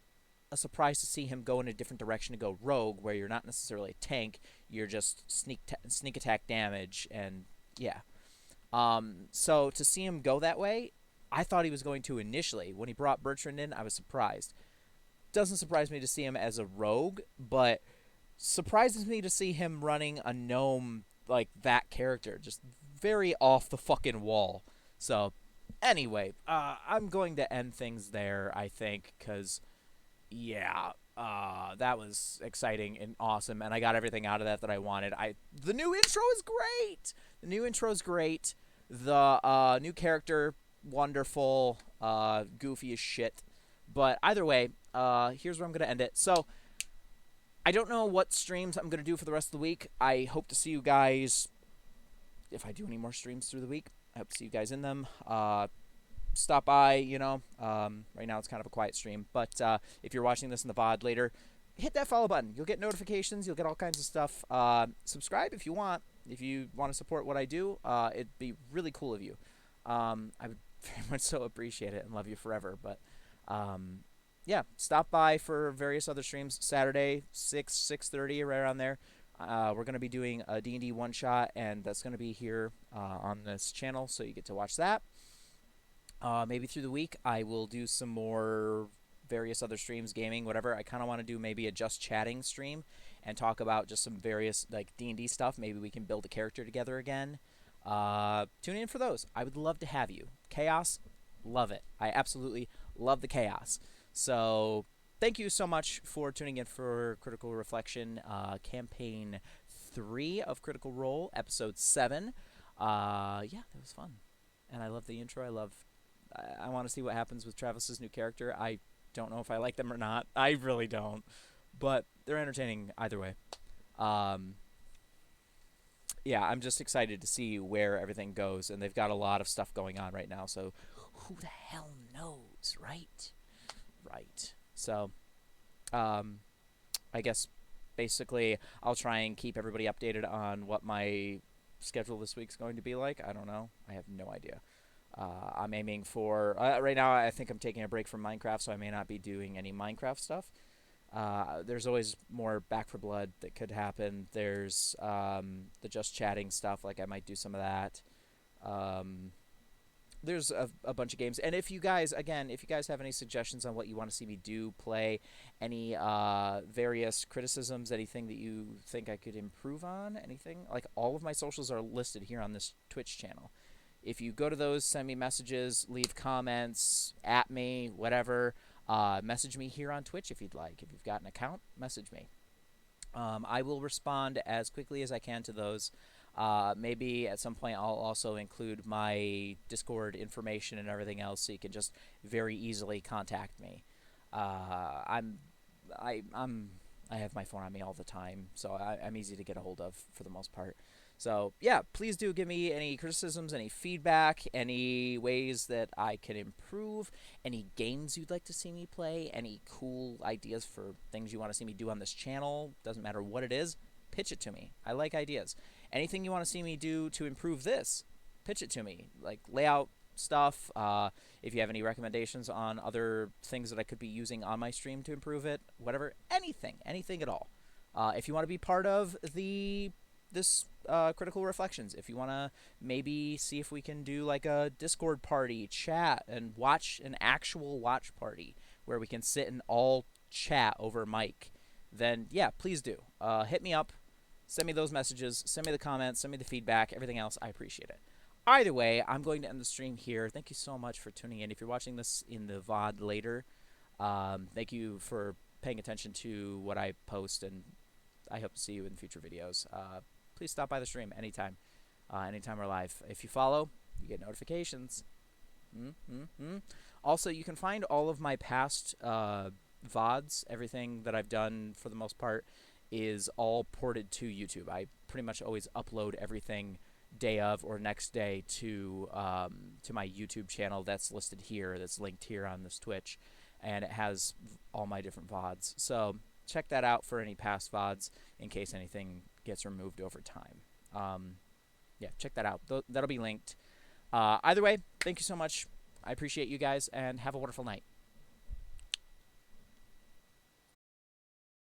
a surprise to see him go in a different direction to go rogue, where you're not necessarily a tank, you're just sneak attack damage, and yeah. So to see him go that way, I thought he was going to initially. When he brought Bertrand in, I was surprised. Doesn't surprise me to see him as a rogue, but surprises me to see him running a gnome like that character, just very off the fucking wall. So anyway, I'm going to end things there, I think, because yeah, that was exciting and awesome, and I got everything out of that I wanted. The new intro is great. The new character, wonderful, goofy as shit. But either way, here's where I'm going to end it. So I don't know what streams I'm going to do for the rest of the week. I hope to see you guys, if I do any more streams through the week, I hope to see you guys in them. Stop by, you know. Right now it's kind of a quiet stream, but if you're watching this in the VOD later, hit that follow button. You'll get notifications. You'll get all kinds of stuff. Subscribe if you want. If you want to support what I do, it'd be really cool of you. I would very much so appreciate it and love you forever. But yeah, stop by for various other streams. Saturday, 6:30, right around there. we're going to be doing a D&D one-shot, and that's going to be here on this channel, so you get to watch that. Maybe through the week, I will do some more various other streams, gaming, whatever. I kind of want to do maybe a just chatting stream and talk about just some various like D&D stuff. Maybe we can build a character together again. Tune in for those. I would love to have you. Chaos, love it. I absolutely love the chaos. So thank you so much for tuning in for Critical Reflection, Campaign 3 of Critical Role, Episode 7. Yeah, that was fun. And I love the intro. I want to see what happens with Travis's new character. I don't know if I like them or not. I really don't. But they're entertaining either way. Yeah, I'm just excited to see where everything goes. And they've got a lot of stuff going on right now. So who the hell knows, right? Right. So, I guess basically I'll try and keep everybody updated on what my schedule this week's going to be like. I don't know. I have no idea. I'm aiming for right now. I think I'm taking a break from Minecraft, so I may not be doing any Minecraft stuff. There's always more Back for Blood that could happen. There's the just chatting stuff. Like I might do some of that. There's a bunch of games, and if you guys have any suggestions on what you want to see me do, play, any various criticisms, anything that you think I could improve on, anything, like all of my socials are listed here on this Twitch channel. If you go to those, send me messages, leave comments, at me, whatever. Message me here on Twitch if you'd like. If you've got an account, message me. I will respond as quickly as I can to those. Maybe at some point I'll also include my Discord information and everything else, so you can just very easily contact me. I have my phone on me all the time, so I'm easy to get a hold of for the most part. So, yeah, please do give me any criticisms, any feedback, any ways that I can improve, any games you'd like to see me play, any cool ideas for things you want to see me do on this channel. Doesn't matter what it is, pitch it to me. I like ideas. Anything you want to see me do to improve this, pitch it to me. Like layout stuff, if you have any recommendations on other things that I could be using on my stream to improve it, whatever, anything at all. If you want to be part of this Critical Reflections, if you want to maybe see if we can do like a Discord party, chat, and watch an actual watch party where we can sit and all chat over mic, then yeah, please do. Hit me up, send me those messages, send me the comments, send me the feedback, everything else. I appreciate it. Either way, I'm going to end the stream here. Thank you so much for tuning in. If you're watching this in the VOD later, thank you for paying attention to what I post, and I hope to see you in future videos. Please stop by the stream anytime. Anytime we're live. If you follow, you get notifications. Also, you can find all of my past VODs. Everything that I've done, for the most part, is all ported to YouTube. I pretty much always upload everything day of or next day to my YouTube channel that's listed here, that's linked here on this Twitch, and it has all my different VODs. So check that out for any past VODs in case anything gets removed over time. Yeah, check that out. That'll be linked. Either way, thank you so much. I appreciate you guys, and have a wonderful night.